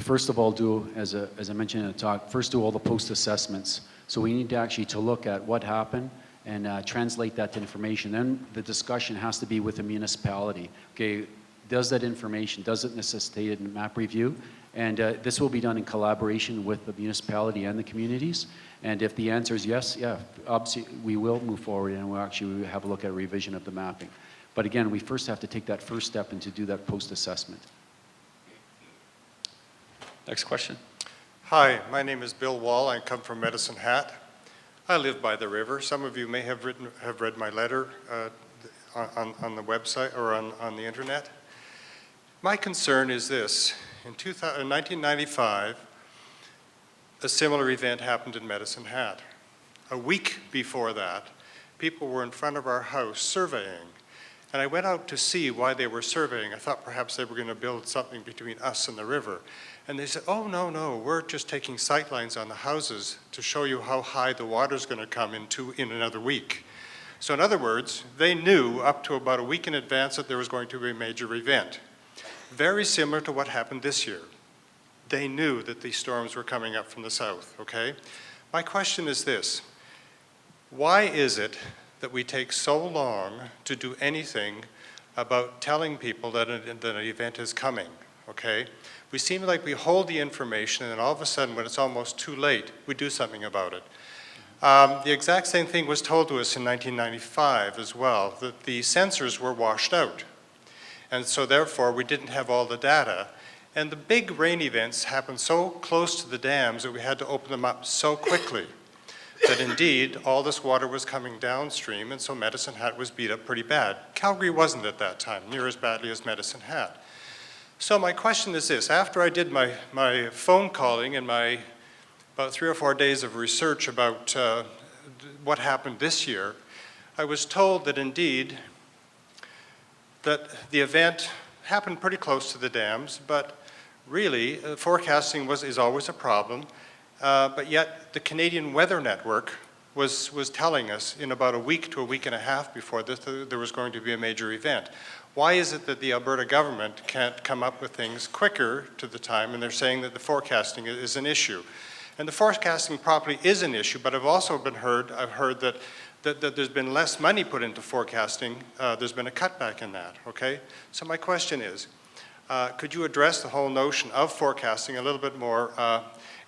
first of all, do, as I mentioned in the talk, first do all the post-assessments. So we need to actually look at what happened and translate that to information. Then the discussion has to be with the municipality. Okay, does that information, does it necessitate a map review? And this will be done in collaboration with the municipality and the communities. And if the answer is yes, yeah, obviously we will move forward, and we'll actually have a look at a revision of the mapping. But again, we first have to take that first step and to do that post-assessment. Next question. Hi, my name is Bill Wall. I come from Medicine Hat. I live by the river. Some of you may have read my letter on the website or on the internet. My concern is this. In 1995, a similar event happened in Medicine Hat. A week before that, people were in front of our house surveying. And I went out to see why they were surveying. I thought perhaps they were going to build something between us and the river. And they said, oh, no, no, we're just taking sight lines on the houses to show you how high the water's going to come in another week. So in other words, they knew up to about a week in advance that there was going to be a major event. Very similar to what happened this year. They knew that these storms were coming up from the south, okay? My question is this: why is it that we take so long to do anything about telling people that an event is coming, okay? We seem like we hold the information, and then all of a sudden, when it's almost too late, we do something about it. The exact same thing was told to us in 1995 as well, that the sensors were washed out. And so therefore, we didn't have all the data. And the big rain events happened so close to the dams that we had to open them up so quickly that indeed all this water was coming downstream, and so Medicine Hat was beat up pretty bad. Calgary wasn't at that time, near as badly as Medicine Hat. So my question is this: after I did my phone calling and my about 3 or 4 days of research about what happened this year, I was told that indeed that the event happened pretty close to the dams, but really forecasting is always a problem. But yet the Canadian Weather Network was telling us in about a week to a week and a half before this that there was going to be a major event. Why is it that the Alberta government can't come up with things quicker to the time, and they're saying that the forecasting is an issue? And the forecasting probably is an issue, but I've also heard that there's been less money put into forecasting. There's been a cutback in that, okay? So my question is, could you address the whole notion of forecasting a little bit more?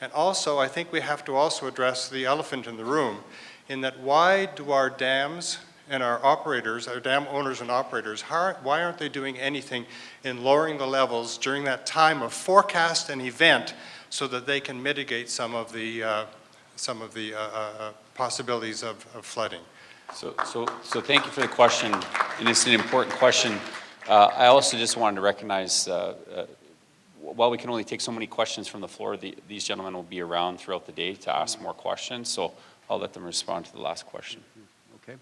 And also, I think we have to also address the elephant in the room, in that why do our dams and our operators, our dam owners and operators, why aren't they doing anything in lowering the levels during that time of forecast and event so that they can mitigate some of the possibilities of flooding? So thank you for the question, and it's an important question. I also just wanted to recognize, while we can only take so many questions from the floor, these gentlemen will be around throughout the day to ask more questions, so I'll let them respond to the last question. Okay.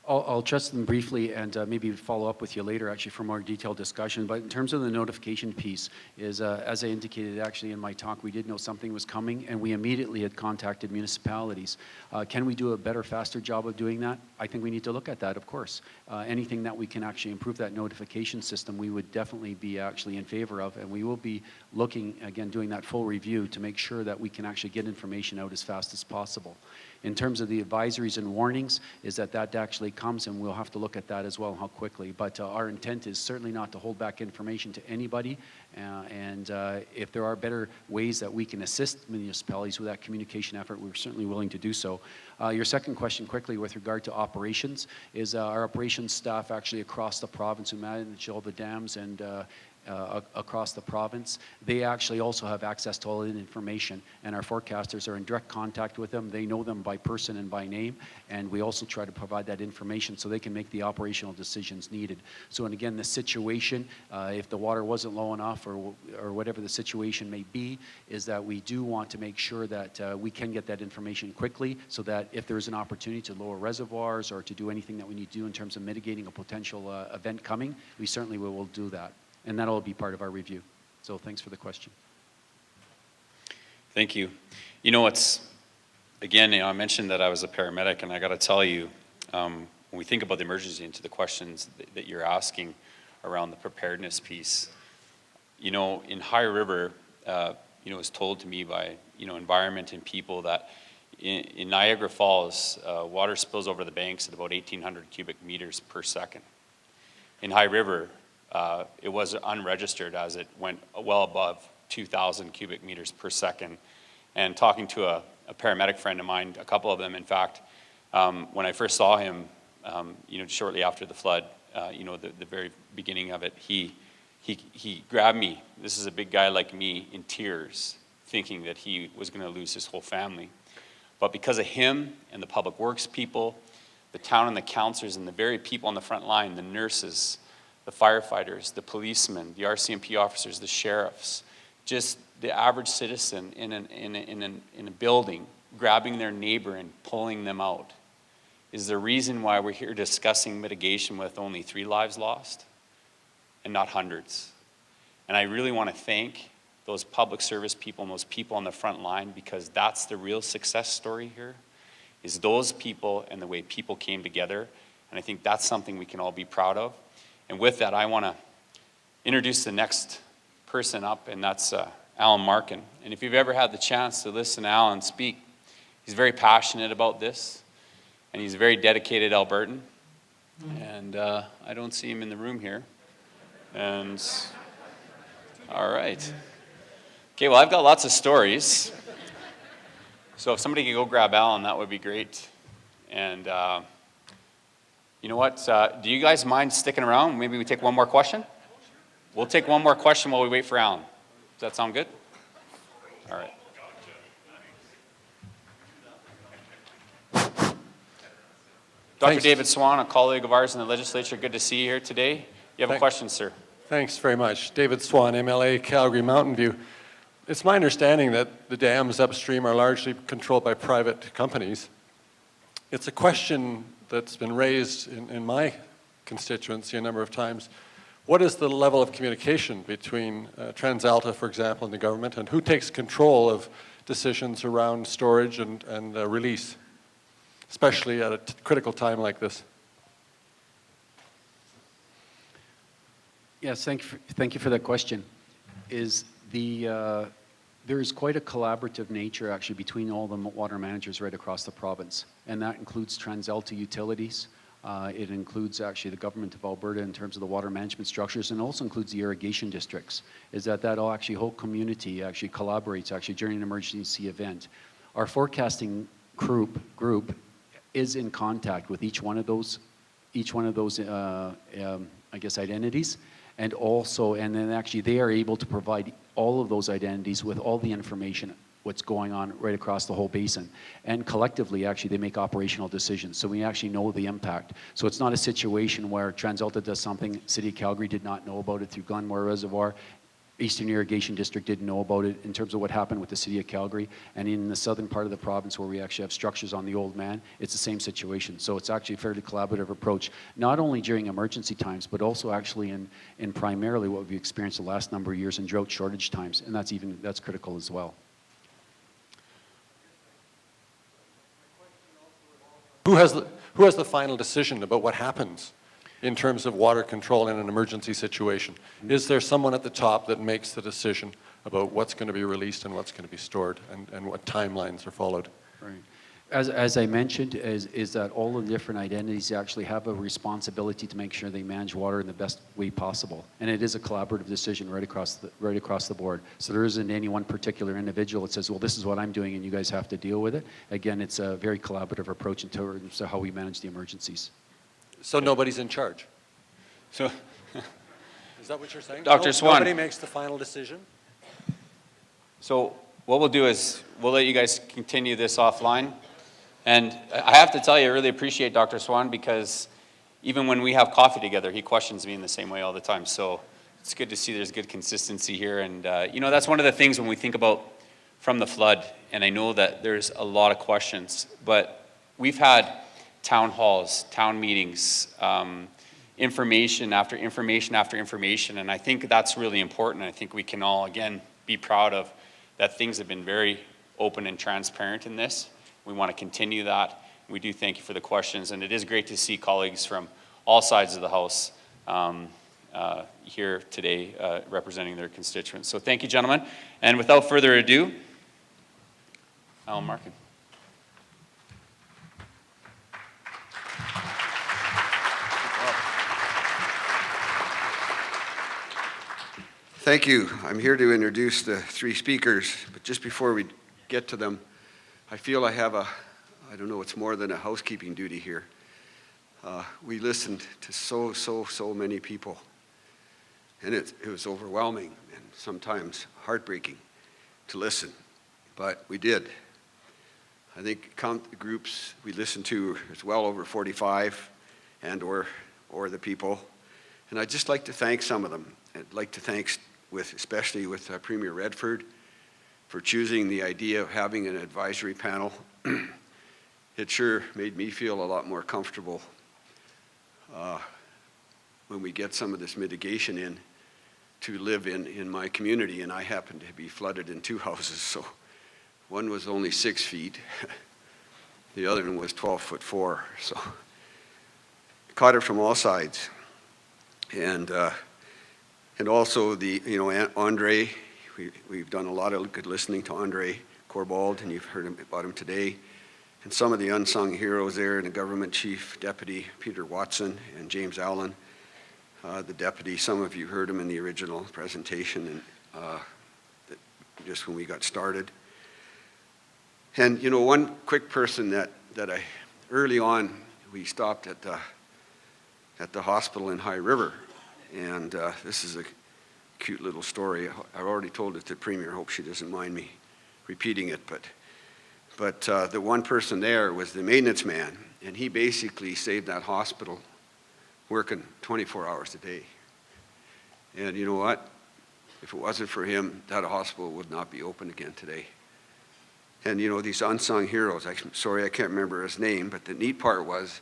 I'll address them briefly and maybe follow up with you later actually for more detailed discussion. But in terms of the notification piece, is as I indicated actually in my talk, we did know something was coming and we immediately had contacted municipalities. Can we do a better, faster job of doing that? I think we need to look at that, of course. Anything that we can actually improve that notification system, we would definitely be actually in favor of, and we will be looking, again, doing that full review to make sure that we can actually get information out as fast as possible. In terms of the advisories and warnings, is that actually comes, and we'll have to look at that as well, how quickly. But our intent is certainly not to hold back information to anybody, and if there are better ways that we can assist municipalities with that communication effort, we're certainly willing to do so. Your second question quickly with regard to operations is our operations staff actually across the province who manage all the dams and across the province. They actually also have access to all the information, and our forecasters are in direct contact with them. They know them by person and by name, and we also try to provide that information so they can make the operational decisions needed. So, and again, the situation, if the water wasn't low enough or whatever the situation may be, is that we do want to make sure that we can get that information quickly so that if there is an opportunity to lower reservoirs or to do anything that we need to do in terms of mitigating a potential event coming, we certainly will do that. And that'll be part of our review. So thanks for the question. Thank you. You know, again, I mentioned that I was a paramedic, and I got to tell you, when we think about the emergency and to the questions that you're asking around the preparedness piece, you know, in High River, you know, it was told to me by, you know, environment and people that in Niagara Falls, water spills over the banks at about 1,800 cubic meters per second. In High River, it was unregistered as it went well above 2,000 cubic meters per second. And talking to a paramedic friend of mine, a couple of them, in fact, when I first saw him, you know, shortly after the flood, you know, the very beginning of it, he grabbed me. This is a big guy like me, in tears, thinking that he was going to lose his whole family. But because of him and the public works people, the town and the councillors and the very people on the front line, the nurses, the firefighters, the policemen, the RCMP officers, the sheriffs, just the average citizen in a building grabbing their neighbor and pulling them out is the reason why we're here discussing mitigation with only 3 lives lost and not hundreds. And I really want to thank those public service people and those people on the front line, because that's the real success story here, is those people and the way people came together. And I think that's something we can all be proud of. And with that, I want to introduce the next person up, and that's Alan Markin. And if you've ever had the chance to listen to Alan speak, he's very passionate about this, and he's a very dedicated Albertan. And I don't see him in the room here. And all right. Okay, well, I've got lots of stories. So if somebody could go grab Alan, that would be great. And you know what? Do you guys mind sticking around? Maybe we take one more question? We'll take one more question while we wait for Alan. Does that sound good? All right. Dr. Thanks. David Swan, a colleague of ours in the legislature, good to see you here today. You have a question, sir? Thanks very much. David Swan, MLA, Calgary Mountain View. It's my understanding that the dams upstream are largely controlled by private companies. It's a question that's been raised in my constituency a number of times. What is the level of communication between TransAlta, for example, and the government, and who takes control of decisions around storage and release, especially at a critical time like this? Yes, thank you for that question. There is quite a collaborative nature actually between all the water managers right across the province, and that includes TransAlta Utilities. It includes actually the government of Alberta in terms of the water management structures, and also includes the irrigation districts. Is that whole community actually collaborates actually during an emergency event. Our forecasting group is in contact with each one of those I guess identities. And then actually they are able to provide all of those identities with all the information, what's going on right across the whole basin. And collectively, actually, they make operational decisions. So we actually know the impact. So it's not a situation where TransAlta does something, City of Calgary did not know about it through Glenmore Reservoir, Eastern Irrigation District didn't know about it in terms of what happened with the City of Calgary. And in the southern part of the province where we actually have structures on the Old Man, it's the same situation. So it's actually a fairly collaborative approach, not only during emergency times, but also actually in primarily what we've experienced the last number of years in drought shortage times. And that's critical as well. Who has the final decision about what happens in terms of water control in an emergency situation? Is there someone at the top that makes the decision about what's going to be released and what's going to be stored, and what timelines are followed? Right. As I mentioned, is that all of the different identities actually have a responsibility to make sure they manage water in the best way possible. And it is a collaborative decision right across the board. So there isn't any one particular individual that says, well, this is what I'm doing and you guys have to deal with it. Again, it's a very collaborative approach in terms of how we manage the emergencies. So nobody's in charge? So, Is that what you're saying? Dr. Swan. Nobody makes the final decision? So what we'll do is we'll let you guys continue this offline. And I have to tell you, I really appreciate Dr. Swan, because even when we have coffee together, he questions me in the same way all the time. So it's good to see there's good consistency here. And, you know, that's one of the things when we think about from the flood, and I know that there's a lot of questions, but we've had town halls, town meetings, information after information after information, and I think that's really important. I think we can all, again, be proud of that things have been very open and transparent in this. We want to continue that. We do thank you for the questions, and it is great to see colleagues from all sides of the House here today representing their constituents. So thank you, gentlemen. And without further ado, Alan Markin. Thank you. I'm here to introduce the 3 speakers, but just before we get to them, I feel I have I don't know, it's more than a housekeeping duty here. We listened to so many people, and it was overwhelming and sometimes heartbreaking to listen, but we did. I think count the groups we listened to, it's well over 45 and or the people, and I'd just like to thank some of them. I'd like to thank especially with Premier Redford, for choosing the idea of having an advisory panel. It sure made me feel a lot more comfortable when we get some of this mitigation in to live in my community, and I happened to be flooded in 2 houses, so one was only 6 feet, the other one was 12'4", so caught it from all sides. And also Andre, we've done a lot of good listening to Andre Corbold, and you've heard about him today. And some of the unsung heroes there, the government chief deputy, Peter Watson, and James Allen, the deputy. Some of you heard him in the original presentation, and just when we got started. And one quick person that I, early on, we stopped at the hospital in High River, and this is a cute little story. I've already told it to Premier. Hope she doesn't mind me repeating it, but the one person there was the maintenance man, and he basically saved that hospital working 24 hours a day. And you know what? If it wasn't for him, that hospital would not be open again today. And these unsung heroes, sorry I can't remember his name, but the neat part was,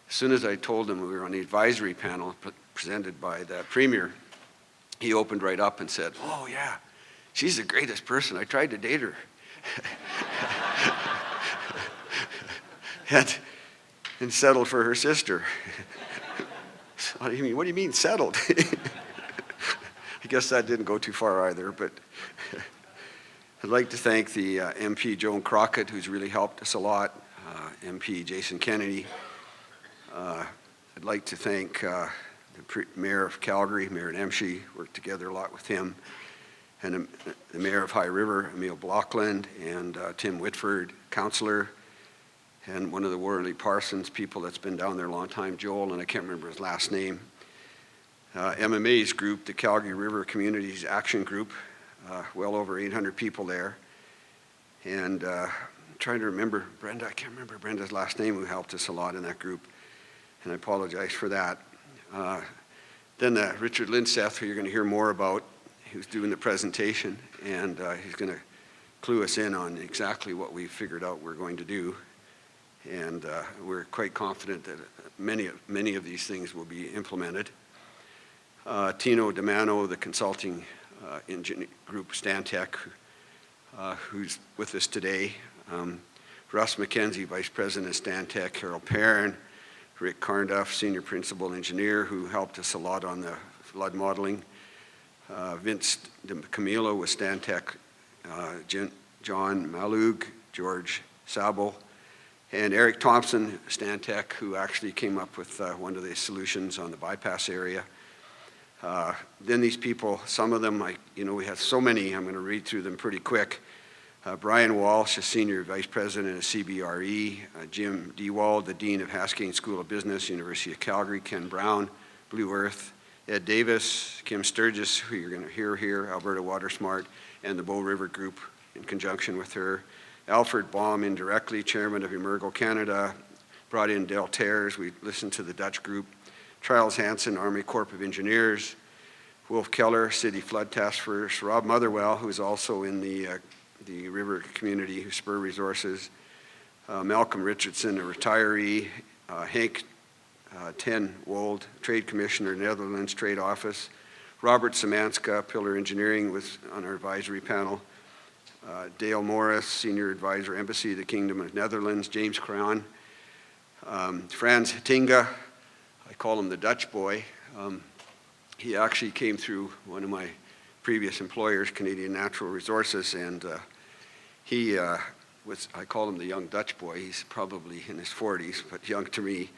as soon as I told him we were on the advisory panel presented by the Premier, he opened right up and said, "Oh yeah, she's the greatest person. I tried to date her." and settled for her sister. What do you mean settled? I guess that didn't go too far either, but I'd like to thank the MP Joan Crockett, who's really helped us a lot, MP Jason Kennedy. I'd like to thank the Mayor of Calgary, Mayor Nemshi, worked together a lot with him, and the Mayor of High River, Emil Blockland, and Tim Whitford, Councillor, and one of the Worley Parsons people that's been down there a long time, Joel, and I can't remember his last name. MMA's group, the Calgary River Communities Action Group, well over 800 people there. And I'm trying to remember Brenda, I can't remember Brenda's last name, who helped us a lot in that group, and I apologize for that. Then Richard Linseth, who you're going to hear more about, who's doing the presentation, and he's going to clue us in on exactly what we figured out we're going to do. And we're quite confident that many of these things will be implemented. Tino D'Amano, the consulting engineer group, Stantec, who's with us today. Russ McKenzie, Vice President of Stantec, Carol Perrin, Rick Carnduff, Senior Principal Engineer, who helped us a lot on the flood modeling. Vince DeCamillo with Stantec, John Malug, George Sabo, and Eric Thompson, Stantec, who actually came up with one of the solutions on the bypass area. Then these people, some of them, we have so many, I'm going to read through them pretty quick. Brian Walsh, a Senior Vice President of CBRE, Jim Dewald, the Dean of Haskayne School of Business, University of Calgary, Ken Brown, Blue Earth, Ed Davis, Kim Sturgis, who you're going to hear here, Alberta Water Smart, and the Bow River Group in conjunction with her. Alfred Baum, indirectly, Chairman of Emergo Canada, brought in Del Terres, we listened to the Dutch group. Charles Hanson, Army Corps of Engineers, Wolf Keller, City Flood Task Force, Rob Motherwell, who's also in the river community, Spur Resources, Malcolm Richardson, a retiree, Hank Ten Wold, Trade Commissioner, Netherlands Trade Office, Robert Samanska, Pillar Engineering, was on our advisory panel, Dale Morris, Senior Advisor, Embassy of the Kingdom of Netherlands, James Crayon, Frans Tinga, I call him the Dutch boy. He actually came through one of my previous employers, Canadian Natural Resources, and he was, I call him the young Dutch boy. He's probably in his 40s, but young to me.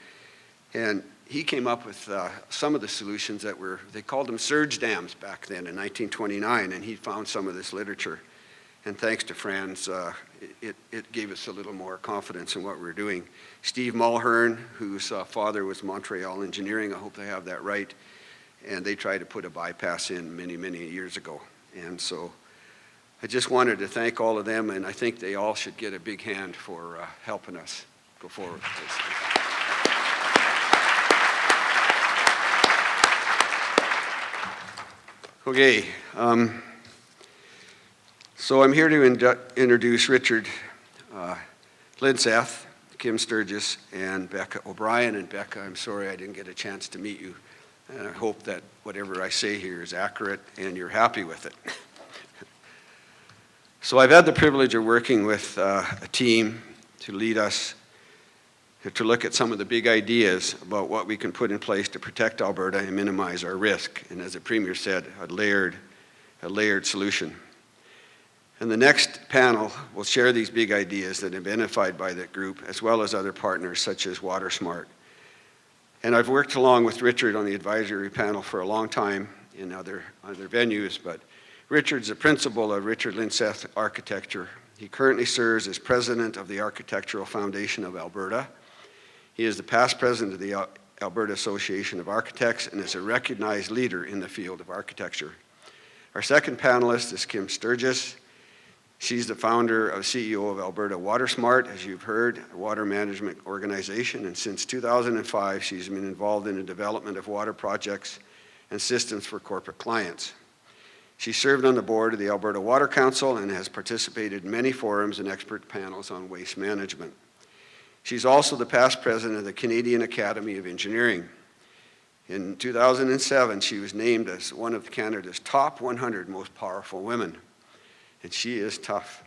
And he came up with some of the solutions that they called them surge dams back then in 1929, and he found some of this literature. And thanks to Franz, it gave us a little more confidence in what we're doing. Steve Mulhern, whose father was Montreal Engineering, I hope I have that right, and they tried to put a bypass in many, many years ago. And so I just wanted to thank all of them, and I think they all should get a big hand for helping us go forward with this. Okay, so I'm here to introduce Richard Linseth, Kim Sturgis, and Becca O'Brien. And Becca, I'm sorry I didn't get a chance to meet you. And I hope that whatever I say here is accurate and you're happy with it. So I've had the privilege of working with a team to lead us to look at some of the big ideas about what we can put in place to protect Alberta and minimize our risk. And as the Premier said, a layered solution. And the next panel will share these big ideas that have been identified by that group, as well as other partners such as WaterSmart. And I've worked along with Richard on the advisory panel for a long time in other venues, but Richard's the principal of Richard Linseth Architecture. He currently serves as president of the Architectural Foundation of Alberta. He is the past president of the Alberta Association of Architects and is a recognized leader in the field of architecture. Our second panelist is Kim Sturgis. She's the founder and CEO of Alberta WaterSmart, as you've heard, a water management organization, and since 2005, she's been involved in the development of water projects and systems for corporate clients. She served on the board of the Alberta Water Council and has participated in many forums and expert panels on waste management. She's also the past president of the Canadian Academy of Engineering. In 2007, she was named as one of Canada's top 100 most powerful women. And she is tough,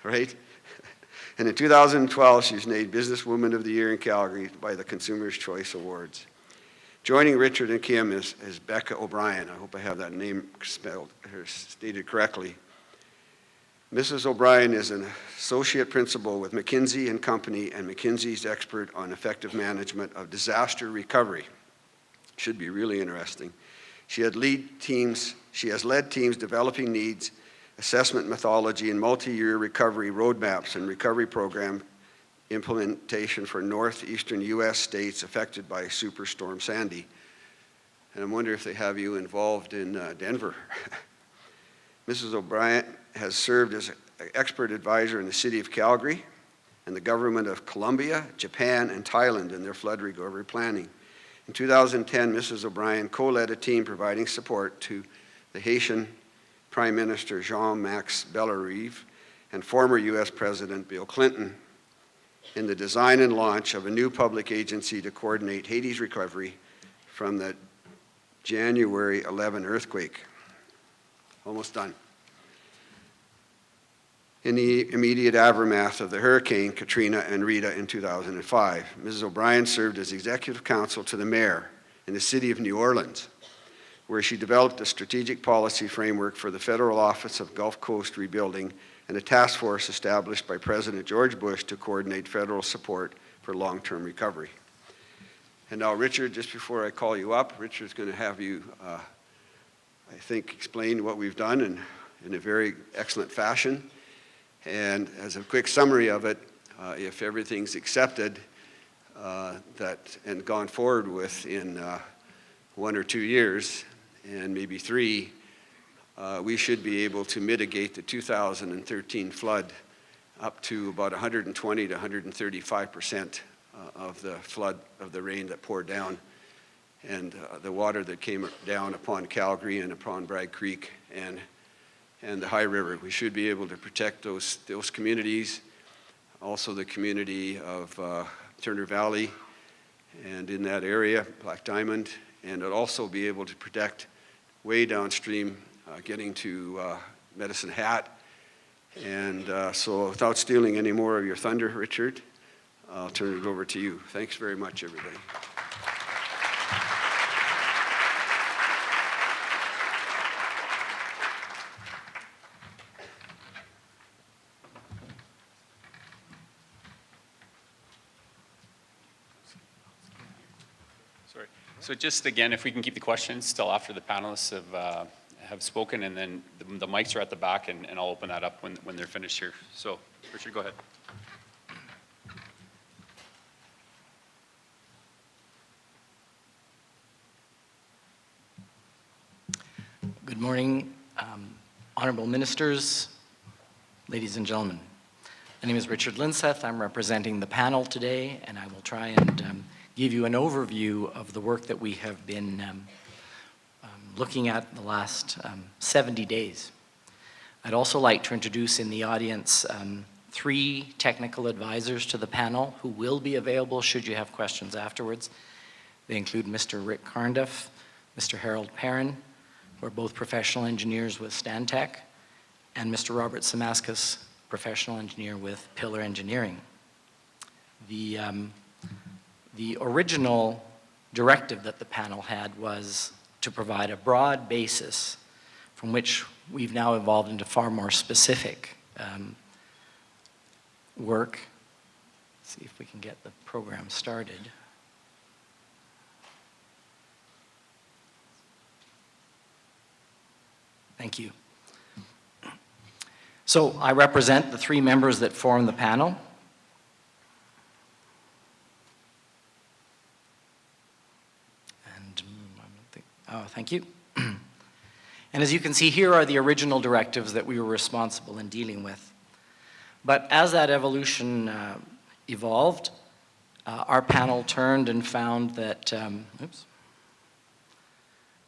right? And in 2012, she was named Businesswoman of the Year in Calgary by the Consumers' Choice Awards. Joining Richard and Kim is Becca O'Brien. I hope I have that name stated correctly. Mrs. O'Brien is an associate principal with McKinsey & Company and McKinsey's expert on effective management of disaster recovery. Should be really interesting. She has led teams developing needs, assessment methodology, and multi-year recovery roadmaps and recovery program implementation for northeastern U.S. states affected by Superstorm Sandy. And I wonder if they have you involved in Denver. Mrs. O'Brien has served as an expert advisor in the City of Calgary and the government of Colombia, Japan, and Thailand in their flood recovery planning. In 2010, Mrs. O'Brien co-led a team providing support to the Haitian Prime Minister Jean-Max Bellerive and former U.S. President Bill Clinton in the design and launch of a new public agency to coordinate Haiti's recovery from the January 11 earthquake. Almost done. In the immediate aftermath of the Hurricane Katrina and Rita in 2005, Mrs. O'Brien served as executive counsel to the mayor in the city of New Orleans, where she developed a strategic policy framework for the Federal Office of Gulf Coast Rebuilding and a task force established by President George Bush to coordinate federal support for long-term recovery. And now, Richard, just before I call you up, Richard's going to have you, I think, explain what we've done in a very excellent fashion. And as a quick summary of it, if everything's accepted and gone forward with in 1 or 2 years, and maybe 3, we should be able to mitigate the 2013 flood up to about 120 to 135% of the flood of the rain that poured down and the water that came down upon Calgary and upon Bragg Creek and the High River. We should be able to protect those communities, also the community of Turner Valley and in that area, Black Diamond, and it'll also be able to protect way downstream, getting to Medicine Hat. And so without stealing any more of your thunder, Richard, I'll turn it over to you. Thanks very much, everybody. Sorry. So just again, if we can keep the questions still after the panelists have spoken, and then the mics are at the back, and I'll open that up when they're finished here. So, Richard, go ahead. Good morning, honorable ministers, ladies and gentlemen. My name is Richard Linseth. I'm representing the panel today, and I will try and give you an overview of the work that we have been looking at the last 70 days. I'd also like to introduce in the audience 3 technical advisors to the panel who will be available should you have questions afterwards. They include Mr. Rick Carnduff, Mr. Harold Perrin, who are both professional engineers with Stantec, and Mr. Robert Samaskas, professional engineer with Pillar Engineering. The original directive that the panel had was to provide a broad basis from which we've now evolved into far more specific work. Let's see if we can get the program started. Thank you. So I represent the 3 members that form the panel. And thank you. And as you can see, here are the original directives that we were responsible in dealing with. But as that evolution evolved, our panel turned and found that,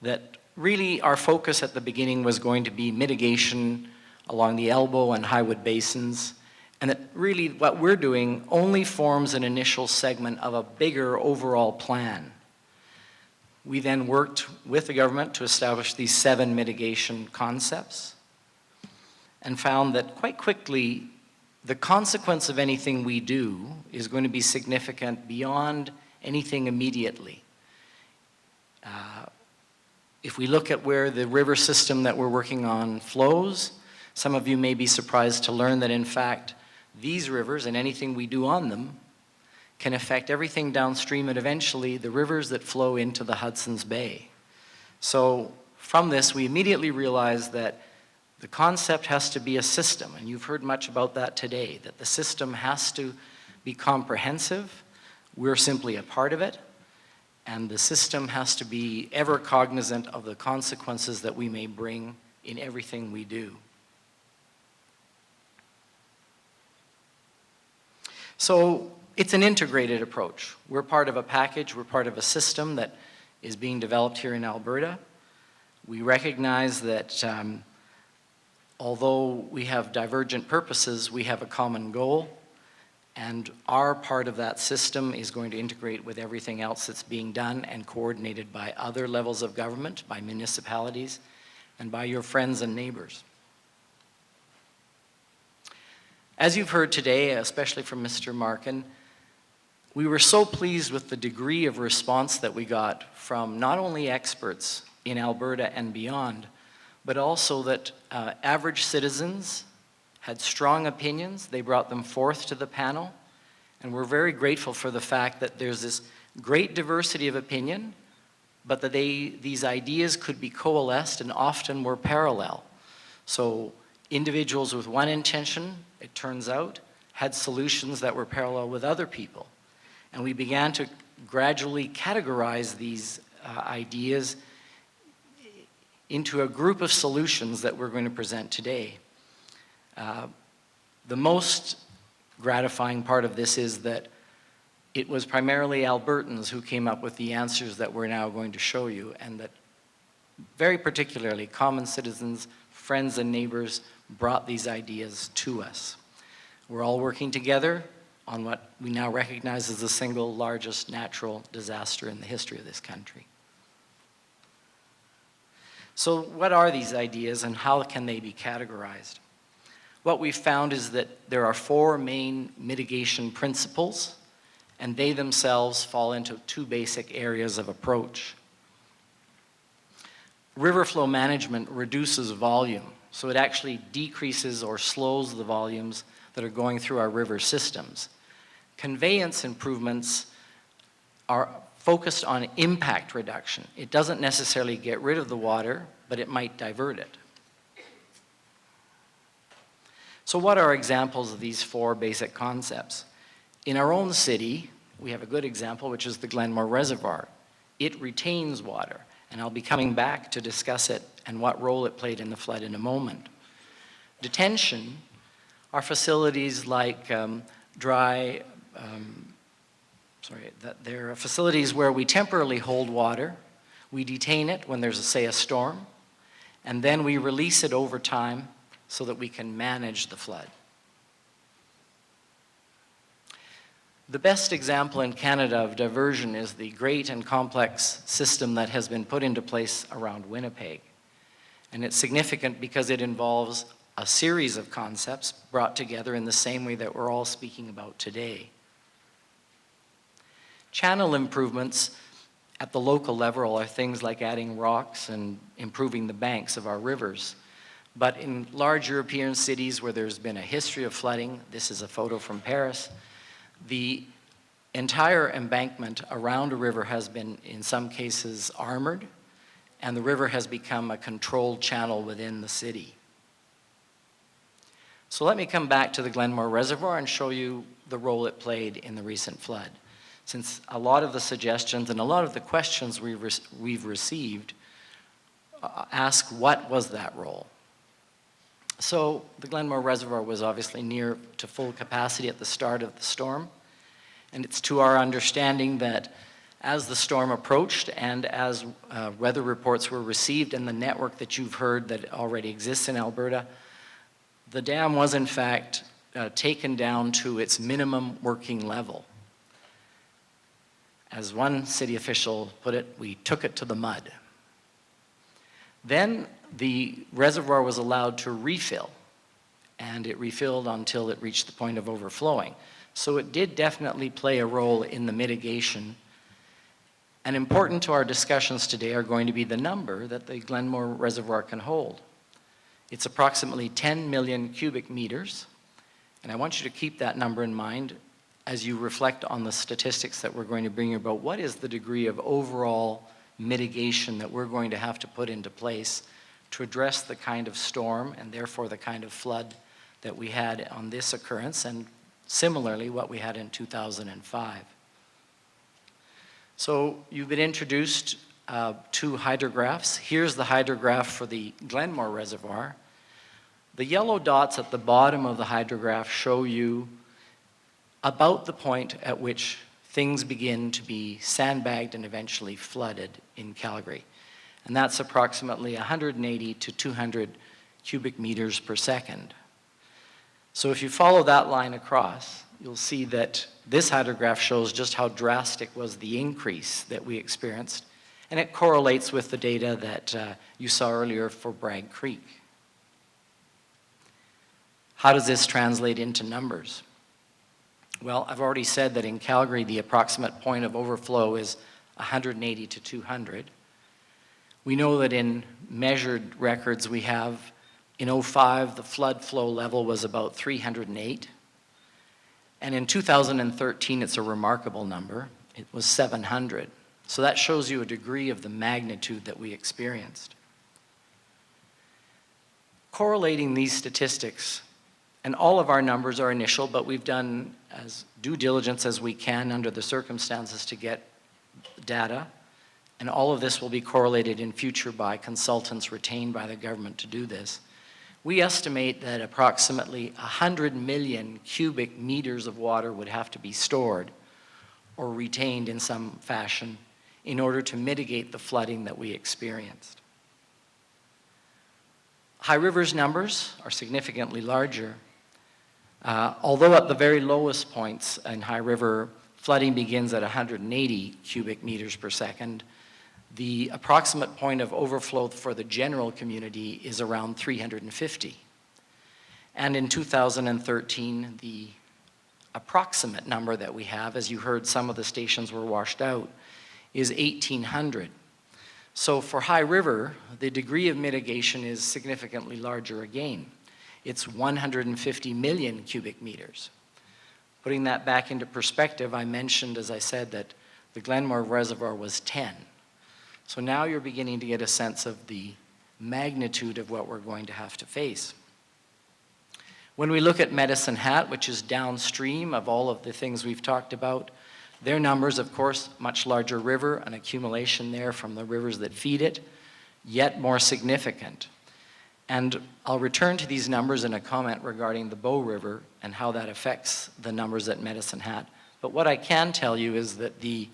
that really our focus at the beginning was going to be mitigation along the Elbow and Highwood basins, and that really what we're doing only forms an initial segment of a bigger overall plan. We then worked with the government to establish these 7 mitigation concepts and found that quite quickly the consequence of anything we do is going to be significant beyond anything immediately. If we look at where the river system that we're working on flows, some of you may be surprised to learn that in fact these rivers and anything we do on them can affect everything downstream and eventually the rivers that flow into the Hudson's Bay. So from this we immediately realized that the concept has to be a system, and you've heard much about that today, that the system has to be comprehensive. We're simply a part of it, and the system has to be ever cognizant of the consequences that we may bring in everything we do. So it's an integrated approach. We're part of a package, we're part of a system that is being developed here in Alberta. We recognize that although we have divergent purposes, we have a common goal, and our part of that system is going to integrate with everything else that's being done and coordinated by other levels of government, by municipalities, and by your friends and neighbors. As you've heard today, especially from Mr. Markin, we were so pleased with the degree of response that we got from not only experts in Alberta and beyond, but also that average citizens had strong opinions. They brought them forth to the panel, and we're very grateful for the fact that there's this great diversity of opinion, but that these ideas could be coalesced and often were parallel. So individuals with one intention, it turns out, had solutions that were parallel with other people. And we began to gradually categorize these ideas into a group of solutions that we're going to present today. The most gratifying part of this is that it was primarily Albertans who came up with the answers that we're now going to show you, and that very particularly common citizens, friends and neighbors brought these ideas to us. We're all working together on what we now recognize as the single largest natural disaster in the history of this country. So what are these ideas and how can they be categorized? What we've found is that there are 4 main mitigation principles, and they themselves fall into 2 basic areas of approach. River flow management reduces volume, so it actually decreases or slows the volumes that are going through our river systems. Conveyance improvements are focused on impact reduction. It doesn't necessarily get rid of the water, but it might divert it. So what are examples of these 4 basic concepts? In our own city, we have a good example, which is the Glenmore Reservoir. It retains water, and I'll be coming back to discuss it and what role it played in the flood in a moment. Detention are facilities like there are facilities where we temporarily hold water. We detain it when there's, say, a storm, and then we release it over time so that we can manage the flood. The best example in Canada of diversion is the great and complex system that has been put into place around Winnipeg. And it's significant because it involves a series of concepts brought together in the same way that we're all speaking about today. Channel improvements at the local level are things like adding rocks and improving the banks of our rivers. But in large European cities where there's been a history of flooding, this is a photo from Paris, the entire embankment around a river has been, in some cases, armored, and the river has become a controlled channel within the city. So let me come back to the Glenmore Reservoir and show you the role it played in the recent flood. Since a lot of the suggestions and a lot of the questions we've received ask what was that role. So the Glenmore Reservoir was obviously near to full capacity at the start of the storm. And it's to our understanding that as the storm approached and as weather reports were received and the network that you've heard that already exists in Alberta, the dam was in fact taken down to its minimum working level. As one city official put it, we took it to the mud. Then the reservoir was allowed to refill, and it refilled until it reached the point of overflowing. So it did definitely play a role in the mitigation. And important to our discussions today are going to be the number that the Glenmore Reservoir can hold. It's approximately 10 million cubic meters, and I want you to keep that number in mind as you reflect on the statistics that we're going to bring you about what is the degree of overall mitigation that we're going to have to put into place to address the kind of storm and therefore the kind of flood that we had on this occurrence, and similarly what we had in 2005. So you've been introduced to hydrographs. Here's the hydrograph for the Glenmore Reservoir. The yellow dots at the bottom of the hydrograph show you about the point at which things begin to be sandbagged and eventually flooded in Calgary. And that's approximately 180 to 200 cubic meters per second. So if you follow that line across, you'll see that this hydrograph shows just how drastic was the increase that we experienced, and it correlates with the data that you saw earlier for Bragg Creek. How does this translate into numbers? Well, I've already said that in Calgary, the approximate point of overflow is 180 to 200. We know that in measured records we have, in 2005, the flood flow level was about 308. And in 2013, it's a remarkable number. It was 700. So that shows you a degree of the magnitude that we experienced. Correlating these statistics, and all of our numbers are initial, but we've done as due diligence as we can under the circumstances to get data. And all of this will be correlated in future by consultants retained by the government to do this. We estimate that approximately 100 million cubic meters of water would have to be stored or retained in some fashion in order to mitigate the flooding that we experienced. High River's numbers are significantly larger. Although at the very lowest points in High River, flooding begins at 180 cubic meters per second, the approximate point of overflow for the general community is around 350. And in 2013, the approximate number that we have, as you heard some of the stations were washed out, is 1,800. So for High River, the degree of mitigation is significantly larger again. It's 150 million cubic meters. Putting that back into perspective, I mentioned, as I said, that the Glenmore Reservoir was 10. So now you're beginning to get a sense of the magnitude of what we're going to have to face. When we look at Medicine Hat, which is downstream of all of the things we've talked about, their numbers, of course, much larger river, an accumulation there from the rivers that feed it, yet more significant. And I'll return to these numbers in a comment regarding the Bow River and how that affects the numbers at Medicine Hat. But what I can tell you is that the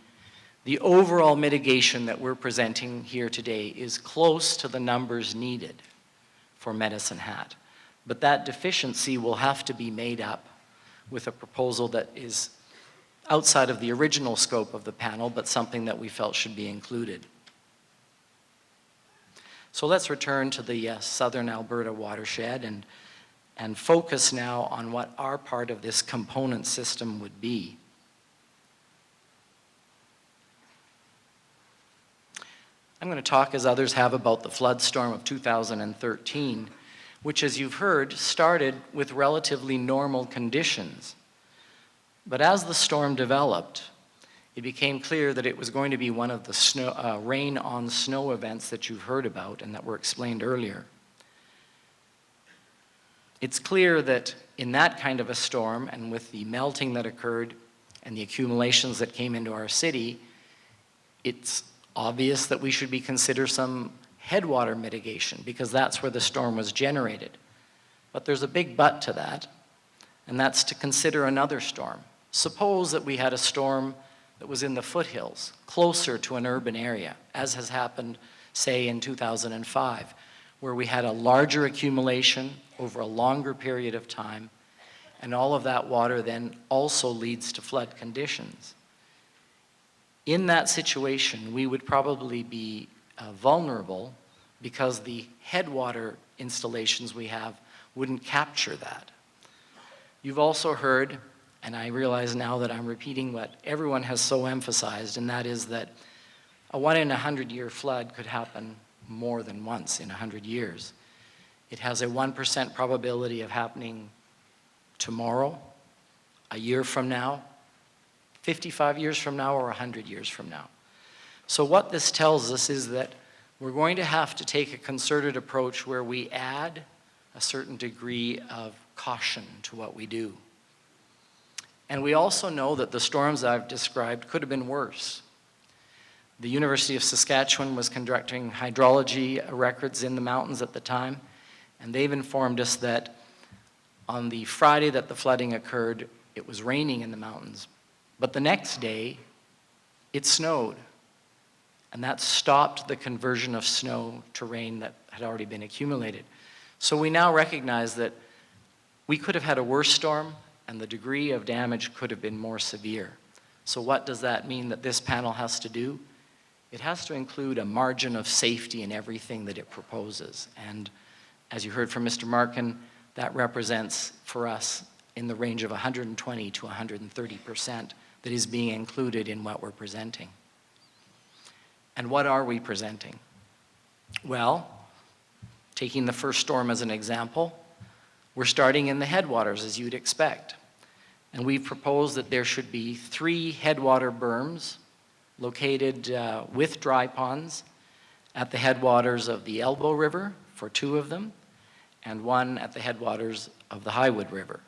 The overall mitigation that we're presenting here today is close to the numbers needed for Medicine Hat. But that deficiency will have to be made up with a proposal that is outside of the original scope of the panel, but something that we felt should be included. So let's return to the southern Alberta watershed and focus now on what our part of this component system would be. I'm going to talk, as others have, about the flood storm of 2013, which, as you've heard, started with relatively normal conditions. But as the storm developed, it became clear that it was going to be one of the rain-on-snow events that you've heard about and that were explained earlier. It's clear that in that kind of a storm, and with the melting that occurred and the accumulations that came into our city, it's obvious that we should be consider some headwater mitigation, because that's where the storm was generated. But there's a big but to that, and that's to consider another storm. Suppose that we had a storm that was in the foothills, closer to an urban area, as has happened, say, in 2005, where we had a larger accumulation over a longer period of time, and all of that water then also leads to flood conditions. In that situation, we would probably be vulnerable because the headwater installations we have wouldn't capture that. You've also heard, and I realize now that I'm repeating what everyone has so emphasized, and that is that a 1 in 100-year flood could happen more than once in 100 years. It has a 1% probability of happening tomorrow, a year from now, 55 years from now, or 100 years from now. So what this tells us is that we're going to have to take a concerted approach where we add a certain degree of caution to what we do. And we also know that the storms I've described could have been worse. The University of Saskatchewan was conducting hydrology records in the mountains at the time, and they've informed us that on the Friday that the flooding occurred, it was raining in the mountains. But the next day, it snowed, and that stopped the conversion of snow to rain that had already been accumulated. So we now recognize that we could have had a worse storm, and the degree of damage could have been more severe. So what does that mean that this panel has to do? It has to include a margin of safety in everything that it proposes. And as you heard from Mr. Markin, that represents for us in the range of 120 to 130% that is being included in what we're presenting. And what are we presenting? Well, taking the first storm as an example, we're starting in the headwaters, as you'd expect. And we've proposed that there should be 3 headwater berms located with dry ponds at the headwaters of the Elbow River for 2 of them, and 1 at the headwaters of the Highwood River.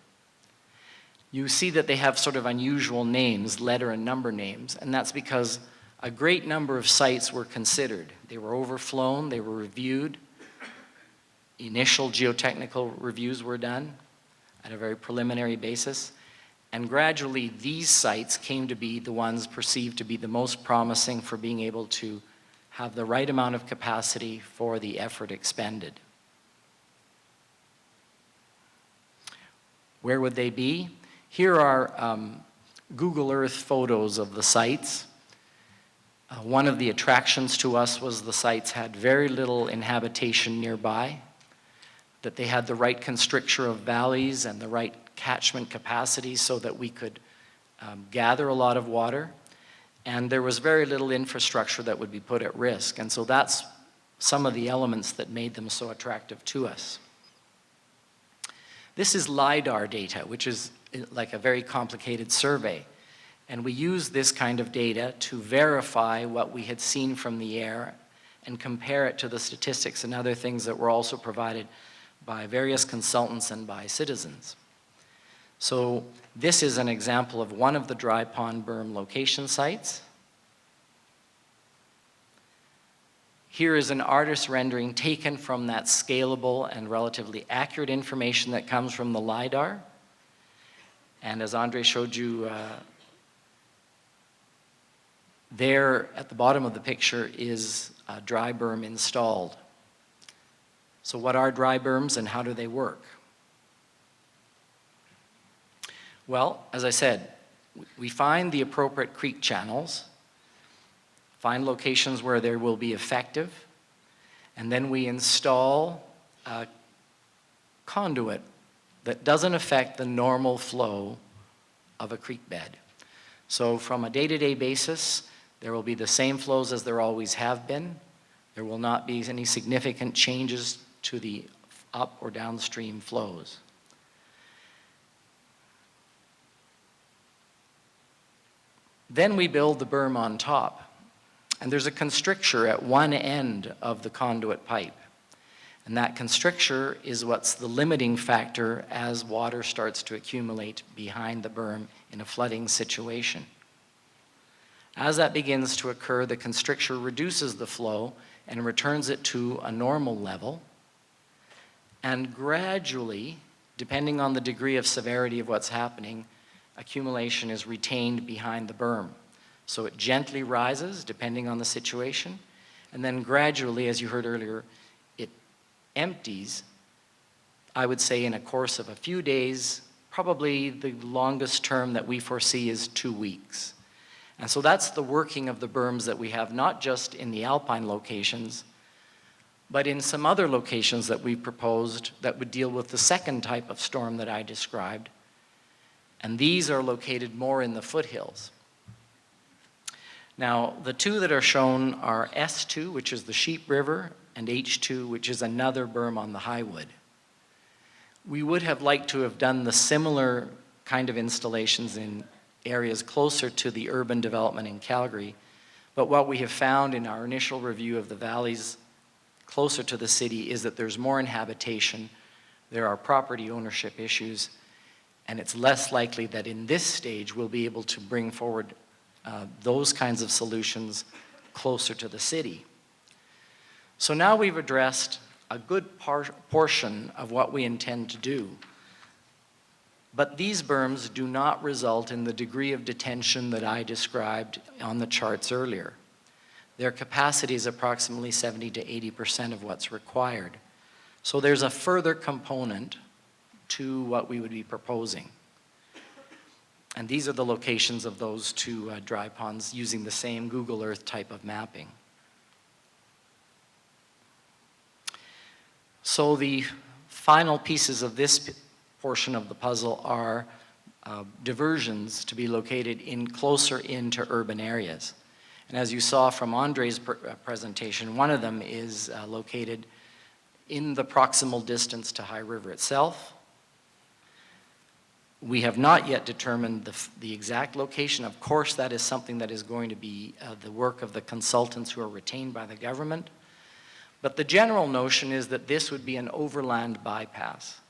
You see that they have sort of unusual names, letter and number names, and that's because a great number of sites were considered. They were overflown, they were reviewed, initial geotechnical reviews were done at a very preliminary basis, and gradually these sites came to be the ones perceived to be the most promising for being able to have the right amount of capacity for the effort expended. Where would they be? Here are Google Earth photos of the sites. One of the attractions to us was the sites had very little inhabitation nearby, that they had the right constricture of valleys and the right catchment capacity so that we could gather a lot of water, and there was very little infrastructure that would be put at risk. And so that's some of the elements that made them so attractive to us. This is LiDAR data, which is like a very complicated survey. And we used this kind of data to verify what we had seen from the air and compare it to the statistics and other things that were also provided by various consultants and by citizens. So this is an example of one of the dry pond berm location sites. Here is an artist's rendering taken from that scalable and relatively accurate information that comes from the LiDAR. And as Andre showed you There, at the bottom of the picture, is a dry berm installed. So what are dry berms and how do they work? Well, as I said, we find the appropriate creek channels, find locations where they will be effective, and then we install a conduit that doesn't affect the normal flow of a creek bed. So from a day-to-day basis, there will be the same flows as there always have been. There will not be any significant changes to the up or downstream flows. Then we build the berm on top. And there's a constrictor at one end of the conduit pipe. And that constrictor is what's the limiting factor as water starts to accumulate behind the berm in a flooding situation. As that begins to occur, the constrictor reduces the flow and returns it to a normal level. And gradually, depending on the degree of severity of what's happening, accumulation is retained behind the berm. So it gently rises depending on the situation, and then gradually, as you heard earlier, it empties, I would say in a course of a few days. Probably the longest term that we foresee is 2 weeks. And so that's the working of the berms that we have, not just in the alpine locations, but in some other locations that we proposed that would deal with the second type of storm that I described. And these are located more in the foothills. Now, the two that are shown are S2, which is the Sheep River, and H2, which is another berm on the Highwood. We would have liked to have done the similar kind of installations in areas closer to the urban development in Calgary, but what we have found in our initial review of the valleys closer to the city is that there's more inhabitation, there are property ownership issues, and it's less likely that in this stage we'll be able to bring forward those kinds of solutions closer to the city. So now we've addressed a good portion of what we intend to do. But these berms do not result in the degree of detention that I described on the charts earlier. Their capacity is approximately 70 to 80% of what's required. So there's a further component to what we would be proposing. And these are the locations of those two dry ponds using the same Google Earth type of mapping. So the final pieces of this portion of the puzzle are diversions to be located in closer into urban areas. And as you saw from Andre's presentation, one of them is located in the proximal distance to High River itself. We have not yet determined the exact location. Of course, that is something that is going to be the work of the consultants who are retained by the government. But the general notion is that this would be an overland bypass.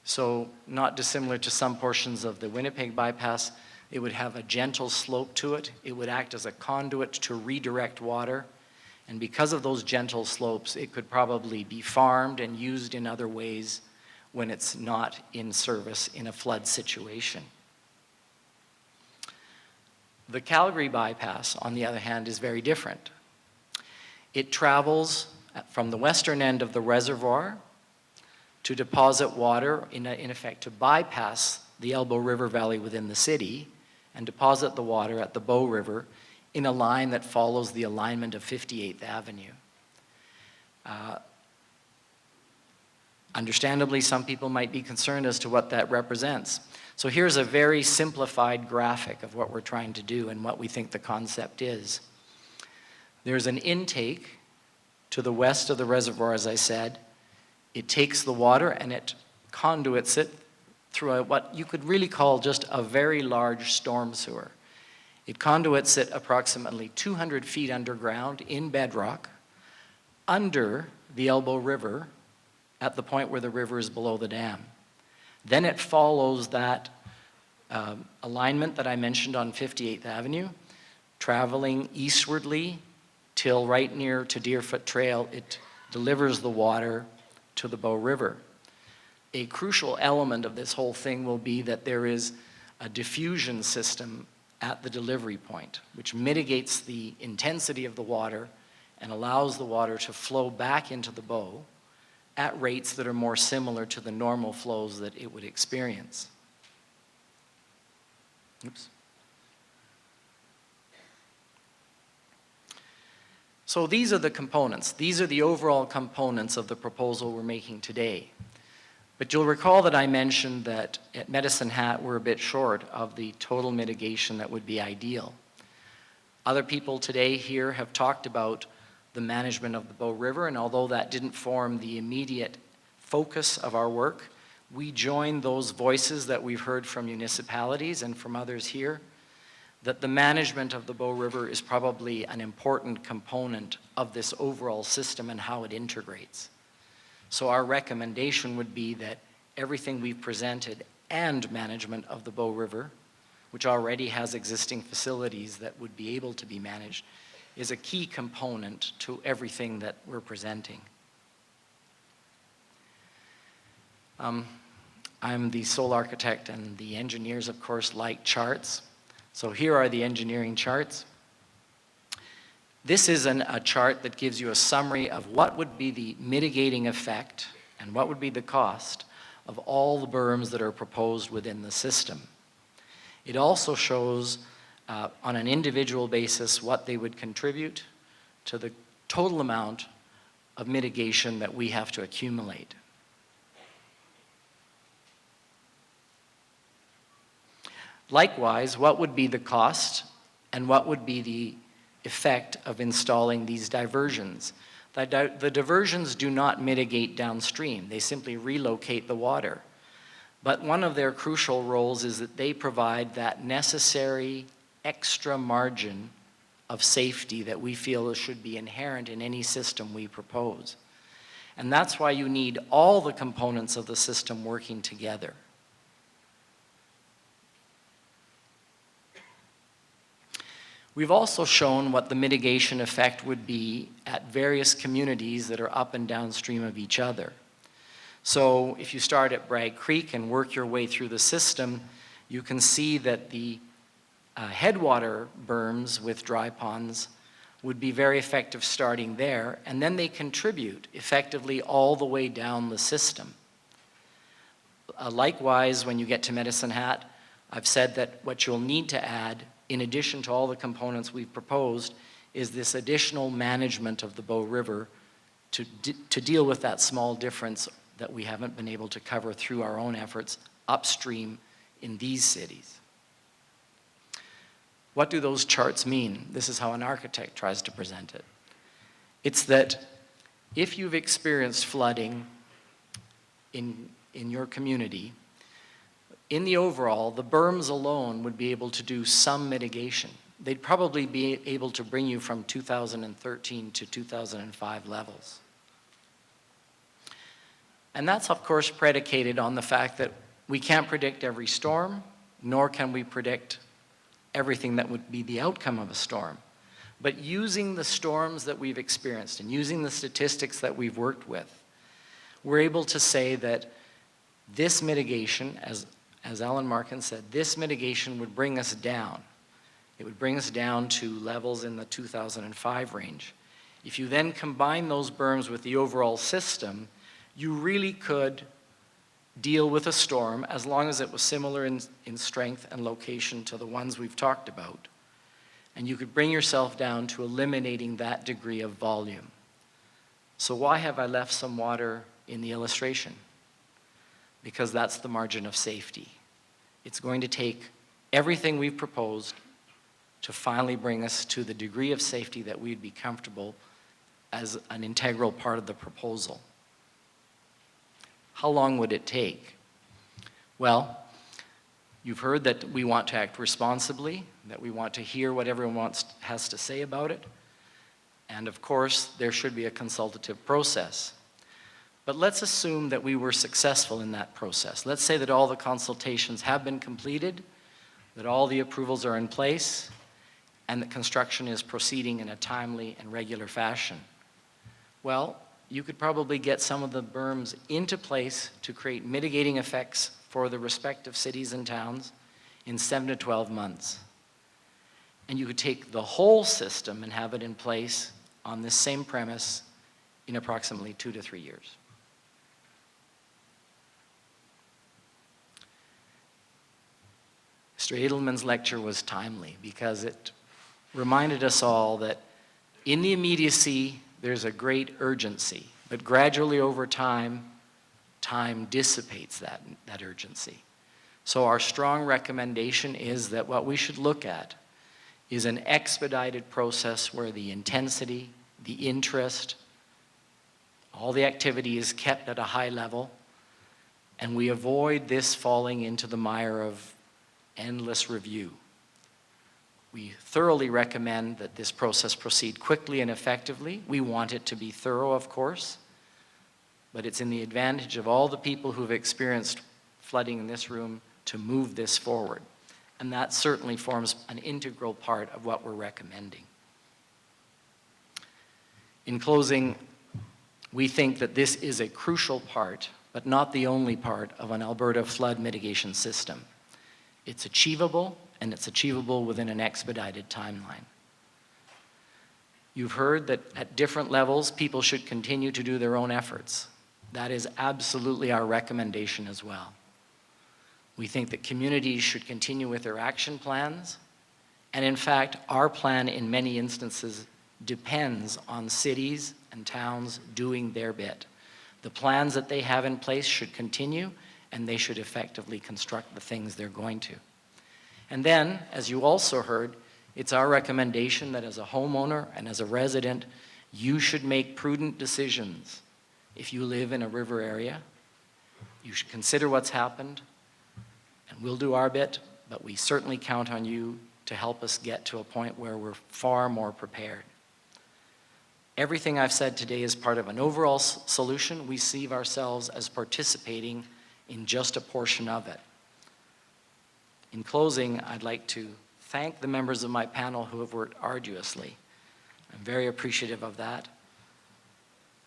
So not dissimilar to some portions of the Winnipeg bypass, it would have a gentle slope to it. It would act as a conduit to redirect water. And because of those gentle slopes, it could probably be farmed and used in other ways when it's not in service in a flood situation. The Calgary bypass, on the other hand, is very different. It travels from the western end of the reservoir to deposit water, in effect, to bypass the Elbow River Valley within the city and deposit the water at the Bow River in a line that follows the alignment of 58th Avenue. Understandably, some people might be concerned as to what that represents. So here's a very simplified graphic of what we're trying to do and what we think the concept is. There's an intake to the west of the reservoir, as I said. It takes the water and it conduits it through what you could really call just a very large storm sewer. It conduits it approximately 200 feet underground in bedrock under the Elbow River at the point where the river is below the dam. Then it follows that alignment that I mentioned on 58th Avenue, traveling eastwardly till right near to Deerfoot Trail. It delivers the water to the Bow River. A crucial element of this whole thing will be that there is a diffusion system at the delivery point, which mitigates the intensity of the water and allows the water to flow back into the bow at rates that are more similar to the normal flows that it would experience. Oops. So these are the components. These are the overall components of the proposal we're making today. But you'll recall that I mentioned that at Medicine Hat we're a bit short of the total mitigation that would be ideal. Other people today here have talked about the management of the Bow River, and although that didn't form the immediate focus of our work, we joined those voices that we've heard from municipalities and from others here, that the management of the Bow River is probably an important component of this overall system and how it integrates. So our recommendation would be that everything we've presented and management of the Bow River, which already has existing facilities that would be able to be managed, is a key component to everything that we're presenting. I'm the sole architect, and the engineers, of course, like charts. So here are the engineering charts. This is a chart that gives you a summary of what would be the mitigating effect and what would be the cost of all the berms that are proposed within the system. It also shows on an individual basis what they would contribute to the total amount of mitigation that we have to accumulate. Likewise, what would be the cost and what would be the effect of installing these diversions? The diversions do not mitigate downstream. They simply relocate the water. But one of their crucial roles is that they provide that necessary extra margin of safety that we feel should be inherent in any system we propose. And that's why you need all the components of the system working together. We've also shown what the mitigation effect would be at various communities that are up and downstream of each other. So if you start at Bragg Creek and work your way through the system, you can see that the headwater berms with dry ponds would be very effective starting there, and then they contribute effectively all the way down the system. Likewise, when you get to Medicine Hat, I've said that what you'll need to add, in addition to all the components we've proposed, is this additional management of the Bow River to deal with that small difference that we haven't been able to cover through our own efforts upstream in these cities. What do those charts mean? This is how an architect tries to present it. It's that if you've experienced flooding in your community, in the overall, the berms alone would be able to do some mitigation. They'd probably be able to bring you from 2013 to 2005 levels. And that's, of course, predicated on the fact that we can't predict every storm, nor can we predict everything that would be the outcome of a storm. But using the storms that we've experienced and using the statistics that we've worked with, we're able to say that this mitigation, as Alan Markin said, this mitigation would bring us down. It would bring us down to levels in the 2005 range. If you then combine those berms with the overall system, you really could deal with a storm as long as it was similar in strength and location to the ones we've talked about. And you could bring yourself down to eliminating that degree of volume. So why have I left some water in the illustration? Because that's the margin of safety. It's going to take everything we've proposed to finally bring us to the degree of safety that we'd be comfortable as an integral part of the proposal. How long would it take? Well, you've heard that we want to act responsibly, that we want to hear what everyone has to say about it, and of course, there should be a consultative process. But let's assume that we were successful in that process. Let's say that all the consultations have been completed, that all the approvals are in place, and that construction is proceeding in a timely and regular fashion. Well, you could probably get some of the berms into place to create mitigating effects for the respective cities and towns in 7 to 12 months. and you could take the whole system and have it in place on this same premise in approximately 2 to 3 years. Mr. Edelman's lecture was timely because it reminded us all that in the immediacy, there's a great urgency, but gradually over time, time dissipates that urgency. So our strong recommendation is that what we should look at is an expedited process where the intensity, the interest, all the activity is kept at a high level, and we avoid this falling into the mire of endless review. We thoroughly recommend that this process proceed quickly and effectively. We want it to be thorough, of course, but it's in the advantage of all the people who've experienced flooding in this room to move this forward. And that certainly forms an integral part of what we're recommending. In closing, we think that this is a crucial part, but not the only part, of an Alberta flood mitigation system. It's achievable, and it's achievable within an expedited timeline. You've heard that at different levels, people should continue to do their own efforts. That is absolutely our recommendation as well. We think that communities should continue with their action plans, and in fact, our plan in many instances depends on cities and towns doing their bit. The plans that they have in place should continue, and they should effectively construct the things they're going to. And then, as you also heard, it's our recommendation that as a homeowner and as a resident, you should make prudent decisions. If you live in a river area, you should consider what's happened, and we'll do our bit, but we certainly count on you to help us get to a point where we're far more prepared. Everything I've said today is part of an overall solution. We see ourselves as participating in just a portion of it. In closing, I'd like to thank the members of my panel who have worked arduously. I'm very appreciative of that.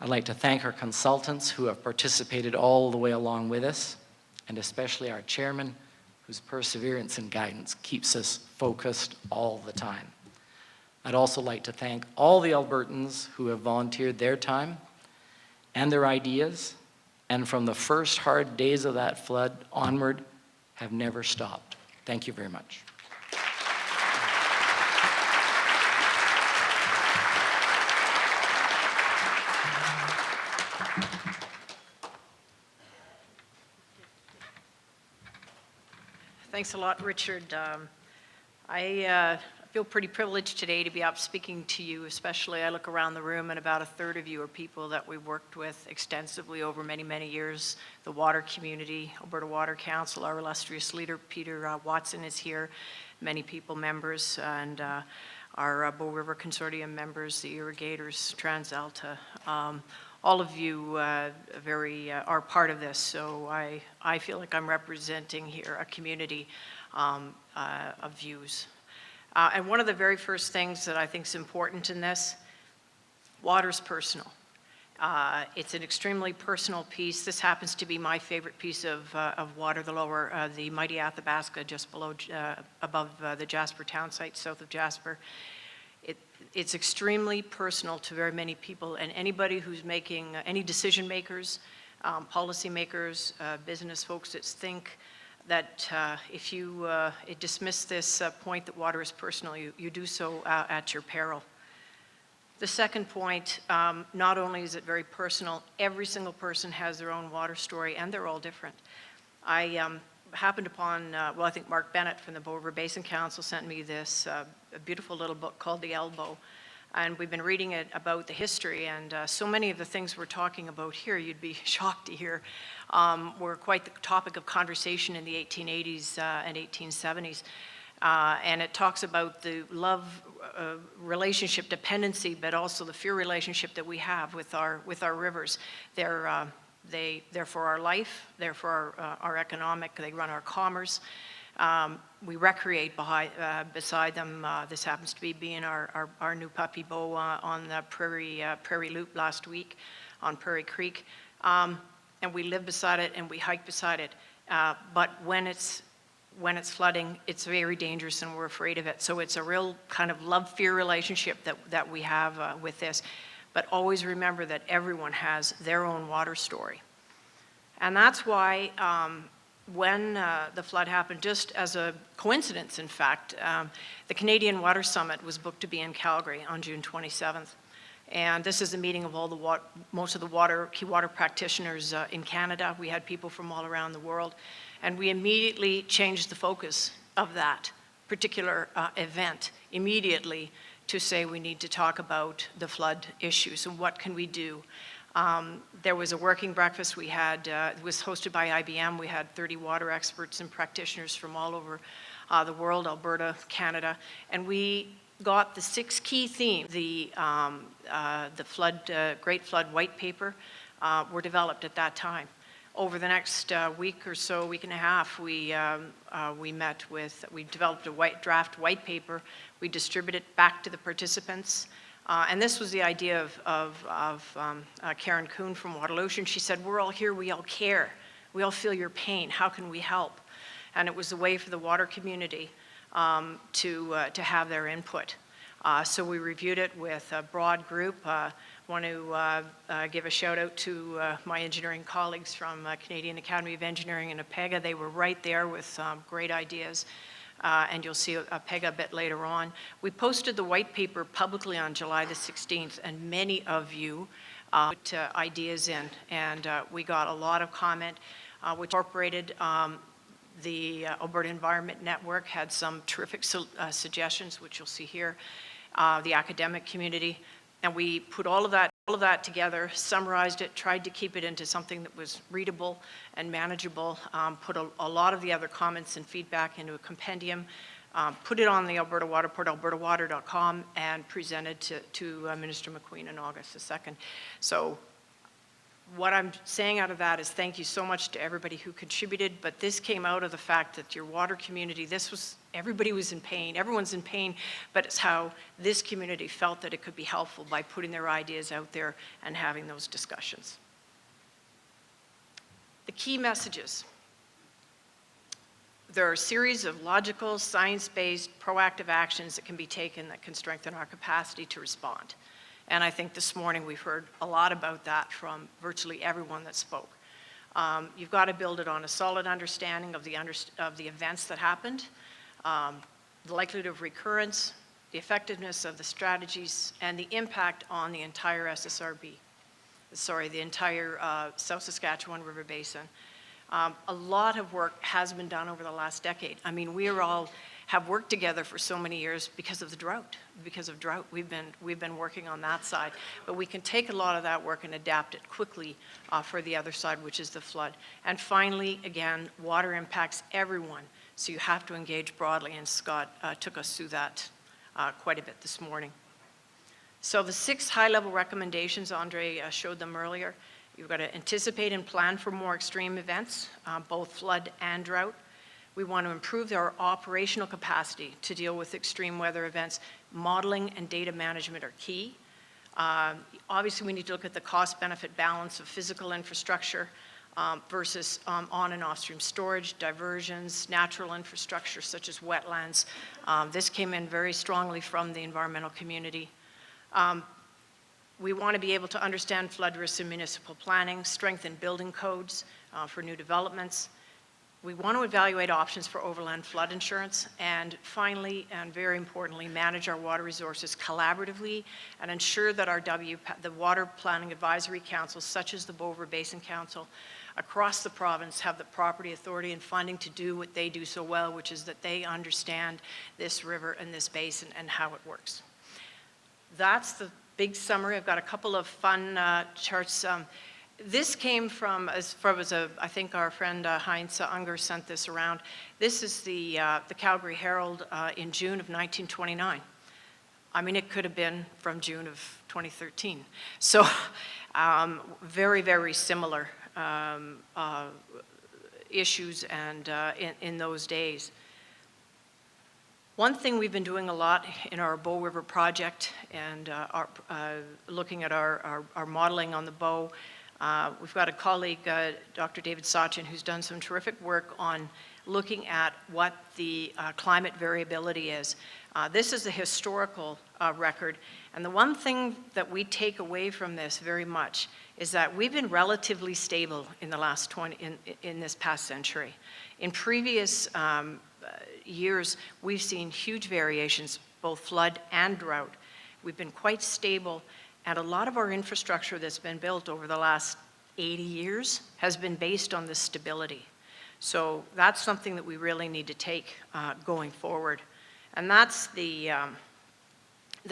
I'd like to thank our consultants who have participated all the way along with us, and especially our chairman, whose perseverance and guidance keeps us focused all the time. I'd also like to thank all the Albertans who have volunteered their time and their ideas, and from the first hard days of that flood onward, have never stopped. Thank you very much. Thanks a lot, Richard. I feel pretty privileged today to be up speaking to you, especially I look around the room and about a third of you are people that we've worked with extensively over many, many years. The water community, Alberta Water Council, our illustrious leader, Peter Watson, is here. Many people, members, and our Bow River Consortium members, the irrigators, TransAlta. All of you are part of this, so I feel like I'm representing here a community of views. And one of the very first things that I think is important in this, water's personal. It's an extremely personal piece. This happens to be my favorite piece of water, the mighty Athabasca, just below, above the Jasper town site, south of Jasper. It's extremely personal to very many people, and anybody who's making, any decision makers, policy makers, business folks that think that if you dismiss this point that water is personal, you do so at your peril. The second point, not only is it very personal, every single person has their own water story, and they're all different. I happened upon, well, I think Mark Bennett from the Bow River Basin Council sent me this a beautiful little book called The Elbow, and we've been reading it about the history, and so many of the things we're talking about here, you'd be shocked to hear, were quite the topic of conversation in the 1880s and 1870s. And it talks about the love relationship dependency, but also the fear relationship that we have with our rivers. They're for our life, they're for our economic, they run our commerce. We recreate beside them. This happens to be being our new puppy Beau on the Prairie Loop last week on Prairie Creek. And we live beside it and we hike beside it. But when when it's flooding, it's very dangerous and we're afraid of it. So it's a real kind of love-fear relationship that we have with this. But always remember that everyone has their own water story. And that's why when the flood happened, just as a coincidence, in fact, the Canadian Water Summit was booked to be in Calgary on June 27th. And this is a meeting of all the most of the key water practitioners in Canada. We had people from all around the world. And we immediately changed the focus of that particular event immediately to say we need to talk about the flood issues and what can we do. There was a working breakfast we had, it was hosted by IBM. We had 30 water experts and practitioners from all over the world, Alberta, Canada, and we got the 6 key themes. The Great Flood White Paper were developed at that time. Over the next week or so, week and a half, we developed a draft white paper. We distributed it back to the participants. And this was the idea of Karen Kuhn from Waterloo. She said, we're all here, we all care. We all feel your pain, how can we help? And it was a way for the water community to have their input. So we reviewed it with a broad group. Want to give a shout out to my engineering colleagues from Canadian Academy of Engineering and APEGA. They were right there with great ideas. And you'll see APEGA a bit later on. We posted the white paper publicly on July the 16th, and many of you put ideas in. And we got a lot of comment, which incorporated the Alberta Environment Network, had some terrific suggestions, which you'll see here, the academic community. And we put all of that together, summarized it, tried to keep it into something that was readable and manageable, put a lot of the other comments and feedback into a compendium, put it on the Alberta Water Portal, albertawater.com, and presented to Minister McQueen on August the 2nd. So what I'm saying out of that is thank you so much to everybody who contributed, but this came out of the fact that your water community, everybody was in pain, everyone's in pain, but it's how this community felt that it could be helpful by putting their ideas out there and having those discussions. The key messages. There are a series of logical, science-based, proactive actions that can be taken that can strengthen our capacity to respond. And I think this morning we've heard a lot about that from virtually everyone that spoke. You've got to build it on a solid understanding of the events that happened, the likelihood of recurrence, the effectiveness of the strategies, and the impact on the entire the entire South Saskatchewan River Basin. A lot of work has been done over the last decade. I mean, we all have worked together for so many years because of the drought. Because of drought, we've been working on that side. But we can take a lot of that work and adapt it quickly for the other side, which is the flood. And finally, again, water impacts everyone. So you have to engage broadly, and Scott took us through that quite a bit this morning. So the 6 high-level recommendations, Andre showed them earlier. You've got to anticipate and plan for more extreme events, both flood and drought. We want to improve our operational capacity to deal with extreme weather events. Modeling and data management are key. Obviously, we need to look at the cost-benefit balance of physical infrastructure versus on and off-stream storage, diversions, natural infrastructure such as wetlands. This came in very strongly from the environmental community. We want to be able to understand flood risks in municipal planning, strengthen building codes for new developments. We want to evaluate options for overland flood insurance, and finally, and very importantly, manage our water resources collaboratively and ensure that the Water Planning Advisory Councils, such as the Bow River Basin Council, across the province have the property authority and funding to do what they do so well, which is that they understand this river and this basin and how it works. That's the big summary. I've got a couple of fun charts. This came from, I think our friend Heinz Unger sent this around. This is the Calgary Herald in June of 1929. I mean, it could have been from June of 2013. So very, very similar issues and in those days. One thing we've been doing a lot in our Bow River project and looking at our modeling on the Bow, we've got a colleague, Dr. David Sachin, who's done some terrific work on looking at what the climate variability is. This is a historical record, and the one thing that we take away from this very much is that we've been relatively stable in the last in this past century. In previous years, we've seen huge variations, both flood and drought. We've been quite stable, and a lot of our infrastructure that's been built over the last 80 years has been based on this stability. So that's something that we really need to take going forward. And that's the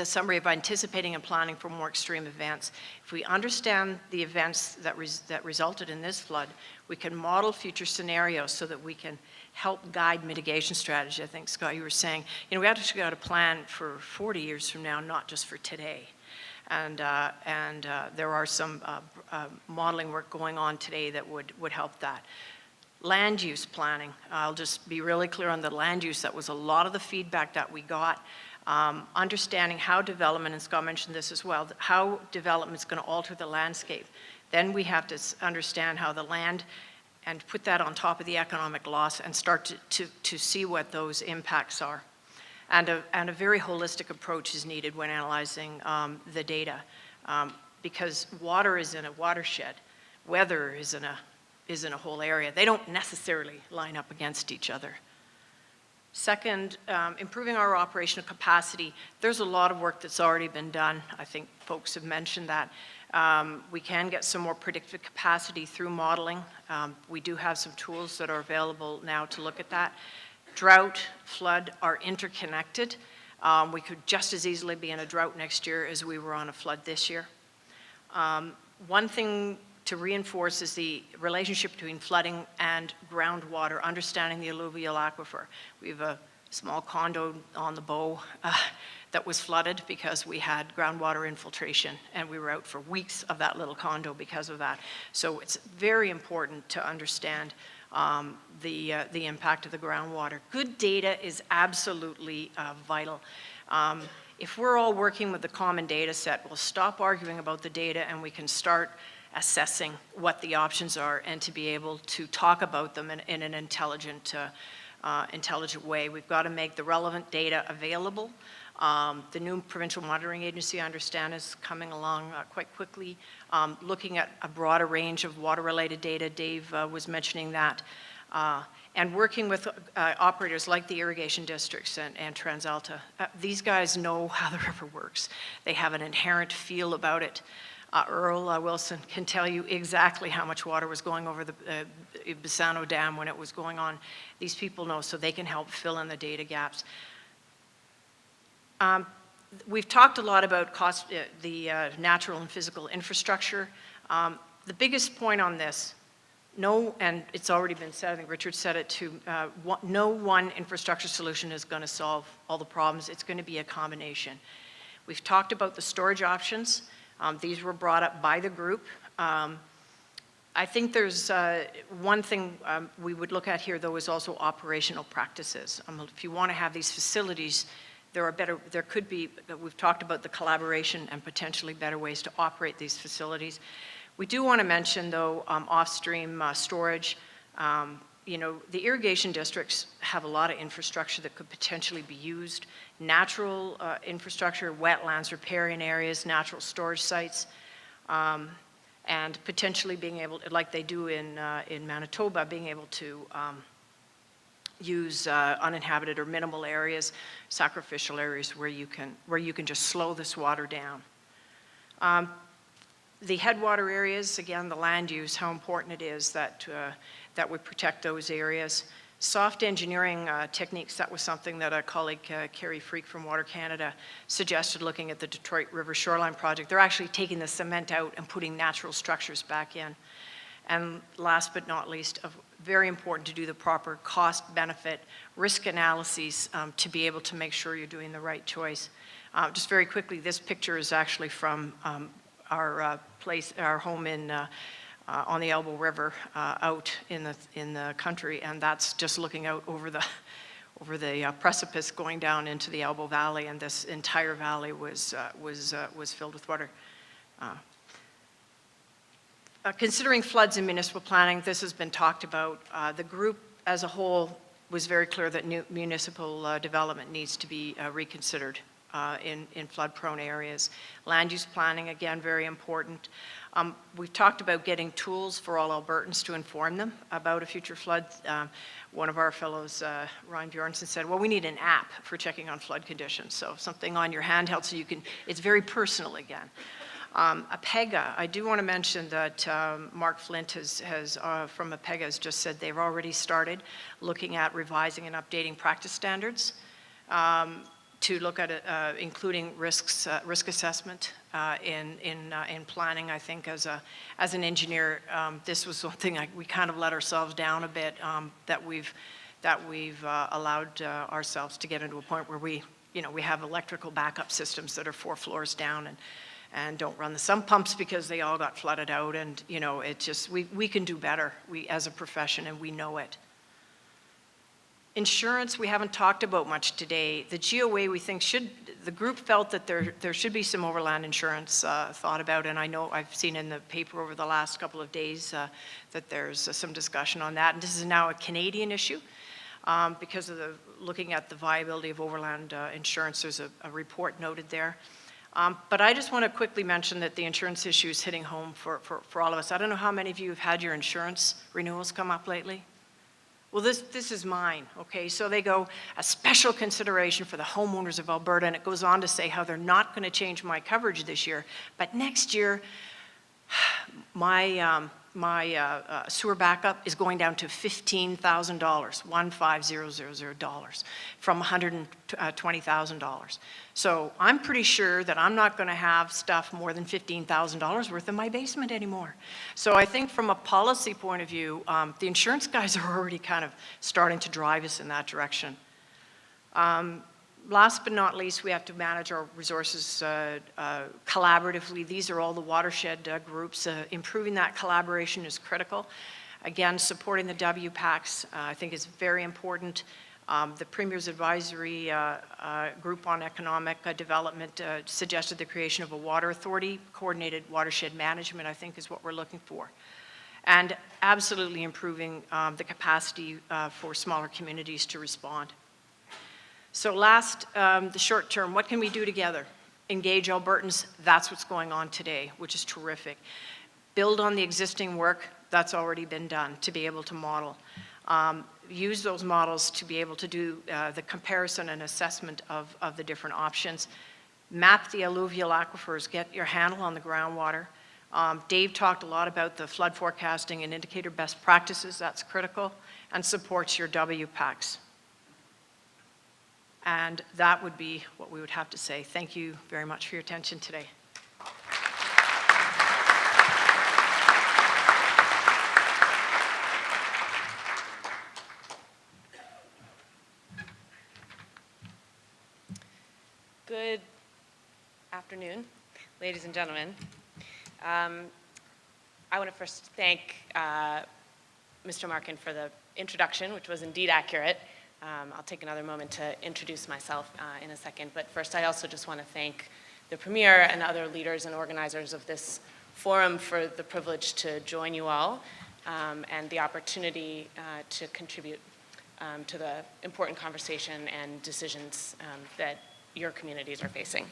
summary of anticipating and planning for more extreme events. If we understand the events that resulted in this flood, we can model future scenarios so that we can help guide mitigation strategy. I think, Scott, you were saying, you know, we actually got to plan for 40 years from now, not just for today. And there are some modeling work going on today that would help that. Land use planning. I'll just be really clear on the land use. That was a lot of the feedback that we got. Understanding how development, and Scott mentioned this as well, how development is going to alter the landscape. Then we have to understand how the land, and put that on top of the economic loss and start to see what those impacts are. And a very holistic approach is needed when analyzing the data, because water is in a watershed, weather is in a whole area. They don't necessarily line up against each other. Second, improving our operational capacity. There's a lot of work that's already been done. I think folks have mentioned that. We can get some more predictive capacity through modeling. We do have some tools that are available now to look at that. Drought, flood are interconnected. We could just as easily be in a drought next year as we were on a flood this year. One thing to reinforce is the relationship between flooding and groundwater, understanding the alluvial aquifer. We have a small condo on the Bow that was flooded because we had groundwater infiltration, and we were out for weeks of that little condo because of that. So it's very important to understand the impact of the groundwater. Good data is absolutely vital. If we're all working with the common data set, we'll stop arguing about the data and we can start assessing what the options are and to be able to talk about them in an intelligent way. We've got to make the relevant data available. The new provincial monitoring agency, I understand, is coming along quite quickly, looking at a broader range of water-related data. Dave was mentioning that. And working with operators like the irrigation districts and TransAlta. These guys know how the river works. They have an inherent feel about it. Earl Wilson can tell you exactly how much water was going over the Bassano Dam when it was going on. These people know, so they can help fill in the data gaps. We've talked a lot about the natural and physical infrastructure. The biggest point on this, and it's already been said, I think Richard said it too, no one infrastructure solution is going to solve all the problems. It's going to be a combination. We've talked about the storage options. These were brought up by the group. I think there's one thing we would look at here, though, is also operational practices. If you want to have these facilities, there could be, we've talked about the collaboration and potentially better ways to operate these facilities. We do want to mention, though, off-stream storage. You know, the irrigation districts have a lot of infrastructure that could potentially be used. Natural infrastructure, wetlands, riparian areas, natural storage sites, and potentially being able, like they do in Manitoba, being able to use uninhabited or minimal areas, sacrificial areas where you can just slow this water down. The headwater areas, again, the land use, how important it is that we protect those areas. Soft engineering techniques, that was something that a colleague, Carrie Freak from Water Canada, suggested looking at the Detroit River Shoreline Project. They're actually taking the cement out and putting natural structures back in. And last but not least, very important to do the proper cost-benefit risk analyses to be able to make sure you're doing the right choice. Just very quickly, this picture is actually from our home on the Elbow River out in the country, and that's just looking out over the precipice going down into the Elbow Valley, and this entire valley was filled with water. Considering floods in municipal planning, this has been talked about. The group as a whole, was very clear that municipal development needs to be reconsidered in flood-prone areas. Land use planning, again, very important. We've talked about getting tools for all Albertans to inform them about a future flood. One of our fellows, Ryan Bjornson, said, well, we need an app for checking on flood conditions. So something on your handheld so you can, it's very personal again. APEGA, I do want to mention that Mark Flint from APEGA has just said they've already started looking at revising and updating practice standards to look at including risk assessment in planning. I think as an engineer, this was something we kind of let ourselves down a bit, that we've allowed ourselves to get into a point where we have electrical backup systems that are 4 floors down and don't run the sump pumps because they all got flooded out, and it just, we can do better, as a profession, and we know it. Insurance, we haven't talked about much today. The GOA, we think, the group felt that there should be some overland insurance thought about, and I know I've seen in the paper over the last couple of days that there's some discussion on that, and this is now a Canadian issue. Because of looking at the viability of overland insurance, there's a report noted there. But I just want to quickly mention that the insurance issue is hitting home for all of us. I don't know how many of you have had your insurance renewals come up lately. Well, this is mine, okay? So they go, a special consideration for the homeowners of Alberta, and it goes on to say how they're not going to change my coverage this year, but next year, my sewer backup is going down to $15,000, $15,000, from $120,000. So I'm pretty sure that I'm not going to have stuff more than $15,000 worth in my basement anymore. So I think from a policy point of view, the insurance guys are already kind of starting to drive us in that direction. Last but not least, we have to manage our resources collaboratively. These are all the watershed groups. Improving that collaboration is critical. Again, supporting the WPACs, I think, is very important. The Premier's Advisory Group on Economic Development suggested the creation of a water authority. Coordinated watershed management, I think, is what we're looking for. And absolutely improving the capacity for smaller communities to respond. So last, the short term, what can we do together? Engage Albertans, that's what's going on today, which is terrific. Build on the existing work that's already been done to be able to model. Use those models to be able to do the comparison and assessment of the different options. Map the alluvial aquifers, get your handle on the groundwater. Dave talked a lot about the flood forecasting and indicator best practices, that's critical, and supports your WPACs. And that would be what we would have to say. Thank you very much for your attention today. Good afternoon, ladies and gentlemen. I want to first thank Mr. Markin for the introduction, which was indeed accurate. I'll take another moment to introduce myself in a second, but first I also just want to thank the Premier and other leaders and organizers of this forum for the privilege to join you all and the opportunity to contribute to the important conversation and decisions that your communities are facing.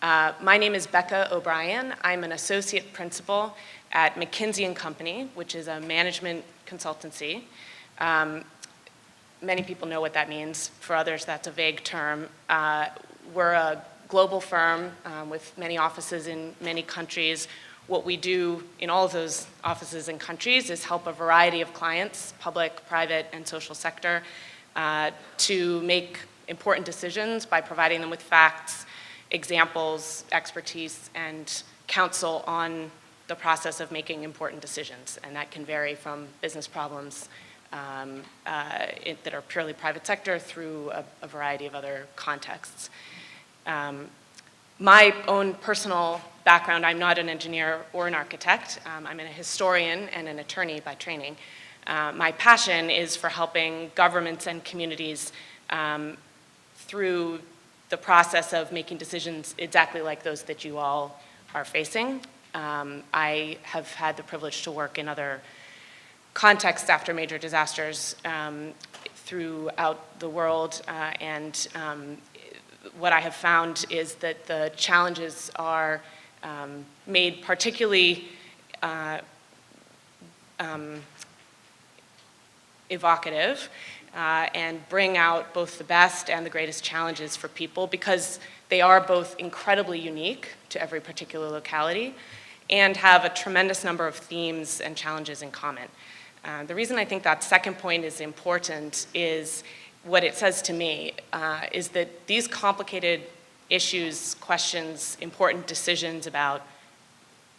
My name is Becca O'Brien. I'm an associate principal at McKinsey & Company, which is a management consultancy. Many people know what that means. For others, that's a vague term. We're a global firm with many offices in many countries. What we do in all of those offices and countries is help a variety of clients, public, private, and social sector, to make important decisions by providing them with facts, examples, expertise, and counsel on the process of making important decisions. And that can vary from business problems that are purely private sector through a variety of other contexts. My own personal background, I'm not an engineer or an architect. I'm a historian and an attorney by training. My passion is for helping governments and communities through the process of making decisions exactly like those that you all are facing. I have had the privilege to work in other context after major disasters throughout the world, and what I have found is that the challenges are made particularly evocative and bring out both the best and the greatest challenges for people because they are both incredibly unique to every particular locality and have a tremendous number of themes and challenges in common. The reason I think that second point is important is what it says to me is that these complicated issues, questions, important decisions about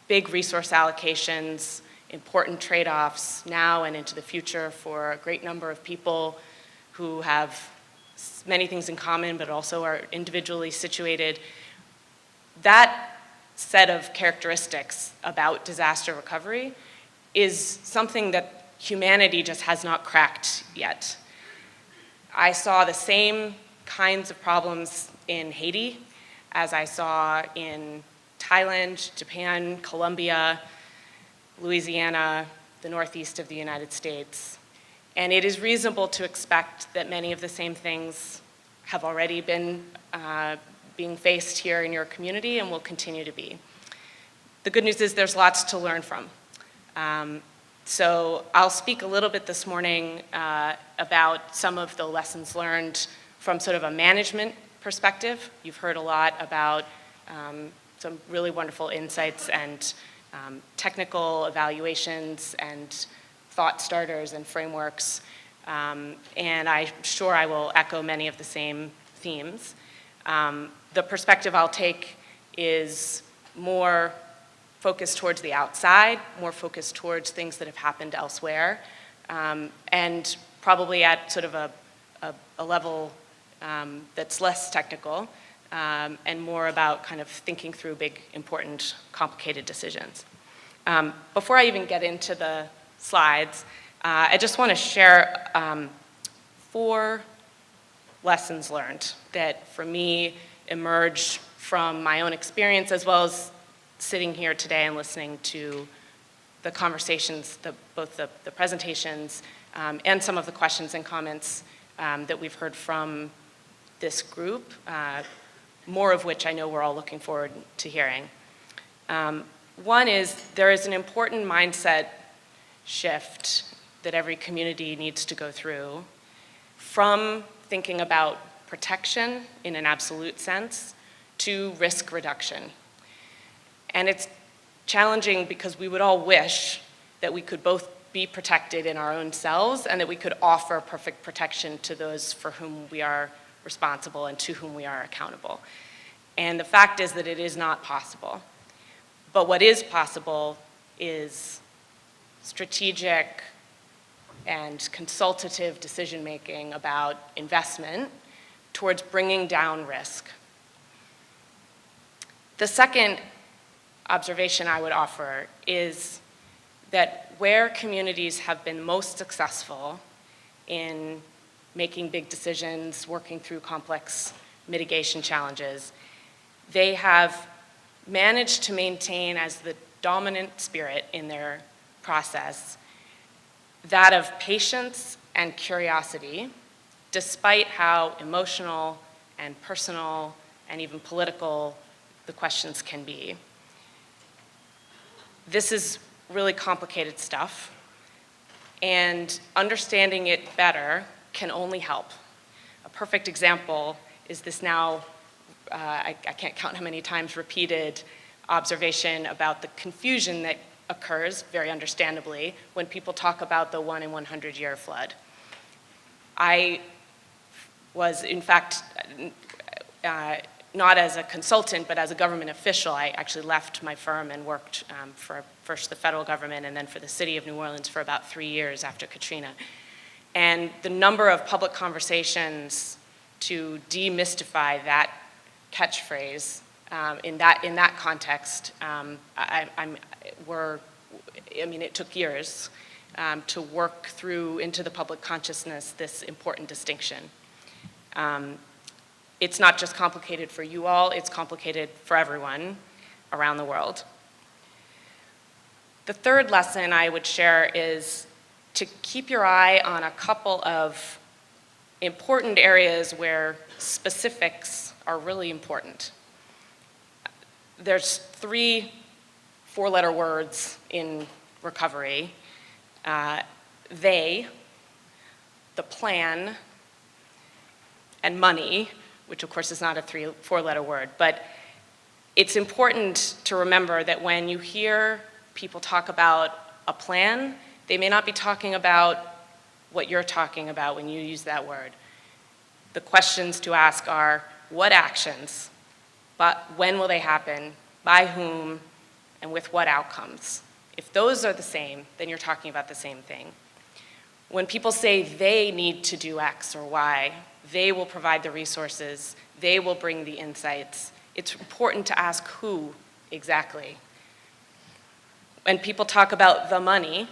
big resource allocations, important trade-offs now and into the future for a great number of people who have many things in common but also are individually situated. That set of characteristics about disaster recovery is something that humanity just has not cracked yet. I saw the same kinds of problems in Haiti as I saw in Thailand, Japan, Colombia, Louisiana, the northeast of the United States. And it is reasonable to expect that many of the same things have already been being faced here in your community and will continue to be. The good news is there's lots to learn from. So I'll speak a little bit this morning about some of the lessons learned from sort of a management perspective. You've heard a lot about some really wonderful insights and technical evaluations and thought starters and frameworks. And I'm sure I will echo many of the same themes. The perspective I'll take is more focused towards the outside, more focused towards things that have happened elsewhere, and probably at sort of a level that's less technical and more about kind of thinking through big, important, complicated decisions. Before I even get into the slides, I just want to share 4 lessons learned that for me emerge from my own experience as well as sitting here today and listening to the conversations, both the presentations and some of the questions and comments that we've heard from this group, more of which I know we're all looking forward to hearing. One is there is an important mindset shift that every community needs to go through from thinking about protection in an absolute sense to risk reduction. And it's challenging because we would all wish that we could both be protected in our own selves and that we could offer perfect protection to those for whom we are responsible and to whom we are accountable. And the fact is that it is not possible. But what is possible is strategic and consultative decision-making about investment towards bringing down risk. The second observation I would offer is that where communities have been most successful in making big decisions, working through complex mitigation challenges, they have managed to maintain as the dominant spirit in their process that of patience and curiosity, despite how emotional and personal and even political the questions can be. This is really complicated stuff, and understanding it better can only help. A perfect example is this now, I can't count how many times repeated observation about the confusion that occurs, very understandably, when people talk about the 1 in 100 year flood. I was, in fact, not as a consultant, but as a government official. I actually left my firm and worked for first the federal government and then for the city of New Orleans for about 3 years after Katrina. And the number of public conversations to demystify that catchphrase in that context, it took years to work through into the public consciousness this important distinction. It's not just complicated for you all, it's complicated for everyone around the world. The third lesson I would share is to keep your eye on a couple of important areas where specifics are really important. There's 3 four-letter words in recovery. They, the plan, and money, which of course is not a 4-letter word, but it's important to remember that when you hear people talk about a plan, they may not be talking about what you're talking about when you use that word. The questions to ask are, what actions, but when will they happen, by whom, and with what outcomes? If those are the same, then you're talking about the same thing. When people say they need to do X or Y, they will provide the resources, they will bring the insights, it's important to ask who exactly. When people talk about the money,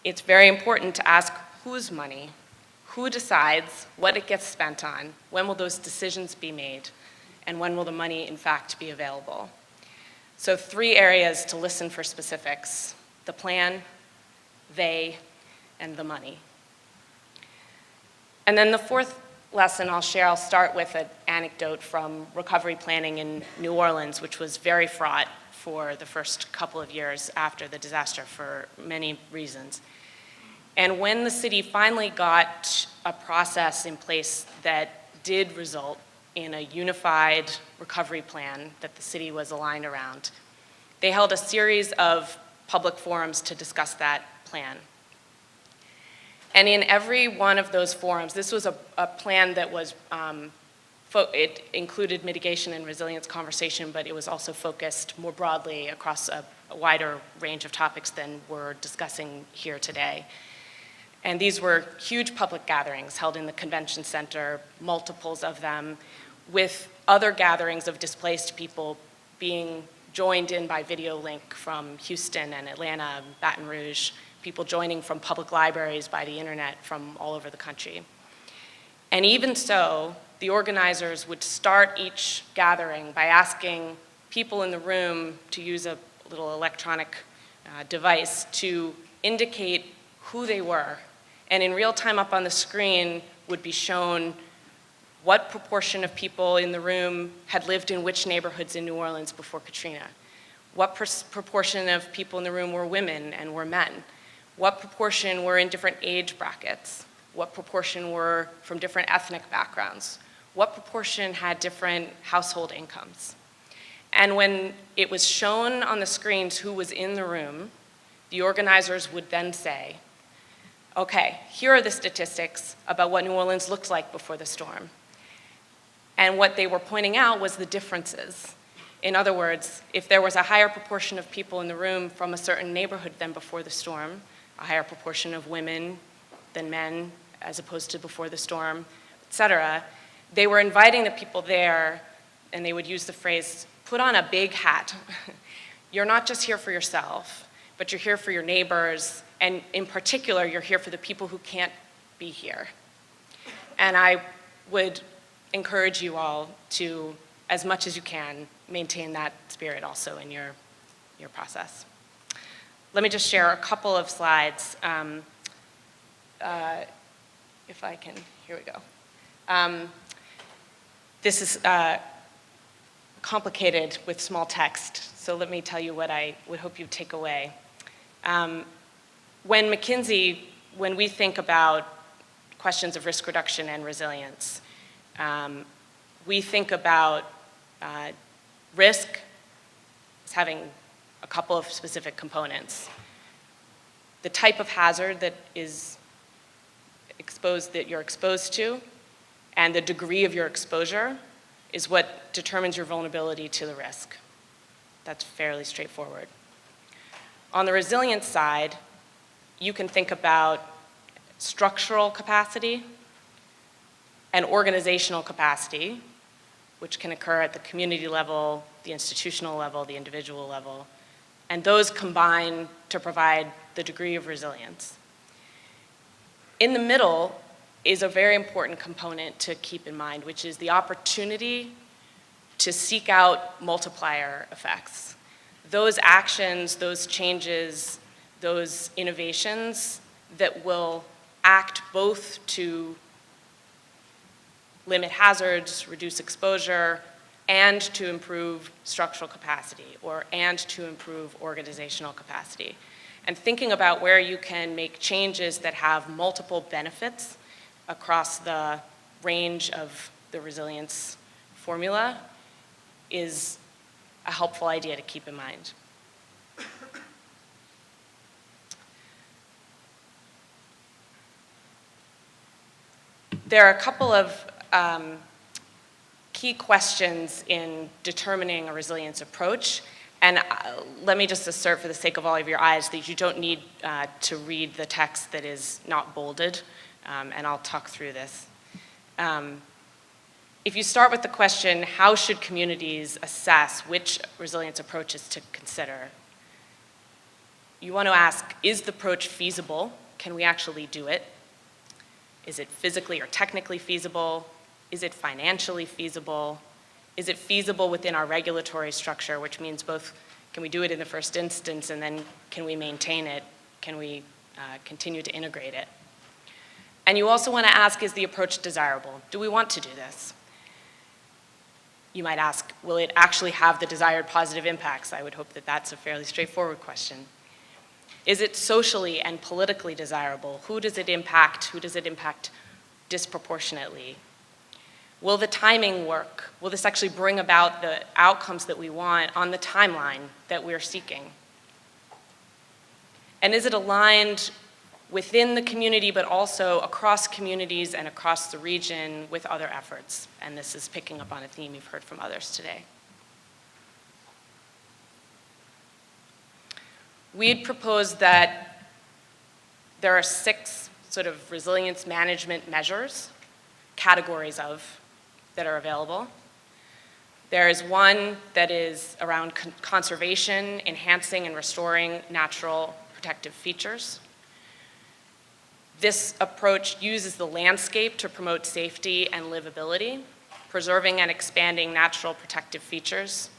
it's very important to ask whose money, who decides what it gets spent on, when will those decisions be made, and when will the money in fact be available. So 3 areas to listen for specifics: the plan, they, and the money. And then the 4th lesson I'll share, I'll start with an anecdote from recovery planning in New Orleans, which was very fraught for the first couple of years after the disaster for many reasons. And when the city finally got a process in place that did result in a unified recovery plan that the city was aligned around, they held a series of public forums to discuss that plan. And in every one of those forums, this was a plan that was, it included mitigation and resilience conversation, but it was also focused more broadly across a wider range of topics than we're discussing here today. And these were huge public gatherings held in the convention center, multiples of them, with other gatherings of displaced people being joined in by video link from Houston and Atlanta, Baton Rouge, people joining from public libraries by the internet from all over the country. And even so, the organizers would start each gathering by asking people in the room to use a little electronic device to indicate who they were. And in real time up on the screen would be shown what proportion of people in the room had lived in which neighborhoods in New Orleans before Katrina. What proportion of people in the room were women and were men? What proportion were in different age brackets? What proportion were from different ethnic backgrounds? What proportion had different household incomes? And when it was shown on the screens who was in the room, the organizers would then say, okay, here are the statistics about what New Orleans looked like before the storm. And what they were pointing out was the differences. In other words, if there was a higher proportion of people in the room from a certain neighborhood than before the storm, a higher proportion of women than men as opposed to before the storm, et cetera, they were inviting the people there, and they would use the phrase, put on a big hat. You're not just here for yourself, but you're here for your neighbors, and in particular, you're here for the people who can't be here. And I would encourage you all to, as much as you can, maintain that spirit also in your process. Let me just share a couple of slides. If I can, here we go. This is complicated with small text, so let me tell you what I would hope you take away. When we think about questions of risk reduction and resilience, we think about risk as having a couple of specific components. The type of hazard that you're exposed to, and the degree of your exposure is what determines your vulnerability to the risk. That's fairly straightforward. On the resilience side, you can think about structural capacity and organizational capacity, which can occur at the community level, the institutional level, the individual level, and those combine to provide the degree of resilience. In the middle is a very important component to keep in mind, which is the opportunity to seek out multiplier effects. Those actions, those changes, those innovations that will act both to limit hazards, reduce exposure, and to improve structural capacity and to improve organizational capacity. And thinking about where you can make changes that have multiple benefits across the range of the resilience formula is a helpful idea to keep in mind. There are a couple of key questions in determining a resilience approach. And let me just assert for the sake of all of your eyes that you don't need to read the text that is not bolded, and I'll talk through this. If you start with the question, how should communities assess which resilience approaches to consider? You want to ask, is the approach feasible? Can we actually do it? Is it physically or technically feasible? Is it financially feasible? Is it feasible within our regulatory structure, which means both, can we do it in the first instance, and then can we maintain it? Can we continue to integrate it? And you also want to ask, is the approach desirable? Do we want to do this? You might ask, will it actually have the desired positive impacts? I would hope that that's a fairly straightforward question. Is it socially and politically desirable? Who does it impact? Who does it impact disproportionately? Will the timing work? Will this actually bring about the outcomes that we want on the timeline that we're seeking? And is it aligned within the community, but also across communities and across the region with other efforts? And this is picking up on a theme you've heard from others today. We'd propose that there are 6 sort of resilience management measures, categories of, that are available. There is one that is around conservation, enhancing and restoring natural protective features. This approach uses the landscape to promote safety and livability, preserving and expanding natural protective features,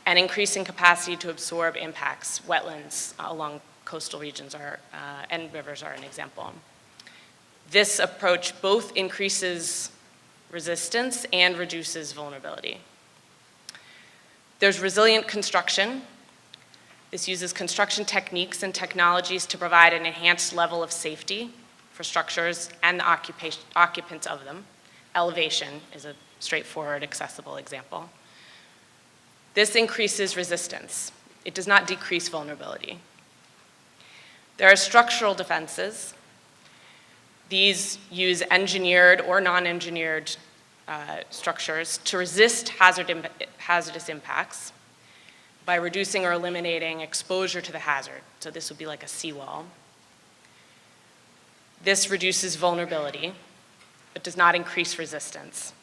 and increasing capacity to absorb impacts. Wetlands along coastal regions and rivers are an example. This approach both increases resistance and reduces vulnerability. There's resilient construction. This uses construction techniques and technologies to provide an enhanced level of safety for structures and the occupants of them. Elevation is a straightforward, accessible example. This increases resistance. It does not decrease vulnerability. There are structural defenses. These use engineered or non-engineered structures to resist hazardous impacts by reducing or eliminating exposure to the hazard. So this would be like a seawall. This reduces vulnerability, but does not increase resistance.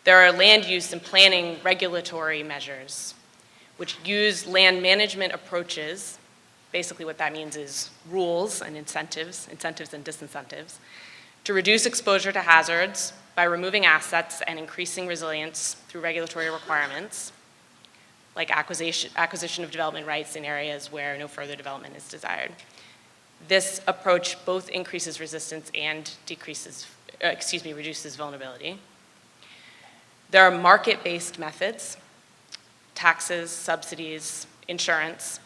There are land use and planning regulatory measures, which use land management approaches. Basically what that means is rules and incentives and disincentives, to reduce exposure to hazards by removing assets and increasing resilience through regulatory requirements, like acquisition of development rights in areas where no further development is desired. This approach both increases resistance and reduces vulnerability. There are market-based methods, taxes, subsidies, insurance,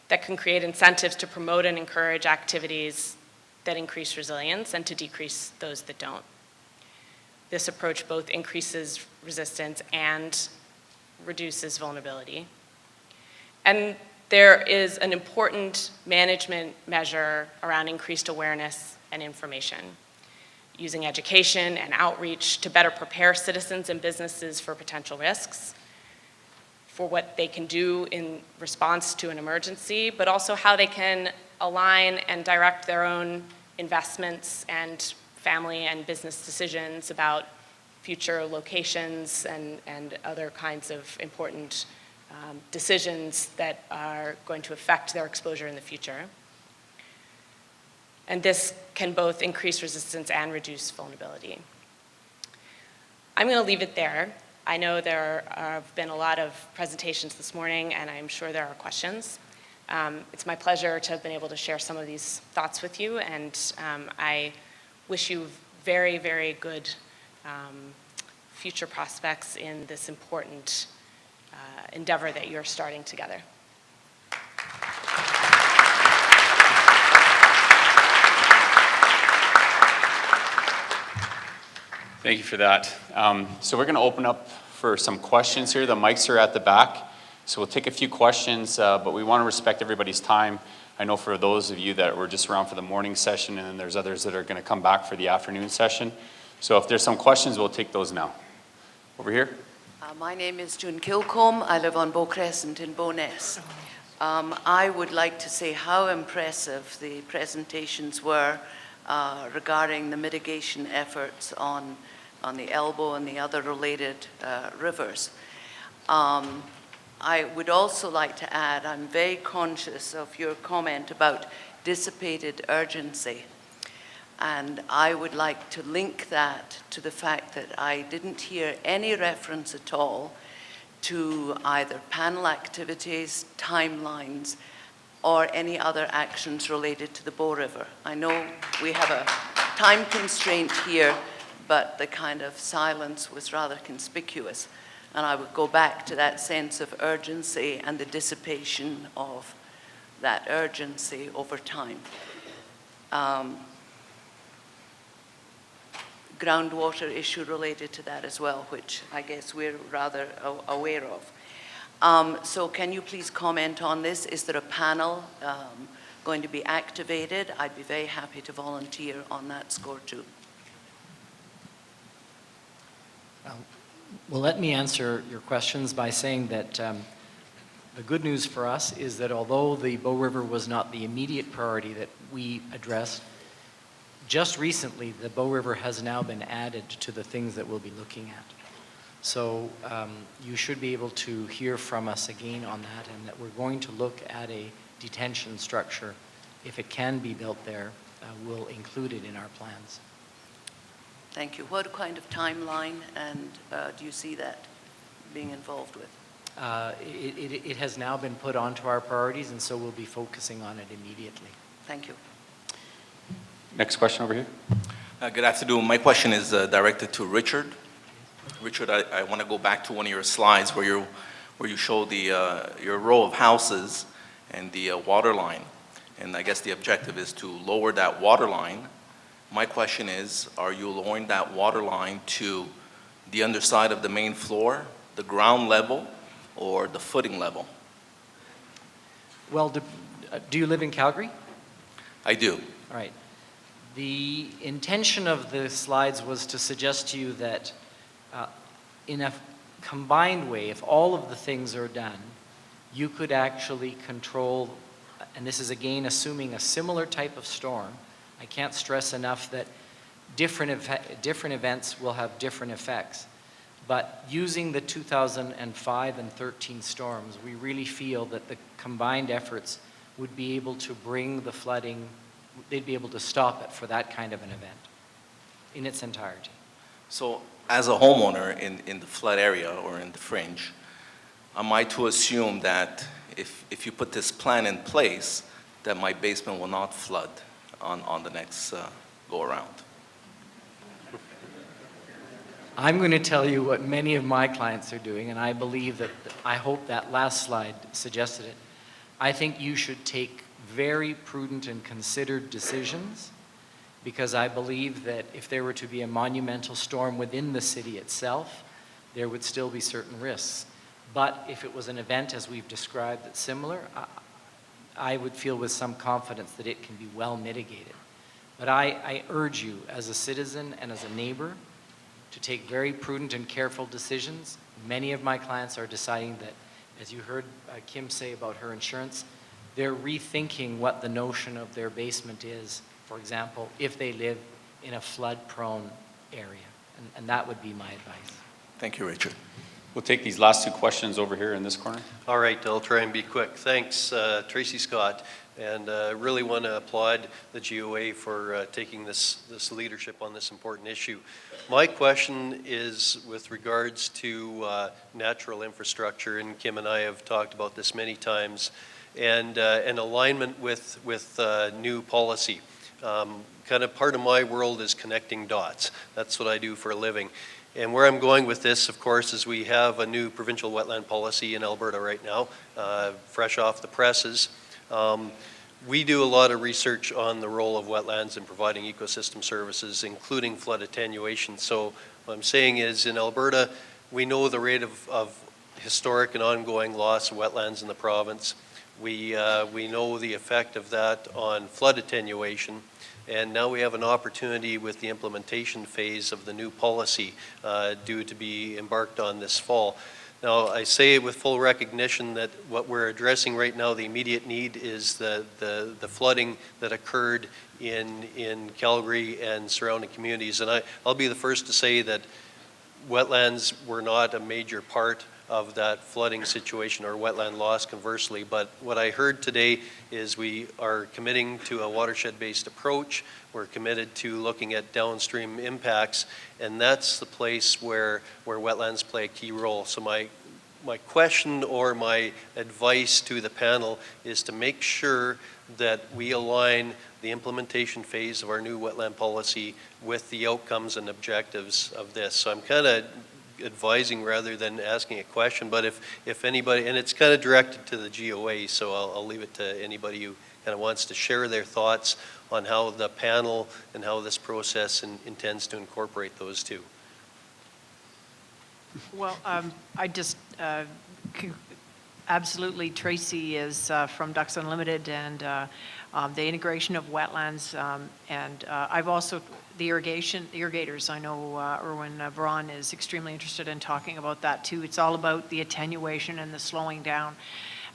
that can create incentives to promote and encourage activities that increase resilience and to decrease those that don't. This approach both increases resistance and reduces vulnerability. And there is an important management measure around increased awareness and information, using education and outreach to better prepare citizens and businesses for potential risks, for what they can do in response to an emergency, but also how they can align and direct their own investments and family and business decisions about future locations and other kinds of important decisions that are going to affect their exposure in the future. And this can both increase resistance and reduce vulnerability. I'm going to leave it there. I know there have been a lot of presentations this morning, and I'm sure there are questions. It's my pleasure to have been able to share some of these thoughts with you, and I wish you very, very good future prospects in this important endeavor that you're starting together. Thank you for that. So we're going to open up for some questions here. The mics are at the back, so we'll take a few questions, but we want to respect everybody's time. I know for those of you that were just around for the morning session, and then there's others that are going to come back for the afternoon session. So if there's some questions, we'll take those now. Over here. My name is June Kilcombe. I live on Bow Crescent in Bowness. I would like to say how impressive the presentations were regarding the mitigation efforts on the Elbow and the other related rivers. I would also like to add, I'm very conscious of your comment about dissipated urgency. And I would like to link that to the fact that I didn't hear any reference at all to either panel activities, timelines, or any other actions related to the Bow River. I know we have a time constraint here, but the kind of silence was rather conspicuous. And I would go back to that sense of urgency and the dissipation of that urgency over time. Groundwater issue related to that as well, which I guess we're rather aware of. So can you please comment on this? Is there a panel going to be activated? I'd be very happy to volunteer on that score too. Well, let me answer your questions by saying that the good news for us is that although the Bow River was not the immediate priority that we addressed, just recently the Bow River has now been added to the things that we'll be looking at. So you should be able to hear from us again on that, and that we're going to look at a detention structure. If it can be built there, we'll include it in our plans. Thank you. What kind of timeline and do you see that being involved with? It has now been put onto our priorities, and so we'll be focusing on it immediately. Thank you. Next question over here. Good afternoon. My question is directed to Richard. Richard, I want to go back to one of your slides where you show your row of houses and the water line. And I guess the objective is to lower that water line. My question is, are you lowering that water line to the underside of the main floor, the ground level, or the footing level? Well, do you live in Calgary? I do. All right. The intention of the slides was to suggest to you that in a combined way, if all of the things are done, you could actually control, and this is again assuming a similar type of storm. I can't stress enough that different events will have different effects. But using the 2005 and 13 storms, we really feel that the combined efforts would be able to bring the flooding, they'd be able to stop it for that kind of an event in its entirety. So as a homeowner in the flood area or in the fringe, am I to assume that if you put this plan in place, that my basement will not flood on the next go-around? I'm going to tell you what many of my clients are doing, and I believe that, I hope that last slide suggested it. I think you should take very prudent and considered decisions, because I believe that if there were to be a monumental storm within the city itself, there would still be certain risks. But if it was an event, as we've described, that's similar, I would feel with some confidence that it can be well mitigated. But I urge you, as a citizen and as a neighbor, to take very prudent and careful decisions. Many of my clients are deciding that, as you heard Kim say about her insurance, they're rethinking what the notion of their basement is, for example, if they live in a flood-prone area. And that would be my advice. Thank you, Richard. We'll take these last two questions over here in this corner. All right, I'll try and be quick. Thanks, Tracy Scott, and really want to applaud the GOA for taking this leadership on this important issue. My question is with regards to natural infrastructure, and Kim and I have talked about this many times, and an alignment with new policy. Kind of part of my world is connecting dots. That's what I do for a living. And where I'm going with this, of course, is we have a new provincial wetland policy in Alberta right now, fresh off the presses. We do a lot of research on the role of wetlands in providing ecosystem services, including flood attenuation. So what I'm saying is, in Alberta, we know the rate of historic and ongoing loss of wetlands in the province. We know the effect of that on flood attenuation. And now we have an opportunity with the implementation phase of the new policy due to be embarked on this fall. Now, I say with full recognition that what we're addressing right now, the immediate need is the flooding that occurred in Calgary and surrounding communities. And I'll be the first to say that wetlands were not a major part of that flooding situation or wetland loss conversely, but what I heard today is we are committing to a watershed-based approach. We're committed to looking at downstream impacts, and that's the place where wetlands play a key role. So my question or my advice to the panel is to make sure that we align the implementation phase of our new wetland policy with the outcomes and objectives of this. So I'm kind of advising rather than asking a question, but if anybody, and it's kind of directed to the GOA, so I'll leave it to anybody who kind of wants to share their thoughts on how the panel and how this process intends to incorporate those two. Well, I just, absolutely, Tracy is from Ducks Unlimited, and the integration of wetlands, and I've also, the irrigators, I know Erwin Braun is extremely interested in talking about that too. It's all about the attenuation and the slowing down.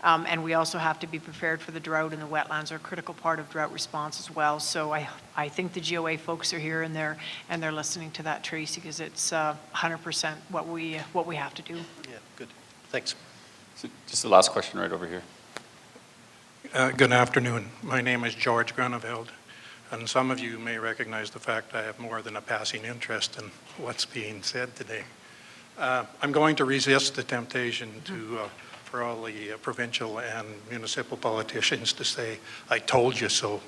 And we also have to be prepared for the drought, and the wetlands are a critical part of drought response as well. So I think the GOA folks are here and they're listening to that, Tracy, because it's 100% what we have to do. Yeah, good. Thanks. So just the last question right over here. Good afternoon. My name is George Grunewald, and some of you may recognize the fact I have more than a passing interest in what's being said today. I'm going to resist the temptation for all the provincial and municipal politicians to say, "I told you so."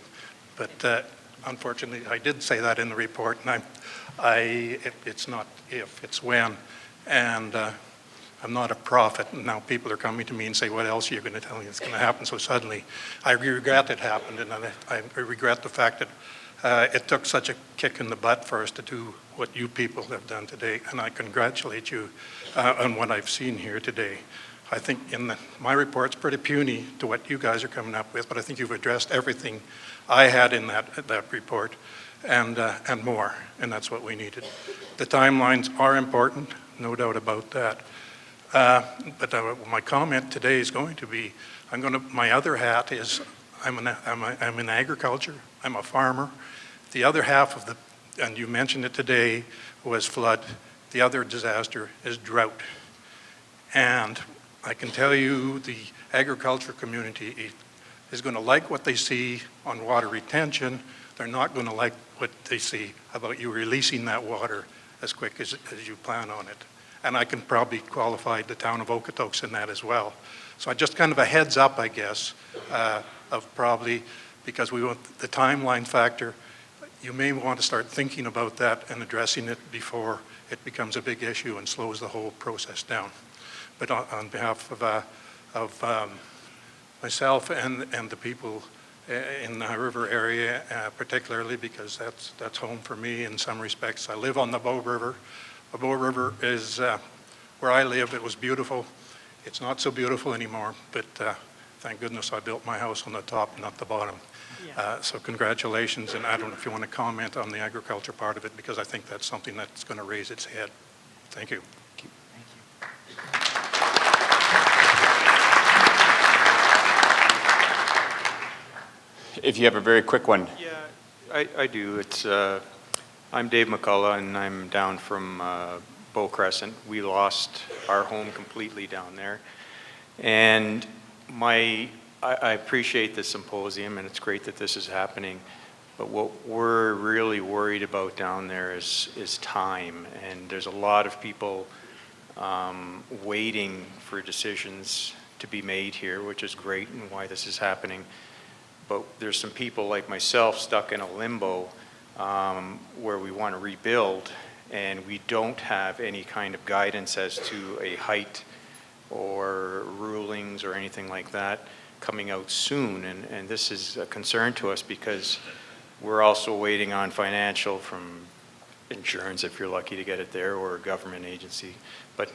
But unfortunately, I did say that in the report, and it's not if, it's when. And I'm not a prophet, and now people are coming to me and say, "What else are you going to tell me is going to happen so suddenly?" I regret it happened, and I regret the fact that it took such a kick in the butt for us to do what you people have done today, and I congratulate you on what I've seen here today. I think my report's pretty puny to what you guys are coming up with, but I think you've addressed everything I had in that report and more, and that's what we needed. The timelines are important, no doubt about that. But my comment today is going to be, my other hat is, I'm in agriculture, I'm a farmer. The other half of and you mentioned it today, was flood. The other disaster is drought. And I can tell you the agriculture community is going to like what they see on water retention. They're not going to like what they see about you releasing that water as quick as you plan on it. And I can probably qualify the town of Okotoks in that as well. So just kind of a heads up, I guess, of probably, because we want the timeline factor, you may want to start thinking about that and addressing it before it becomes a big issue and slows the whole process down. But on behalf of myself and the people in the river area, particularly because that's home for me in some respects. I live on the Bow River. The Bow River is where I live. It was beautiful. It's not so beautiful anymore, but thank goodness I built my house on the top, not the bottom. Yeah. So congratulations, and I don't know if you want to comment on the agriculture part of it, because I think that's something that's going to raise its head. Thank you. If you have a very quick one. Yeah, I do. I'm Dave McCullough, and I'm down from Bow Crescent. We lost our home completely down there. And I appreciate the symposium, and it's great that this is happening. But what we're really worried about down there is time. And there's a lot of people waiting for decisions to be made here, which is great and why this is happening. But there's some people like myself stuck in a limbo where we want to rebuild, and we don't have any kind of guidance as to a height or rulings or anything like that coming out soon. And this is a concern to us because we're also waiting on financial from insurance, if you're lucky to get it there, or a government agency. But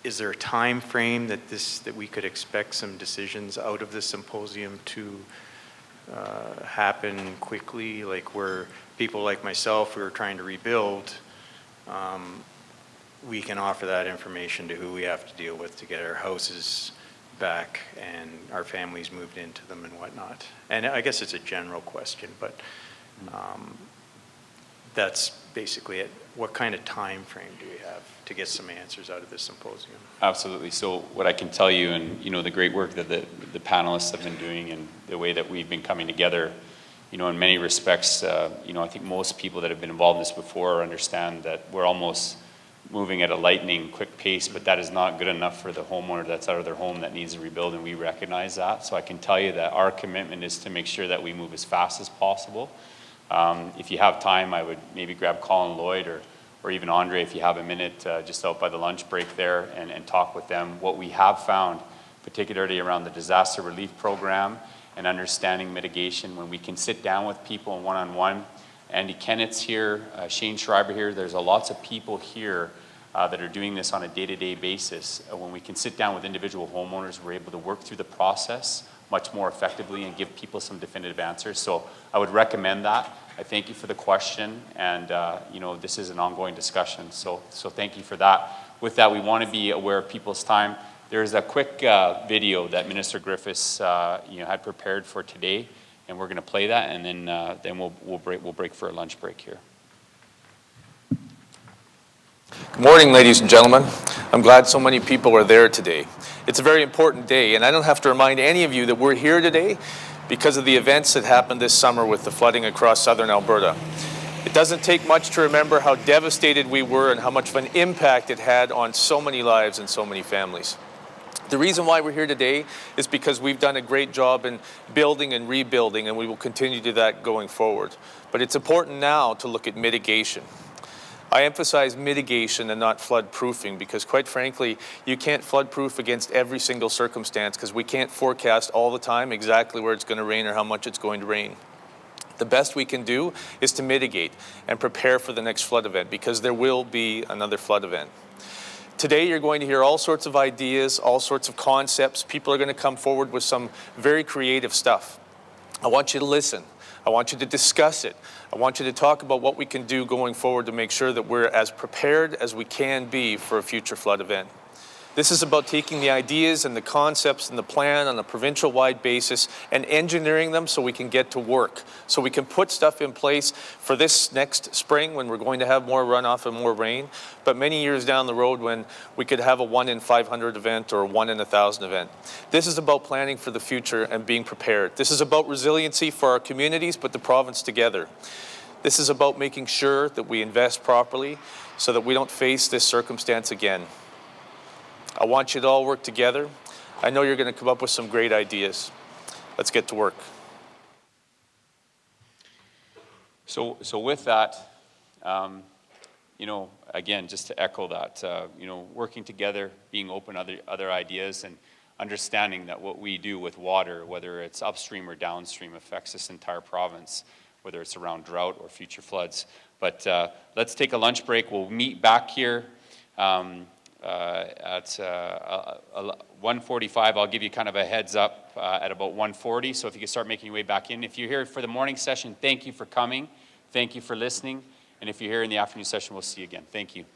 is there a time frame that we could expect some decisions out of this symposium to happen quickly, like where people like myself who are trying to rebuild, we can offer that information to who we have to deal with to get our houses back and our families moved into them and whatnot? And I guess it's a general question, but that's basically it. What kind of time frame do we have to get some answers out of this symposium? Absolutely. So what I can tell you, and the great work that the panelists have been doing and the way that we've been coming together, in many respects, I think most people that have been involved in this before understand that we're almost moving at a lightning quick pace, but that is not good enough for the homeowner that's out of their home that needs to rebuild, and we recognize that. So I can tell you that our commitment is to make sure that we move as fast as possible. If you have time, I would maybe grab Colin Lloyd or even Andre if you have a minute just out by the lunch break there and talk with them. What we have found, particularly around the disaster relief program and understanding mitigation, when we can sit down with people one-on-one. Andy Kennett's here, Shane Schreiber here. There's lots of people here that are doing this on a day-to-day basis. When we can sit down with individual homeowners, we're able to work through the process much more effectively and give people some definitive answers. So I would recommend that. I thank you for the question, and this is an ongoing discussion. So thank you for that. With that, we want to be aware of people's time. There's a quick video that Minister Griffiths had prepared for today, and we're going to play that, and then we'll break for a lunch break here. Good morning, ladies and gentlemen. I'm glad so many people are there today. It's a very important day, and I don't have to remind any of you that we're here today because of the events that happened this summer with the flooding across southern Alberta. It doesn't take much to remember how devastated we were and how much of an impact it had on so many lives and so many families. The reason why we're here today is because we've done a great job in building and rebuilding, and we will continue to do that going forward. But it's important now to look at mitigation. I emphasize mitigation and not flood proofing because, quite frankly, you can't flood proof against every single circumstance because we can't forecast all the time exactly where it's going to rain or how much it's going to rain. The best we can do is to mitigate and prepare for the next flood event because there will be another flood event. Today you're going to hear all sorts of ideas, all sorts of concepts. People are going to come forward with some very creative stuff. I want you to listen. I want you to discuss it. I want you to talk about what we can do going forward to make sure that we're as prepared as we can be for a future flood event. This is about taking the ideas and the concepts and the plan on a provincial-wide basis and engineering them so we can get to work, so we can put stuff in place for this next spring when we're going to have more runoff and more rain, but many years down the road when we could have a 1 in 500 event or a 1 in 1,000 event. This is about planning for the future and being prepared. This is about resiliency for our communities, but the province together. This is about making sure that we invest properly so that we don't face this circumstance again. I want you to all work together. I know you're going to come up with some great ideas. Let's get to work. So with that, again, just to echo that, working together, being open to other ideas, and understanding that what we do with water, whether it's upstream or downstream, affects this entire province, whether it's around drought or future floods. But let's take a lunch break. We'll meet back here at 1:45. I'll give you kind of a heads up at about 1:40. So if you can start making your way back in. If you're here for the morning session, thank you for coming. Thank you for listening. And if you're here in the afternoon session, we'll see you again. Thank you.